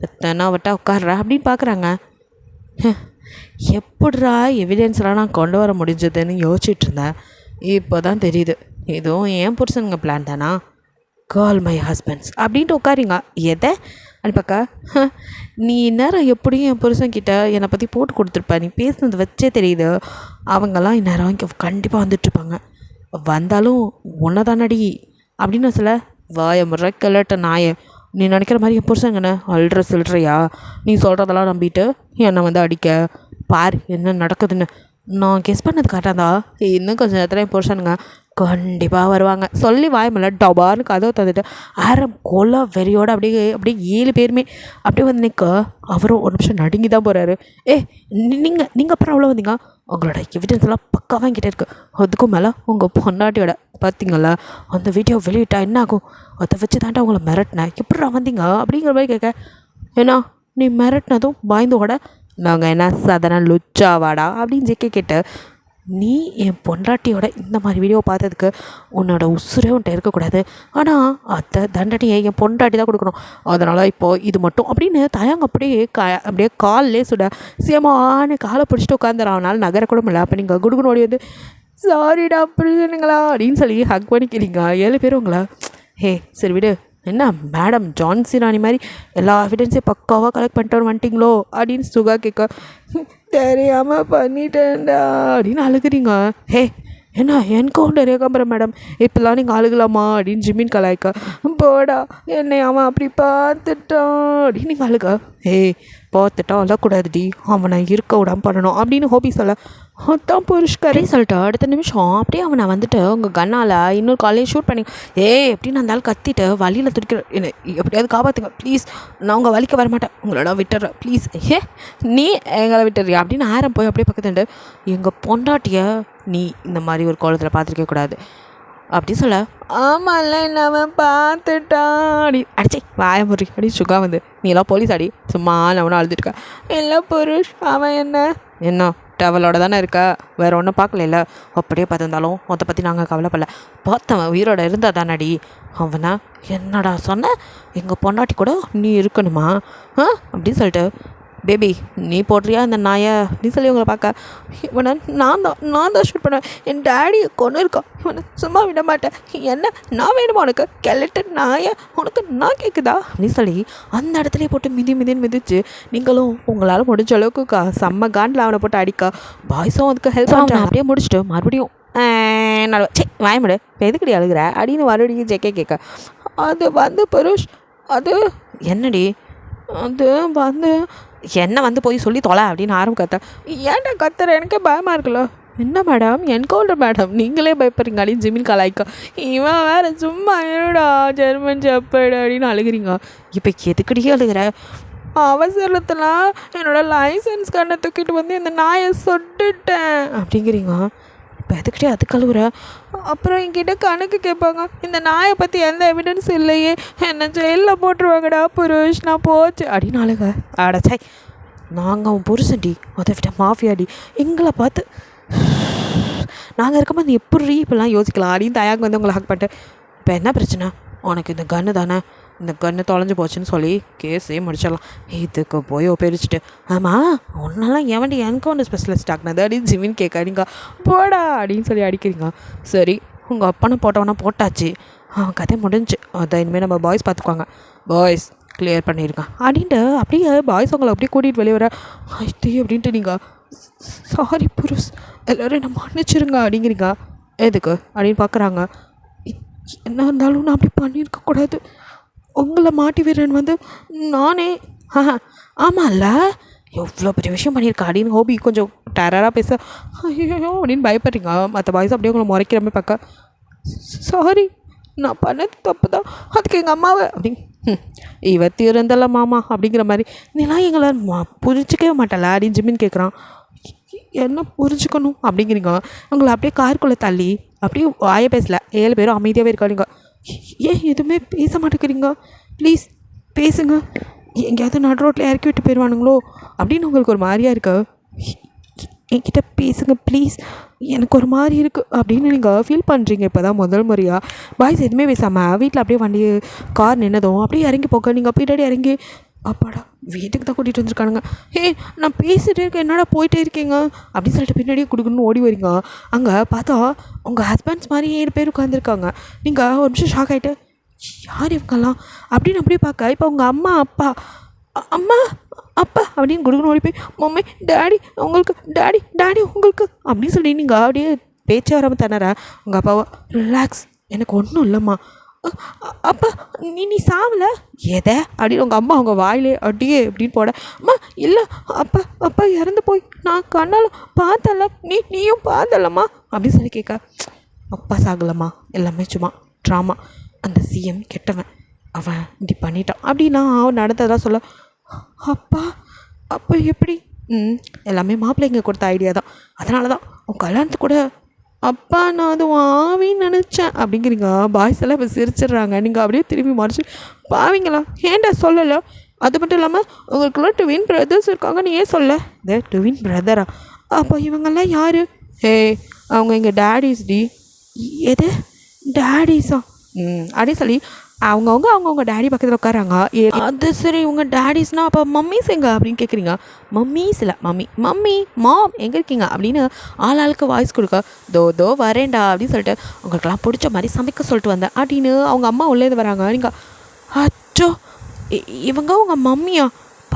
எத்தனை வட்டா உட்கார்ற அப்படின்னு பார்க்குறாங்க. எப்படிரா எவிடன்ஸ்லாம் நான் கொண்டு வர முடிஞ்சதுன்னு யோசிச்சுட்டு இருந்தேன். இப்போ தான் தெரியுது இதுவும் என் புருஷனுங்க பிளான் தானா. கால் மை ஹஸ்பண்ட்ஸ் அப்படின்ட்டு உட்காரிங்க. எதை அனுப்பக்கா நீ இந்நேரம் எப்படியும் என் புருஷன்கிட்ட என்னை பற்றி போட்டு கொடுத்துருப்ப. நீ பேசுனது வச்சே தெரியுது. அவங்கெல்லாம் இந்நேரம் இங்கே கண்டிப்பாக வந்துட்டுருப்பாங்க. வந்தாலும் ஒன்றை தானடி அப்படின்னு சொல்ல. வாய முறை கிளட்ட நாயை. நீ நினைக்கிற மாதிரி என் புருஷங்கண்ணே அல்ற சில்றையா? நீ சொல்கிறதெல்லாம் நம்பிட்டு என்னை வந்து அடிக்க பார் என்ன நடக்குதுன்னு. நான் கெஸ் பண்ணது கரெக்டாக இன்னும் கொஞ்சம் நேரத்தில் என் புருஷனுங்க கண்டிப்பாக வருவாங்க சொல்லி வாய்மல்ல டபார்னு கதவை தந்துட்டு கொலை வெறியோடு அப்படியே 7 பேருமே அப்படியே வந்து நிற்க. அவரும் ஒரு நிமிஷம் நடுங்கி தான் போகிறாரு. நீங்கள் அப்புறம் அவ்வளோ வந்தீங்க? உங்களோட எவிடன்ஸ் எல்லாம் பக்காவாக கிட்டே இருக்குது. அதுக்கும் மேலே உங்கள் பொண்டாட்டியோட பார்த்தீங்களா அந்த வீடியோ வெளியிட்டா என்ன ஆகும்? அதை வச்சு தாண்டா உங்களை மிரட்டினேன். எப்படா வந்தீங்க அப்படிங்கிற மாதிரி கேட்க. ஏன்னா நீ மிரட்டினதும் பாய்ந்தோட நாங்கள் என்ன சாதாரண லுச்சாவாடா அப்படின்னு கேட்டு, நீ என் பொண்டாட்டியோட இந்த மாதிரி வீடியோ பார்த்ததுக்கு உன்னோட உசுரே உன்ட்ட இருக்கக்கூடாது. ஆனால் அதை தண்டனையை என் பொண்டாட்டி தான் கொடுக்கணும். அதனால் இப்போது இது மட்டும் அப்படின்னு தயங்க அப்படியே காலிலே சுட சேமானு காலை பிடிச்சிட்டு உட்காந்துறான். அவனால் நகரக்கூட முடியல. அப்போ நீங்கள் குடுக்குன்னு ஓடி வந்து சாரிடா புரிஞ்சுனுங்களா அப்படின்னு சொல்லி ஹக் பண்ணிக்கிறீங்க. 7 பேர் உங்களா. ஹே சரி விடு, என்ன மேடம் ஜான்சி ராணி மாதிரி எல்லா எவிடன்ஸையும் பக்காவாக கலெக்ட் பண்ணிட்டு வந்துட்டிங்களோ அப்படின்னு சுகா கேட்க. தெரியாமல் பண்ணிட்டேன்டா அப்படின்னு அழுகுறீங்க. ஹே என்ன என்கவுண்டர் ஏகாம்பரம் மேடம் இப்போல்லாம் நீங்கள் அழுகலாமா அப்படின்னு ஜிமின் கலாய்க்கா. போடா என்னை அவன் அப்படி பார்த்துட்டான் அப்படின்னு நீங்கள் அழுக. பார்த்துட்டா அழக்கூடாதுடி, அவனை இருக்க விடாமல் பண்ணணும் அப்படின்னு ஹோபி சொல்ல. அதான் புருஷ்கரே சொல்லிட்டு அடுத்த நிமிஷம் அப்படியே அவனை வந்துட்டு உங்கள் கண்ணால் இன்னொரு காலையும் ஷூட் பண்ணி எப்படின்னு அந்த ஆள் கத்திட்டு வழியில் துடிக்கிற என்ன எப்படியாவது காப்பாற்றுங்க ப்ளீஸ், நான் உங்கள் வலிக்க வரமாட்டேன், உங்களோட விட்டுறேன் ப்ளீஸ். நீ எங்களை விட்டுறியா அப்படின்னு ஆரம் போய் அப்படியே பக்கத்துண்டு எங்கள் பொண்டாட்டியை நீ இந்த மாதிரி ஒரு கோலத்தில் பார்த்துருக்க கூடாது அப்படி சொல்ல. ஆமாம்ல என்ன அவன் பார்த்துட்டான் அப்படி அடிச்சே வாய முறி அப்படி சுகா வந்து நீ எல்லாம் போலீஸ் அடி சும்மா அவனும் அழுதுட்டுருக்கா. இல்லை புருஷ் அவன் என்ன டவலோட தானே இருக்கா, வேறு ஒன்றும் பார்க்கல. அப்படியே பார்த்துருந்தாலும் அதை பற்றி நாங்கள் கவலைப்படல. பார்த்தவன் உயிரோட இருந்தால் தானடி. அவனா என்னடா சொன்ன எங்கள் பொண்டாட்டி கூட நீ இருக்கணுமா அப்படின்னு சொல்லிட்டு பேபி நீ போடுறியா இந்த நாயை அப்படின்னு சொல்லி உங்களை பார்க்க. இவனை நான் தான் ஷூட் பண்ணுவேன், என் டேடியை கொண்டு இருக்கான், இவனை சும்மா விட மாட்டேன். என்ன நான் வேணுமா உனக்கு கெலட்டு நாயை, உனக்கு நான் கேட்குதா அப்படின்னு சொல்லி அந்த இடத்துலையே போட்டு மிதிச்சு நீங்களும் உங்களால் முடிஞ்ச அளவுக்கு செம்ம காண்டில் அவனை போட்டு அடிக்க. பாய்ஸும் அதுக்கு ஹெல்ப் பண்ணுறான். அப்படியே முடிச்சுட்டு மறுபடியும் வாயமுடு எதுக்கடி அழுகிற அப்படின்னு மறுபடியும் கேட்க. அது வந்து புருஷ் அது என்னடி அது வந்து என்ன வந்து போய் சொல்லி தொலை அப்படின்னு ஆரம்பிக்கத்த. ஏன்டா கத்துற எனக்கே பயமாக இருக்குல்ல. என்ன மேடம் என்கவுண்டர் மேடம் நீங்களே பயப்படுறீங்க அப்படின்னு ஜிமின் கலாய்க்கா. இவன் வேறு சும்மா என்னடா ஜெர்மன் ஜப்பேடு அப்படின்னு அழுகிறீங்க. இப்போ எதுக்கடியே அழுகிற? அவசரத்தில் என்னோடய லைசன்ஸ் கார்டை தூக்கிட்டு வந்து இந்த நாயை சொட்டுட்டேன் அப்படிங்கிறீங்க. இப்போ எதுக்கிட்டே அது கழுவுற? அப்புறம் என்கிட்ட கணக்கு கேட்பாங்க. இந்த நாயை பற்றி எந்த எவிடன்ஸ் இல்லையே, என்னை ஜெயிலில் போட்டுருவாங்கடா புருஷ் நான் போச்சு அப்படின்னு அழுக. அடச்சாய் நாங்கள் அவன் புருஷன்டி, அதை விட மாஃபியாடி, எங்களை பார்த்து நாங்கள் இருக்கும்போது நீ எப்படி இப்படிலாம் யோசிக்கலாம் அப்படின்னு தயாங்க வந்து உங்களை ஹக் பண்ணிட்டு. இப்போ என்ன பிரச்சனை உனக்கு? இந்த கன்று தானே, இந்த கன்று தொலைஞ்சு போச்சுன்னு சொல்லி கேஸே முடிச்சிடலாம். இதுக்கு போய் ஒப்பேரிச்சிட்டு ஆமாம் ஒன்றெல்லாம் எவன்டி என்கவுண்டர் ஸ்பெஷலிஸ்ட் ஆகினது அப்படின்னு ஜிமின் கேட்காதீங்க போடா அப்படின்னு சொல்லி அடிக்கிறீங்க. சரி உங்கள் அப்பனை போட்டவனா போட்டாச்சு, அவன் கதை முடிஞ்சு, அதை இனிமேல் நம்ம பாய்ஸ் பார்த்துக்குவாங்க, பாய்ஸ் கிளியர் பண்ணியிருக்கான் அப்படின்ட்டு அப்படியே பாய்ஸ் உங்களை அப்படியே கூட்டிகிட்டு வெளியே வர. ஐத்தி அப்படின்ட்டு நீங்கள் சாரி புருஷ் எல்லோரும் என்ன மன்னிச்சிருங்க அப்படிங்கிறீங்க. எதுக்கு அப்படின்னு பார்க்குறாங்க. என்ன இருந்தாலும் நான் அப்படி பண்ணியிருக்கக்கூடாது, உங்களை மாட்டி வீரன் வந்து நானே. ஆமாம்ல எவ்வளோ பெரிய விஷயம் பண்ணியிருக்கா அப்படின்னு ஹோபி கொஞ்சம் டெரராக பேச. ஐயோ அப்படின்னு பயப்படுறீங்க. மற்ற பாய்ஸ் அப்படியே உங்களை முறைக்கிற மாதிரி பார்க்க. சாரி நான் பண்ணது தப்பு தான், அதுக்கு எங்கள் அம்மாவை அப்படின்னு இவத்தி இருந்தல மாமா அப்படிங்கிற மாதிரி நீலாம் எங்களை புரிஞ்சிக்கவே மாட்டல அப்படின்னு ஜிமின் கேட்குறான். என்ன புரிஞ்சுக்கணும் அப்படிங்கிறீங்க. உங்களை அப்படியே காருக்குள்ளே தள்ளி அப்படியே வாய பேசல. 7 பேரும் அமைதியாகவே இருக்காங்க. ஏன் எதுவுமே பேச மாட்டேங்கிறீங்க? ப்ளீஸ் பேசுங்க, எங்கேயாவது நடு ரோட்டில் இறக்கி விட்டு போயிடுவானுங்களோ அப்படின்னு உங்களுக்கு ஒரு மாதிரியாக இருக்கா? என்கிட்ட பேசுங்க ப்ளீஸ், எனக்கு ஒரு மாதிரி இருக்குது அப்படின்னு நீங்கள் ஃபீல் பண்ணுறீங்க. இப்போ தான் முதல் முறையாக பாய்ஸ் எதுவுமே பேசாமல் வீட்டில் அப்படியே வண்டி கார் நின்னதும் அப்படியே இறங்கி போக நீங்கள் பின்னாடி இறங்கி அப்பாடா வீட்டுக்கு தான் கூட்டிகிட்டு வந்திருக்கானுங்க. நான் பேசிகிட்டே இருக்கேன், என்னடா போயிட்டே இருக்கீங்க அப்படின்னு சொல்லிட்டு பின்னாடியே கொடுக்கணும்னு ஓடி வரீங்க. அங்கே பார்த்தா உங்கள் ஹஸ்பண்ட்ஸ் மாதிரி 7 பேர் உட்காந்துருக்காங்க. நீங்கள் ஒரு நிமிஷம் ஷாக் ஆகிட்டு யார் இவங்கெல்லாம் அப்படின்னு அப்படியே பார்க்க இப்போ உங்கள் அம்மா அப்பா அம்மா அப்பா அப்படின்னு கொடுக்கணும் ஓடி போய் மம்மி டேடி உங்களுக்கு டேடி உங்களுக்கு அப்படின்னு சொல்லி நீங்கள் அப்படியே பேச்சே வராமல் தண்ணற உங்கள் அப்பாவை ரிலாக்ஸ் எனக்கு ஒன்றும் இல்லைம்மா அப்பா நீ சாவலை எதை அப்படின்னு உங்கள் அம்மா அவங்க வாயிலே அடியே அப்படின்னு போட அம்மா இல்லை அப்பா இறந்து போய் நான் கண்ணால் பார்த்தல நீயும் பார்த்தலம்மா அப்படின்னு சொல்லி கேட்க அப்பா சாகலம்மா எல்லாமே சும்மா ட்ராமா அந்த சிஎம் கெட்டவன் அவன் இப்படி பண்ணிட்டான் அப்படின்னா அவன் நடந்ததாக சொல்ல அப்போ எப்படி எல்லாமே மாப்பிள்ளைங்க கொடுத்த ஐடியா தான். அதனால தான் உன் கல்யாணத்துக்கு கூட அப்பா நான் அது ஆவின்னு நினச்சேன் அப்படிங்கிறீங்க. பாய்ஸ் எல்லாம் இப்போ சிரிச்சிடுறாங்க. நீங்கள் அப்படியே திரும்பி மறைச்சி பாவீங்களா ஏன்டா சொல்லலை? அது மட்டும் இல்லாமல் உங்களுக்குள்ள ட்வின் பிரதர்ஸ் இருக்காங்க, நீ ஏன் சொல்ல? இந்த ட்வின் பிரதரா? அப்போ இவங்கெல்லாம் யார்? அவங்க எங்கள் டேடிஸ் டி. எது டேடிஸா? அப்படின்னு சொல்லி அவங்கவுங்க டேடி பக்கத்தில் உட்காராங்க. அது சரி உங்கள் டேடிஸ்னால் அப்போ மம்மிஸ் எங்கே அப்படின்னு கேட்குறீங்க. மம்மிஸ் இல்லை மம்மி மாம் எங்கே இருக்கீங்க அப்படின்னு ஆளுக்கு வாய்ஸ் கொடுக்க தோ வரேன்டா அப்படின்னு சொல்லிட்டு உங்களுக்கெல்லாம் பிடிச்ச மாதிரி சமைக்க சொல்லிட்டு வந்தேன் அப்படின்னு அவங்க அம்மா உள்ளேருந்து வராங்க. நீங்கள் அச்சோ இவங்க உங்கள் மம்மியா?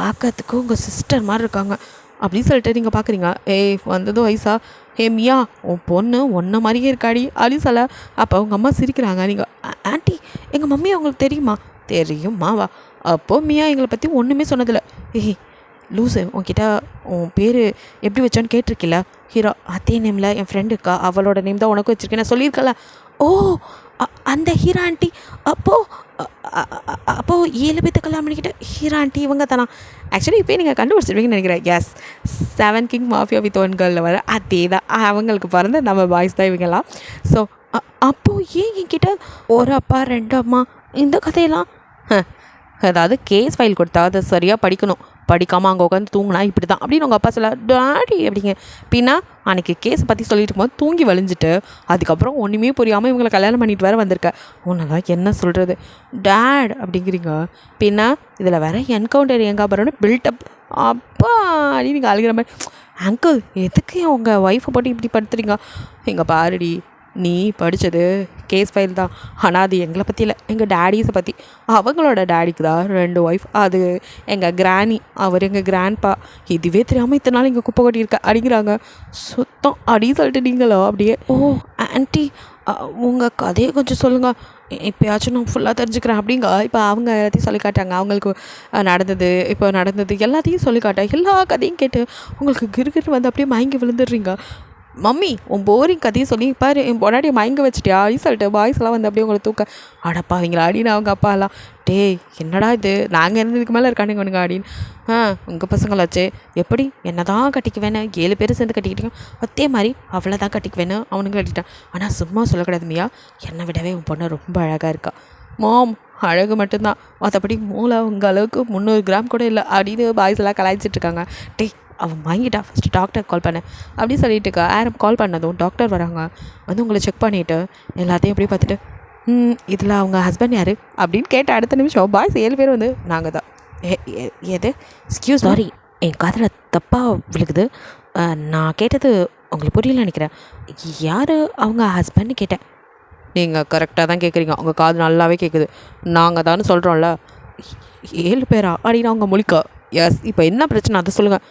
பார்க்கறதுக்கு உங்கள் சிஸ்டர் மாதிரி இருக்காங்க அப்படின்னு சொல்லிட்டு நீங்கள் பார்க்குறீங்க. வந்ததும் வயசா மியா உன் பொண்ணு ஒன்றை மாதிரியே இருக்காடி அப்படின்னு சொல்ல அப்போ அவங்க அம்மா சிரிக்கிறாங்க. நீங்கள் ஆண்டி எங்கள் மம்மி அவங்களுக்கு தெரியுமாவா? அப்போது மியா எங்களை பற்றி ஒன்றுமே சொன்னதில்லை. லூஸு உன்கிட்ட உன் பேர் எப்படி வச்சான்னு கேட்டிருக்கில்ல? ஹீரோ அதே நேமில் என் ஃப்ரெண்டு இருக்கா, அவளோட நேம் தான் உனக்கு வச்சுருக்கேன் நான் சொல்லியிருக்கல. ஓ அந்த ஹீரா ஆண்டி அப்போது 7 பேர்த்து கல்யாணம் பண்ணிக்கிட்ட ஹீரா ஆண்டி இவங்க தானா? ஆக்சுவலி இப்போ நீங்கள் கண்டுபிடிச்சிருவீங்கன்னு நினைக்கிறேன். எஸ் 7 கிங் மாஃபியா வித் 1 கேர்ளில் வர அதே தான் அவங்களுக்கு பிறந்த நம்ம பாய்ஸ் தான் இவங்கெல்லாம். ஸோ அப்போது ஏன் என்கிட்ட ஒரு அப்பா 2 அம்மா இந்த கதையெல்லாம்? அதாவது கேஸ் ஃபைல் கொடுத்தா அதை சரியாக படிக்கணும், படிக்காமல் அங்கே உட்காந்து தூங்கினா இப்படி தான் அப்படின்னு உங்கள் அப்பா சொல்ல டாடி அப்படிங்க. பின்னா அன்றைக்கி கேஸை பற்றி சொல்லிட்டு இருக்கும்போது தூங்கி வலிஞ்சிட்டு அதுக்கப்புறம் ஒன்றுமே புரியாமல் இவங்களை கல்யாணம் பண்ணிட்டு வேறு வந்திருக்க. உன்னெல்லாம் என்ன சொல்கிறது டேட் அப்படிங்கிறீங்க. பின்னா இதில் வேறு என்கவுண்டர் எங்கே போகிறோன்னு பில்டப் அப்பா அப்படின்னு நீங்கள் அழுகிற மாதிரி. அங்கிள் எதுக்கு உங்கள் ஒய்ஃபை போட்டு இப்படி படுத்துறீங்க? எங்கள் பாருடி நீ படித்தது கேஸ் ஃபைல் தான், ஆனால் அது எங்களை பற்றி இல்லை எங்கள் டேடிஸை பற்றி. அவங்களோட டேடிக்கு தான் 2 ஒய்ஃப், அது எங்கள் கிராணி அவர் எங்கள் கிராண்ட்பா. இதுவே தெரியாமல் இத்தனை நாள் இங்கே குப்பை கொட்டியிருக்க அப்படிங்கிறாங்க. சுத்தம் அப்படின்னு சொல்லிட்டு நீங்களோ அப்படியே ஆன்ட்டி உங்கள் கதையை கொஞ்சம் சொல்லுங்கள் இப்போயாச்சும் நான் ஃபுல்லாக தெரிஞ்சுக்கிறேன் அப்படிங்க. இப்போ அவங்க எல்லாத்தையும் சொல்லி காட்டாங்க. அவங்களுக்கு நடந்தது எல்லாத்தையும் சொல்லி காட்டேன். எல்லா கதையும் கேட்டு உங்களுக்கு கிறுகிறு வந்து அப்படியே மயங்கி விழுந்துடுறீங்க. மம்மி உன் போரிங் கதையை சொல்லி பாரு என் பொன்னாடியை மயங்க வச்சுட்டியா அப்படின்னு சொல்லிட்டு பாய்ஸ்லாம் வந்து அப்படியே உங்களை தூக்க அடப்பாவீங்களா அப்படின்னு அவங்க அப்பாலாம் என்னடா இது நாங்கள் இருந்ததுக்கு மேலே இருக்கானுங்க ஒன்றுங்க அப்படின்னு. உங்கள் பசங்களாச்சே எப்படி என்ன தான் கட்டிக்குவேன்னு 7 பேர் சேர்ந்து கட்டிக்கிட்டீங்க அதே மாதிரி அவளை தான் கட்டிக்குவேன்னு அவனுங்க கட்டிட்டான். ஆனால் சும்மா சொல்லக்கூடாது மியா, என்னை விடவே உன் பொண்ணு ரொம்ப அழகாக இருக்கா. மோம் அழகு மட்டும்தான், மற்றபடி மூளை உங்கள் அளவுக்கு 300 கிராம் கூட இல்லை அப்படின்னு பாய்ஸ் எல்லாம் கலாய்ச்சிட்ருக்காங்க. அவன் வாங்கிட்டா ஃபஸ்ட்டு டாக்டர் கால் பண்ணேன் அப்படின்னு சொல்லிட்டு இருக்கா. ஆரம் கால் பண்ணதும் டாக்டர் வராங்க, வந்து உங்களை செக் பண்ணிவிட்டு எல்லாத்தையும் எப்படி பார்த்துட்டு இதில் அவங்க ஹஸ்பண்ட் யார் அப்படின்னு கேட்ட அடுத்த நிமிஷம் பாய்ஸ் 7 பேர் வந்து நாங்கள் தான். எது எக்ஸ்கியூஸ் சாரி என் காதில் தப்பாக விழுகுது, நான் கேட்டது உங்களுக்கு புரியல நினைக்கிறேன். யார் அவங்க ஹஸ்பண்ட்னு கேட்டேன். நீங்கள் கரெக்டாக தான் கேட்குறீங்க, உங்கள் காது நல்லாவே கேட்குது, நாங்கள் தான் சொல்கிறோம்ல. 7 பேரா அப்படின்னு அவங்க முழிக்க. எஸ் இப்போ என்ன பிரச்சனை அதை சொல்லுங்கள்.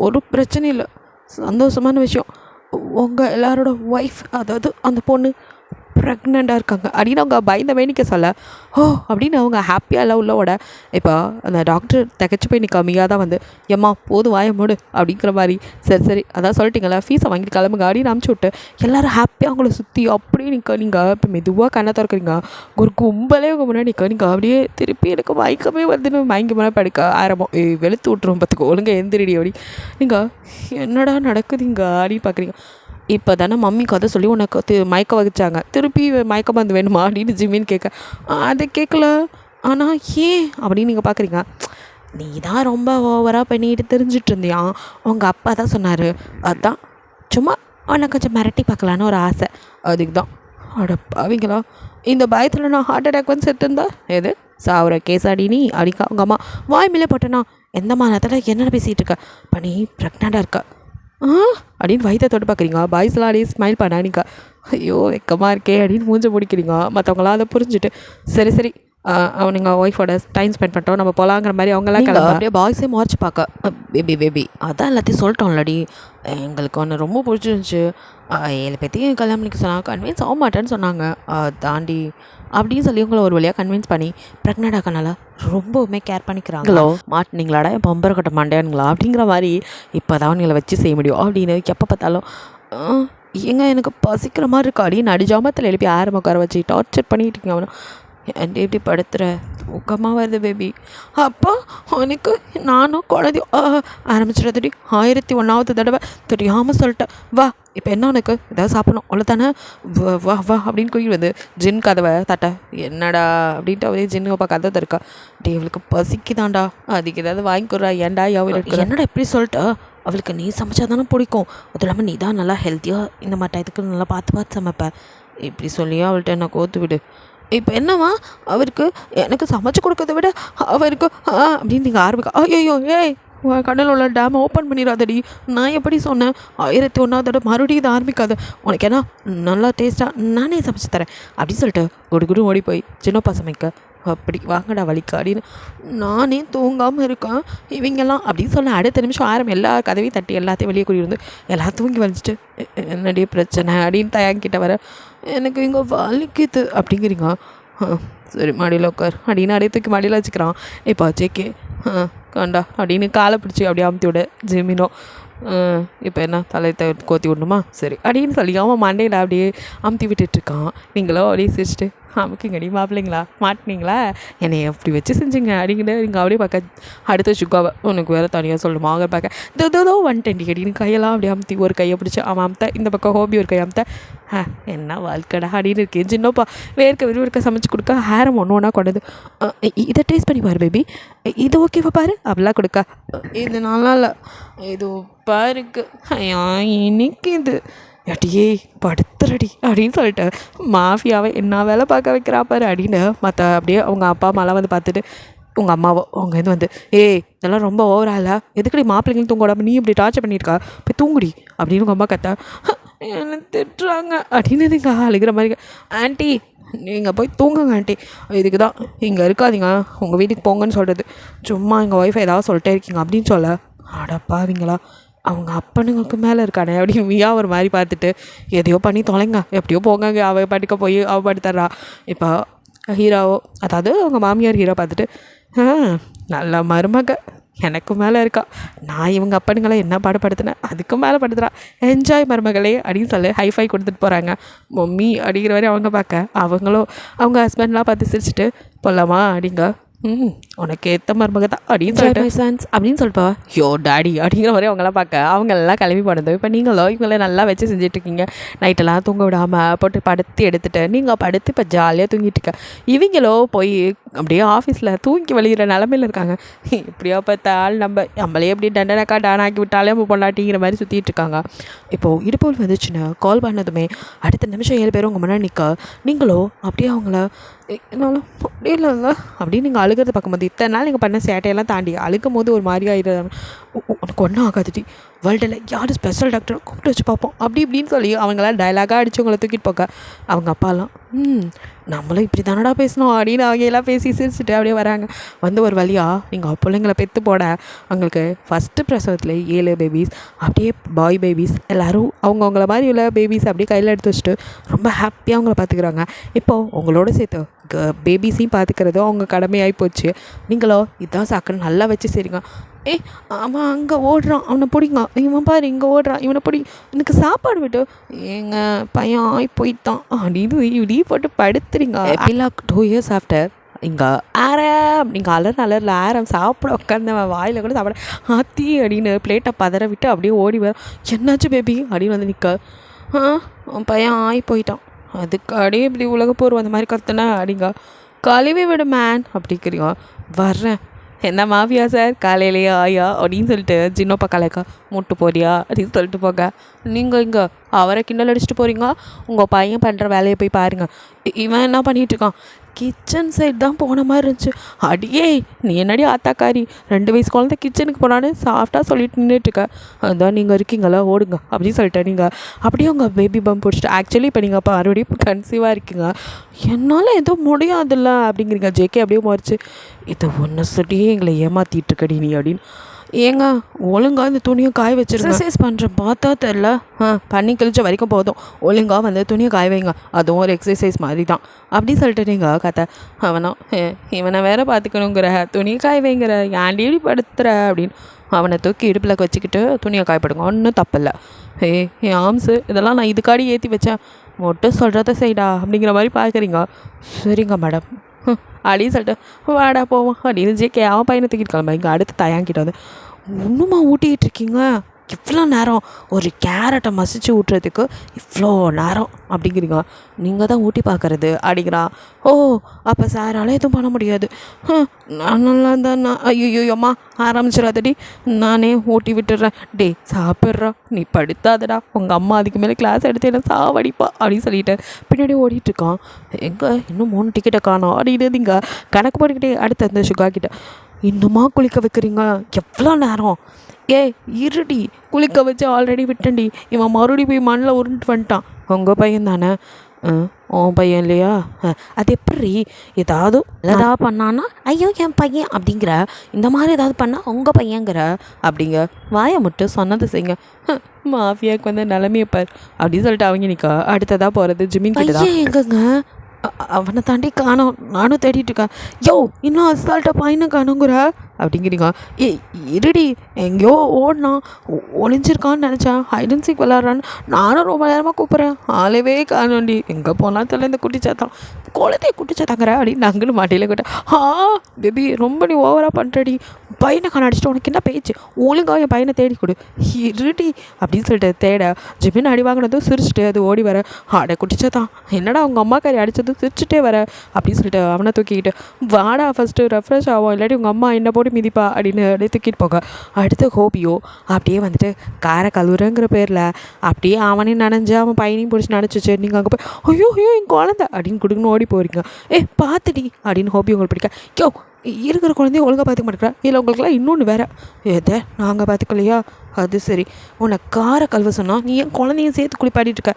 ஒரு பிரச்சனை இல்லை, சந்தோஷமான விஷயம், உங்கள் எல்லாரோட ஒய்ஃப் அதாவது அந்த பொண்ணு ப்ரெக்னெண்ட்டாக இருக்காங்க அப்படின்னு அவங்க பயந்த வேணிக்க சொல்ல அப்படின்னு அவங்க ஹாப்பியாக எல்லாம் உள்ளவோட இப்போ அந்த டாக்டர் தகச்சு போய் கம்மியாக தான் வந்து ஏம்மா போது வாய மூடு அப்படிங்கிற மாதிரி. சரி அதான் சொல்லிட்டீங்களா ஃபீஸை வாங்கிட்டு கிளம்புங்க அப்படின்னு அனுப்பிச்சி விட்டு எல்லோரும் ஹாப்பியாக அவங்கள சுற்றி அப்படியே நீங்கள் இப்போ மெதுவாக கண்ணை திறக்கிறீங்க. ஒரு கும்பலே உங்கள் முன்னாடி நீங்கள் அப்படியே திருப்பி எனக்கு மயக்கமே வந்துன்னு மயங்கி முன்னாடி படுக்க ஆரம்பம் வெளுத்து விட்டுரும் பார்த்துக்கோ ஒழுங்காக எந்திரிடி அப்படி. நீங்கள் என்னடா நடக்குதுங்க அப்படின்னு பார்க்குறீங்க. இப்போ தானே மம்மி கதை சொல்லி உனக்கு மயக்க வகிச்சாங்க, திருப்பி மயக்க மருந்து வேணுமா அப்படின்னு ஜிம்மின்னு கேட்க அதை கேட்கல. ஆனால் ஏன் அப்படின்னு நீங்கள் பார்க்குறீங்க. நீ தான் ரொம்ப ஓவராக பண்ணிட்டு தெரிஞ்சிட்டு இருந்தியா, உங்கள் அப்பா தான் சொன்னார், அதுதான் சும்மா உன்னை கொஞ்சம் மிரட்டி பார்க்கலான்னு ஒரு ஆசை, அதுக்கு தான். அடப்பாவீங்களா இந்த பயத்தில் நான் ஹார்ட் அட்டாக் வந்து செத்துருந்தா எது சாவுற கேஸாடி நீ அடிக்கா அவங்க அம்மா வாய் மேலே போட்டேனா எந்தம்மா நேரத்தில் என்னென்ன பேசிகிட்டு இருக்க இப்போ நீ ப்ரெக்னெண்ட்டாக இருக்க அப்படின்னு வயிற்றை தொட்டு பார்க்குறீங்க பாய்ஸ்லாம் அப்படியே ஸ்மைல் பண்ணானிக்கா ஐயோ வெக்கமாக இருக்கே அப்படின்னு மூஞ்ச முடிக்கிறீங்க மற்றவங்களாம் அதை புரிஞ்சுட்டு சரி சரி அவனுங்க ஒய்ஃபோட டைம் ஸ்பெண்ட் பண்ணிட்டோம் நம்ம போகலாங்கிற மாதிரி அவங்களாம் கிளம்ப அப்படியே பாய்ஸே மார்ச் பார்க்க பேபி அதான் எல்லாத்தையும் சொல்லிட்டோம்லடி எங்களுக்கு ஒன்று ரொம்ப பிடிச்சிருந்துச்சு 7 பேர்த்தையும் கல்யாணம் பண்ணிக்க சொன்னாங்க கன்வின்ஸ் ஆக மாட்டேன்னு சொன்னாங்க தாண்டி அப்படின்னு சொல்லி உங்களை ஒரு வழியாக கன்வின்ஸ் பண்ணி ப்ரெக்னெண்ட் ஆக்கனால ரொம்பவுமே கேர் பண்ணிக்கிறாங்களோ மாட்டினீங்களாடா என் பம்பரை கட்ட மாட்டேனுங்களா அப்படிங்கிற மாதிரி இப்போ தான் அவங்களை வச்சு செய்ய முடியும் அப்படின்னு எப்போ பார்த்தாலும் எனக்கு பசிக்கிற மாதிரி இருக்கா அப்படின்னு நடிஜாமத்தில் எழுப்பி ஆரம்ப உட்கார வச்சு டார்ச்சர் பண்ணிக்கிட்டீங்க அவனை என் எப்படி படுத்துகிற தூக்கமாக வருது பேபி அப்போ உனக்கு நானும் குழந்தையும் ஆரம்பிச்சிடறதுடி 1001வது தடவை தெரியாமல் சொல்லிட்டேன் வா இப்போ என்ன உனக்கு ஏதாவது சாப்பிடணும் அவ்வளோ தானே வா வா அப்படின்னு கூறி வந்து ஜின் கதவை தட்ட என்னடா அப்படின்ட்டு அவரே ஜின்னு அப்பா கதை இருக்கா டே இவளுக்கு பசிக்குதாண்டா அதுக்கு ஏதாவது வாங்கிக்கிறா ஏன்டா அவளுக்கு என்னடா எப்படி சொல்லிட்டா அவளுக்கு நீ சமைச்சா தானே பிடிக்கும் அதுவும் இல்லாமல் நீ தான் நல்லா ஹெல்த்தியாக இந்த மாதிரி இதுக்கு நல்லா பார்த்து சமைப்ப இப்படி சொல்லியா அவள்கிட்ட என்ன கோத்து விடு இப்போ என்னவா அவருக்கு எனக்கு சமைச்சு கொடுக்கறத விட அவருக்கு அப்படின்னு நீங்கள் ஆரம்பிக்க ஐயோ ஏய் கடலில் உள்ள டேமை ஓப்பன் பண்ணிடாதடி நான் எப்படி சொன்னேன் 1001வது மறுபடியும் இதை ஆரம்பிக்காத உனக்கு ஏன்னா நல்லா டேஸ்ட்டாக நானே சமைச்சு தரேன் அப்படின்னு சொல்லிட்டு குடு ஓடி போய் சின்னப்பா சமைக்க அப்படி வாங்கடா வலிக்கா அப்படின்னு நானே தூங்காமல் இருக்கேன் இவங்கெல்லாம் அப்படின்னு சொன்ன அடுத்த நிமிஷம் எல்லா கதவையும் தட்டி எல்லாத்தையும் வெளியே கூடியிருந்து எல்லாம் தூங்கி வலிச்சிட்டு என்னடியே பிரச்சனை அப்படின்னு தயாங்கிட்ட வர எனக்கு இங்கே வலிக்குது அப்படிங்கிறீங்க சரி மாடியில் உட்கார் அப்படின்னு அப்படியே தூக்கி மாடியில் வச்சுக்கிறான் இப்போ ஜேகே கண்டா அப்படின்னு காலை பிடிச்சி அப்படியே அமுத்தி விட ஜிமினோ இப்போ என்ன தலையை கோத்தி விடணுமா சரி அப்படின்னு சொல்லி அவன் மண்டையில் அப்படியே அமுத்தி விட்டுட்ருக்கான் நீங்களோ அப்படியே சிரிச்சிட்டு அமுக்கிங்கடி மாப்பிள்ளைங்களா மாட்டினீங்களா என்னை எப்படி வச்சு செஞ்சுங்க அப்படிங்கிட்டு நீங்கள் அப்படியே பார்க்க அடுத்த சுக்காவை உனக்கு வேறு தனியாக சொல்லணுமா அவங்க பார்க்க இதோ 120 அப்படின்னு கையெல்லாம் அப்படியே அமுத்தி ஒரு கையை பிடிச்சி அவன் அமுத்த இந்த பக்கம் ஹோபி ஒரு கை அமுத்த என்ன வாழ்க்கடா அப்படின்னு இருக்கேன் சின்னப்பா விறுவிறுக்க சமைச்சு கொடுக்க ஹேரம் ஒன்று கொண்டது இதை டேஸ்ட் பண்ணி பாரு பேபி இது ஓகேவா பாரு அப்படிலாம் கொடுக்க இது நல்லா இல்லை இது பாருக்கு இன்னைக்கு இது அடியே படுத்துறடி அப்படின்னு சொல்லிட்டு மாஃபியாவை என்ன வேலை பார்க்க வைக்கிறா பாரு அப்படின்னு மற்ற அப்படியே அவங்க அப்பா அம்மாலாம் வந்து பார்த்துட்டு உங்கள் அம்மாவோ அவங்க இது வந்து இதெல்லாம் ரொம்ப ஓவரால எதுக்கடி மாப்பிள்ளைங்களும் தூங்கக்கூடாது நீ இப்படி டார்ச்சர் பண்ணியிருக்கா போய் தூங்குடி அப்படின்னு உங்கள் அம்மா கத்தா என்ன திட்டுறாங்க அப்படின்னு நீங்கள் அழுகிற மாதிரி ஆண்டி நீங்கள் போய் தூங்குங்க ஆண்டி இதுக்கு தான் இங்கே இருக்காதீங்க உங்கள் வீட்டுக்கு போங்கன்னு சொல்கிறது சும்மா எங்கள் ஒய்ஃபை ஏதாவது சொல்லிட்டே இருக்கீங்க அப்படின்னு சொல்ல அடப்பாவீங்களா அவங்க அப்பனுங்களுக்கு மேலே இருக்கானே அப்படி வியா ஒரு மாதிரி பார்த்துட்டு எதையோ பண்ணி தொலைங்க எப்படியோ போங்க அவள் படுக்க போய் அவள் படுத்துட்றா இப்போ ஹீரோவோ அதாவது அவங்க மாமியார் ஹீரோ பார்த்துட்டு நல்ல மருமக எனக்கு மேலே இருக்கா நான் இவங்க அப்பனுங்களை என்ன பாடுபடுத்தினேன் அதுக்கு மேலே படுத்துறா என்ஜாய் மருமகளே அப்படின்னு சொல்லி ஹைஃபை கொடுத்துட்டு போகிறாங்க மம்மி அப்படிங்கிற வரை அவங்க பார்க்க அவங்களும் அவங்க ஹஸ்பண்ட்லாம் பார்த்து சிரிச்சிட்டு போகலாமா அப்படிங்க உனக்கு ஏற்ற மருமக தான் அப்படின்னு சொல்லிட்டு அப்படின்னு சொல்லிப்பா யோ டாடி அப்படிங்கிற மாதிரி அவங்களாம் பார்க்க அவங்களெல்லாம் கிளம்பி போனது இப்போ நீங்களோ இவங்கள நல்லா வச்சு செஞ்சிட்ருக்கீங்க நைட்டெல்லாம் தூங்க விடாமல் போட்டு படுத்து எடுத்துகிட்டு நீங்கள் படுத்து இப்போ ஜாலியாக தூங்கிட்டு இருக்க இவங்களோ போய் அப்படியே ஆஃபீஸில் தூங்கி வழிகிற நிலமையில் இருக்காங்க இப்படியா பார்த்தா ஆள் நம்மளே எப்படி டண்டனக்கா டானாக்கி விட்டாலே நம்ம பொண்டாட்டிங்கிற மாதிரி சுற்றிட்டு இருக்காங்க இப்போது இடுப்போல் வந்துச்சுன்னு கால் பண்ணதுமே அடுத்த நிமிஷம் 7 பேரும் உங்கள் முன்னாடி நிற்க நீங்களோ அப்படியே அவங்கள என்னால் முடியலங்க அப்படின்னு நீங்கள் அழுகிறத பார்க்கும்போது இத்தனை நாள் நீங்கள் பண்ண சேட்டையெல்லாம் தாண்டி அழுக்கும் போது ஒரு மாதிரி ஆகிடுறாங்க உனக்கு ஒன்றும் ஆகாதுடி வேர்ல்டில் யார் ஸ்பெஷல் டாக்டரை கூப்பிட்டு வச்சு பார்ப்போம் அப்படி இப்படின்னு சொல்லி அவங்களாம் டைலாகாக அடித்து உங்களை தூக்கிட்டு போக்க அவங்க அப்பாலாம் நம்மளும் இப்படி தானடா பேசணும் அப்படின்னு அவங்க எல்லாம் பேசி சிரிச்சுட்டு அப்படியே வராங்க வந்து ஒரு வழியாக நீங்கள் பிள்ளைங்களை பெற்று போட அவங்களுக்கு ஃபஸ்ட்டு பிரசவத்தில் 7 பேபிஸ் அப்படியே பாய் பேபிஸ் எல்லோரும் அவங்கவுங்கள மாதிரி உள்ள பேபிஸ் அப்படியே கையில் எடுத்து வச்சுட்டு ரொம்ப ஹாப்பியாக அவங்கள பார்த்துக்குறாங்க இப்போது உங்களோட சேர்த்து பேபிஸையும் பார்த்துக்கிறது அவங்க கடமையாகி போச்சு நீங்களோ இதான் சாக்குன்னு நல்லா வச்சு சரிங்க அவன் அங்கே ஓடுறான் அவனை பிடிங்க இவன் பாரு இங்கே ஓடுறான் இவனை பிடி எனக்கு சாப்பாடு விட்டு எங்கள் பையன் போயிட்டான் அப்படின்னு இப்படி போட்டு படுத்துறீங்க எல்லாம் 2 years ஆஃப்டர் இங்கே ஆரம் நீங்கள் அலரில் ஆரம் சாப்பிட உட்காந்து வாயில் கூட சாப்பிட ஆத்தி அப்படின்னு பிளேட்டை பதற விட்டு அப்படியே ஓடி வர என்னாச்சு பேபி அப்படின்னு வந்து நிற்க அவன் பையன் போயிட்டான் அதுக்கு அப்படியே இப்படி உலகப்போர் அந்த மாதிரி கத்துனா அப்படிங்க கழுவி விடு மேன் அப்படிங்கிறீங்க வர்றேன் என்ன மாஃபியா சார் காலையிலேயே ஆயா அப்படின்னு சொல்லிட்டு ஜின்னோப்பா கலைக்கா மூட்டு போறியா அப்படின்னு சொல்லிட்டு போக நீங்கள் இங்கே அவரை கிண்டல் அடிச்சுட்டு போகிறீங்க. உங்கள் பையன் பண்ணுற வேலையை போய் பாருங்கள். இவன் என்ன பண்ணிகிட்ருக்கான், கிச்சன் சைட் தான் போன மாதிரி இருந்துச்சு. அடியே நீ என்னடி ஆத்தாக்காரி, 2 வயசு குழந்தை கிச்சனுக்கு போனான்னு சாஃப்டாக சொல்லிட்டு நின்றுட்டுருக்க. அதான் நீங்கள் இருக்கீங்களா, ஓடுங்க அப்படின்னு சொல்லிட்டேன். நீங்கள் அப்படியே உங்கள் பேபி பம்ப் பிடிச்சிட்டு ஆக்சுவலி இப்போ நீங்கள் அப்போ மறுபடியும் கன்சீவாக இருக்கீங்க, என்னால் எதுவும் முடியாதுல்ல அப்படிங்கிறீங்க. ஜேகே அப்படியே மாறிச்சு. இதை ஒன்று சொல்லியே எங்களை ஏமாற்றிட்டுருக்கடி நீ அப்படின்னு. ஏங்க ஒழுங்காக இந்த துணியை காய வச்சிருங்க. எக்ஸசைஸ் பண்ணுற பார்த்தா தெரில, பண்ணி கழிச்ச வரைக்கும் போதும், ஒழுங்காக வந்து துணியை காய வைங்க, அதுவும் ஒரு எக்ஸசைஸ் மாதிரி தான் அப்படி சொல்லிட்டு நீங்கள் கதை. இவனை வேற பார்த்துக்கணுங்கிற, துணியை காய வைங்கிற, ஏன்டி படுத்துற அப்படின்னு அவனை தூக்கி இடுப்பில் வச்சுக்கிட்டு துணியை காயப்படுங்க, ஒன்றும் தப்பில்லை. என் ஆம்ஸு இதெல்லாம் நான் இதுக்காடி ஏற்றி வச்சேன், மட்டும் சொல்கிறத செய்டா அப்படிங்கிற மாதிரி பார்க்குறீங்க. சரிங்க மேடம் அப்படின்னு சொல்லிட்டு வாடா போவோம் அப்படின்னு ஜேகே அவன் பையனை தூக்கிட்டு கிளம்ப. இங்கே அடுத்து தயாங்கிட்ட வந்து இன்னுமா ஊட்டிகிட்டு இருக்கீங்க, இவ்வளோ நேரம் ஒரு கேரட்டை மசிச்சு ஊட்டுறதுக்கு இவ்வளோ நேரம் அப்படிங்கிறீங்க, நீங்கள் தான் ஊட்டி பார்க்குறது அப்படிங்கிறான். ஓ அப்போ சாரால் எதுவும் பண்ண முடியாது. நான் நல்லா தான் ஐயோயோம்மா ஆரம்பிச்சிடாதடி, நானே ஊட்டி விட்டுடுறேன். டே சாப்பிட்றா, நீ படுத்தாதடா, உங்கள் அம்மா அதுக்கு மேலே கிளாஸ் எடுத்து என்ன சாவடிப்பா அப்படின்னு சொல்லிட்டு பின்னாடி ஓடிட்டுருக்கான். எங்கே இன்னும் 3 டிக்கெட்டை காணோம் அப்படின்னு இங்கே கணக்கு போட்டுக்கிட்டே அடுத்து அந்த சுகா கிட்ட, இன்னுமா குளிக்க வைக்கிறீங்க, எவ்வளோ நேரம், இருடி குளிக்க வச்சு ஆல்ரெடி விட்டேன்டி, இவன் மறுபடியும் போய் மண்ணில் உருண்டு வந்துட்டான். உங்கள் பையன் தானே? உன் பையன் இல்லையா? அது எப்படி ஏதாவது பண்ணான்னா ஐயோ என் பையன் அப்படிங்கிற, இந்த மாதிரி ஏதாவது பண்ணால் உங்கள் பையங்கிற அப்படிங்க. வாயை மட்டும் சொன்னதை செய்யுங்க, மாஃபியாவுக்கு வந்து நிலமையை பார் அப்படின்னு சொல்லிட்டு அவங்க நிற்கா. அடுத்ததாக போகிறது ஜிமின் கிட்ட தான். எங்கங்க அவனை தாண்டி காணோம், நானும் தேடிட்டு இருக்கேன். யோ இன்னும் அசால்ட்டாக பையனை காணுங்கிற அப்படிங்கிறீங்க. இருடி எங்கேயோ ஓடினான், ஒளிஞ்சிருக்கான்னு நினச்சேன், ஹைடன்சிக் விளாட்றான்னு நானும் ரொம்ப நேரமாக கூப்பிட்றேன், ஆளவே காணோண்டி, எங்கே போனால் தெரியல இந்த குட்டிச்சாத்தான், குழந்தைய குட்டிச்சாத்தாங்கிற அப்படின்னு நாங்களும் மாட்டியில் கேட்டேன். பேபி ரொம்ப நீ ஓவராக பண்ணுறடி, பையனை காணடிச்சிட்டு உனக்கு என்ன பேச்சு, ஒழுங்காக என் பையனை தேடி கொடு. இருடி அப்படின்னு சொல்லிட்டு தேட ஜிமின் அடி வாங்கினதும் சிரிச்சுட்டு அது ஓடி வர. குட்டிச்சாத்தான் என்னடா அவங்க அம்மாக்காரி அடித்ததும் சிரிச்சுட்டே வர அப்படின்னு சொல்லிட்டு அவனை தூக்கிக்கிட்டு வாடா ஃபஸ்ட்டு ரெஃப்ரெஷ் ஆகும், இல்லாட்டி உங்கள் அம்மா என்ன போட்டு மிதிப்பா அப்படின்னு அப்படியே தூக்கிட்டு போக. அடுத்து ஹோபியோ அப்படியே வந்துட்டு காரை கழுவுறங்கிற பேரில் அப்படியே அவனையும் நனைஞ்சு அவன் பையனையும் பிடிச்சி நினச்சிச்சு. நீங்கள் அங்கே போய் ஐயோ என் குழந்தை அப்படின்னு கொடுக்குன்னு ஓடி போகிறீங்க. பார்த்துடி அப்படின்னு ஹோபி உங்களுக்கு பிடிக்க. யோ இருக்கிற குழந்தைய ஒழுங்காக பார்த்துக்க மாட்டேங்கிறா, இல்லை உங்களுக்குலாம் இன்னொன்று வேறு எதை நாங்கள் பார்த்துக்கலையா, அது சரி உன்னை காரை கழுவ சொன்னால் நீ என் குழந்தையும் சேர்த்து குளிப்பாடிட்டு இருக்க,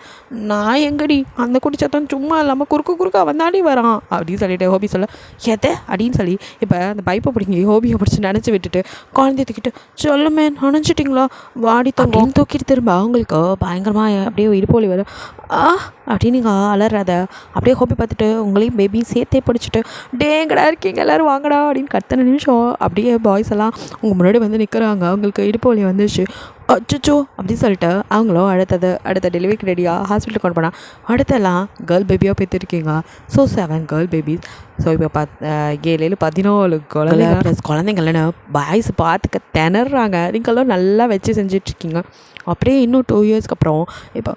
நான் எங்கடி அந்த குடிச்சத்தான் சும்மா இல்லாமல் குறுக்க வந்தாடி வரான் அப்படின்னு சொல்லிட்டு ஹோபி சொல்ல. எதை அப்படின்னு சொல்லி இப்போ அந்த பைப்பை பிடிங்கி ஹோபியை பிடிச்சி நினச்சி விட்டுட்டு குழந்தைய தூக்கிட்டு சொல்லுமே நினச்சிட்டிங்களா வாடி தங்கம் தூக்கிட்டு திரும்ப அவங்களுக்கு பயங்கரமாக அப்படியே இடுப்போலி வரும். அப்படின்னு நீங்கள் அலறாத அப்படியே ஹோபி பார்த்துட்டு உங்களையும் பேபியும் சேர்த்தே பிடிச்சிட்டு டேங்கடா இருக்கீங்க எல்லோரும் வாங்கடா அப்படின்னு கத்தனை நிமிஷம் அப்படியே பாய்ஸ் எல்லாம் உங்கள் முன்னாடி வந்து நிற்கிறாங்க. அவங்களுக்கு இடுப்பு வலி வந்துச்சு, அச்சோ அப்படின்னு சொல்லிட்டு அவங்களும் அடுத்த டெலிவரிக்கு ரெடியாக ஹாஸ்பிட்டலுக்கு கொண்டு போனால் அடுத்தெல்லாம் கேர்ள் பேபியாக பெற்றிருக்கீங்க. So 7 girl babies. ஸோ இப்போ 7 14 குழந்தைங்க ப்ளஸ் குழந்தைங்கள்னு பாய்ஸ் பார்த்துக்க திணறாங்க. நீங்களும் நல்லா வச்சு செஞ்சிட்ருக்கீங்க. அப்படியே இன்னும் 2 இயர்ஸ்க்கு அப்புறம் இப்போ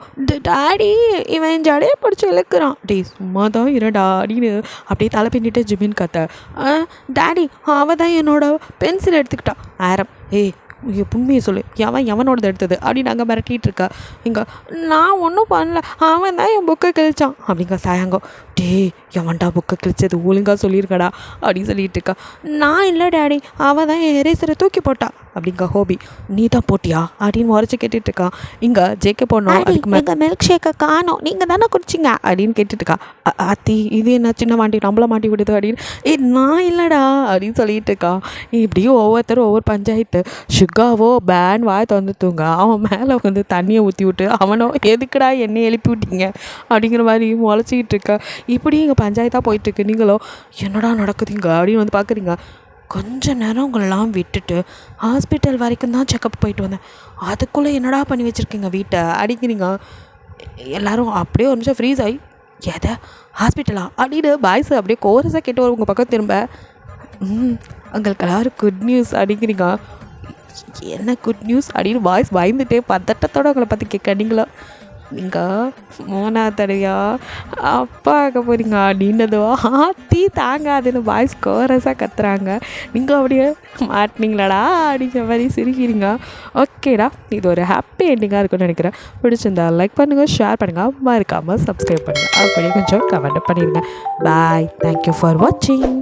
டாடி இவன் ஜடையை பிடிச்சி இழுக்கிறான், டே சும்மா தான் இருடா அப்படின்னு அப்படியே தலை பின்னிட்டு ஜிமின் கத்த. டாடி அவள் தான் என்னோட பென்சில் எடுத்துக்கிட்டா. ஆரம் புண்மையை சொல்லு, எவனோடது எடுத்தது அப்படின்னு நாங்கள் மிரட்டிகிட்டு இருக்கா. இங்கே நான் ஒன்றும் பண்ணல, அவன் தான் என் புக்கை கிழிச்சான் அப்படிங்க. சாயங்கோ டே எவன்டா புக்கை கிழிச்சது ஒழுங்காக சொல்லியிருக்கடா அப்படின்னு சொல்லிட்டு இருக்கா. நான் இல்லை டாடி, அவன் தான் என் எரேசரை தூக்கி போட்டா அப்படிங்க. ஹோபி நீ தான் போட்டியா அப்படின்னு முறைச்சி கேட்டுட்ருக்கா. இங்கே ஜேகே போனோம், அதுக்கு மேலே மில்க் ஷேக்கை காணோம், நீங்கள் தானே குடிச்சிங்க அப்படின்னு கேட்டுட்ருக்கா. ஆத்தி இது என்ன சின்ன மாட்டி நம்மள மாட்டி விடுது அப்படின்னு. நான் இல்லைடா அப்படின்னு சொல்லிட்டு இருக்கா. இப்படியும் ஒவ்வொருத்தரும் ஒவ்வொரு பஞ்சாயத்து. சுகாவோ பேன் வாய் திறந்து தூங்க, அவன் மேலே வந்து தண்ணியை ஊற்றி விட்டு அவனோ எதுக்குடா என்னை எழுப்பி விட்டீங்க அப்படிங்கிற மாதிரி முளைச்சிக்கிட்டு இருக்க. இப்படி இங்கே பஞ்சாயத்தாக போயிட்டுருக்கு. நீங்களோ என்னடா நடக்குதுங்க அப்படின்னு வந்து பார்க்குறீங்க. கொஞ்ச நேரம் உங்களெல்லாம் விட்டுட்டு ஹாஸ்பிட்டல் வரைக்கும் தான் செக்கப் போயிட்டு வந்தேன், அதுக்குள்ளே என்னடா பண்ணி வச்சுருக்கீங்க வீட்டை அடிக்கிறீங்க. எல்லோரும் அப்படியே ஒரு நிமிஷம் ஃப்ரீஸ் ஆகி எதை ஹாஸ்பிட்டலா அப்படின்னு பாய்ஸ் அப்படியே கோரஸாக கேட்டு வரும் உங்கள் பக்கம் திரும்ப. உங்களுக்கு எல்லோரும் குட் நியூஸ் அடிக்கிறீங்க. என்ன குட் நியூஸ் அப்படின்னு பாய்ஸ் பயந்துட்டே பதட்டத்தோடு உங்களை பற்றி கேட்க. நீங்களோ நீங்கள் 3வது தடவையா அப்பா ஆக்க போகிறீங்க அப்படின்னதுவா ஆத்தி தாங்காதுன்னு பாய்ஸ் கோரஸாக கத்துறாங்க. நீங்கள் அப்படியே மாட்டினீங்களாடா அப்படிங்கிற மாதிரி சிரிக்கிறீங்க. ஓகேடா, இது ஒரு ஹாப்பி எண்டிங்காக இருக்குன்னு நினைக்கிறேன். பிடிச்சிருந்தா லைக் பண்ணுங்கள், ஷேர் பண்ணுங்கள், மறக்காமல் சப்ஸ்கிரைப் பண்ணுங்கள், அப்படியே கொஞ்சம் கமெண்ட் பண்ணிடுங்க. பாய், தேங்க்யூ ஃபார் வாட்சிங்.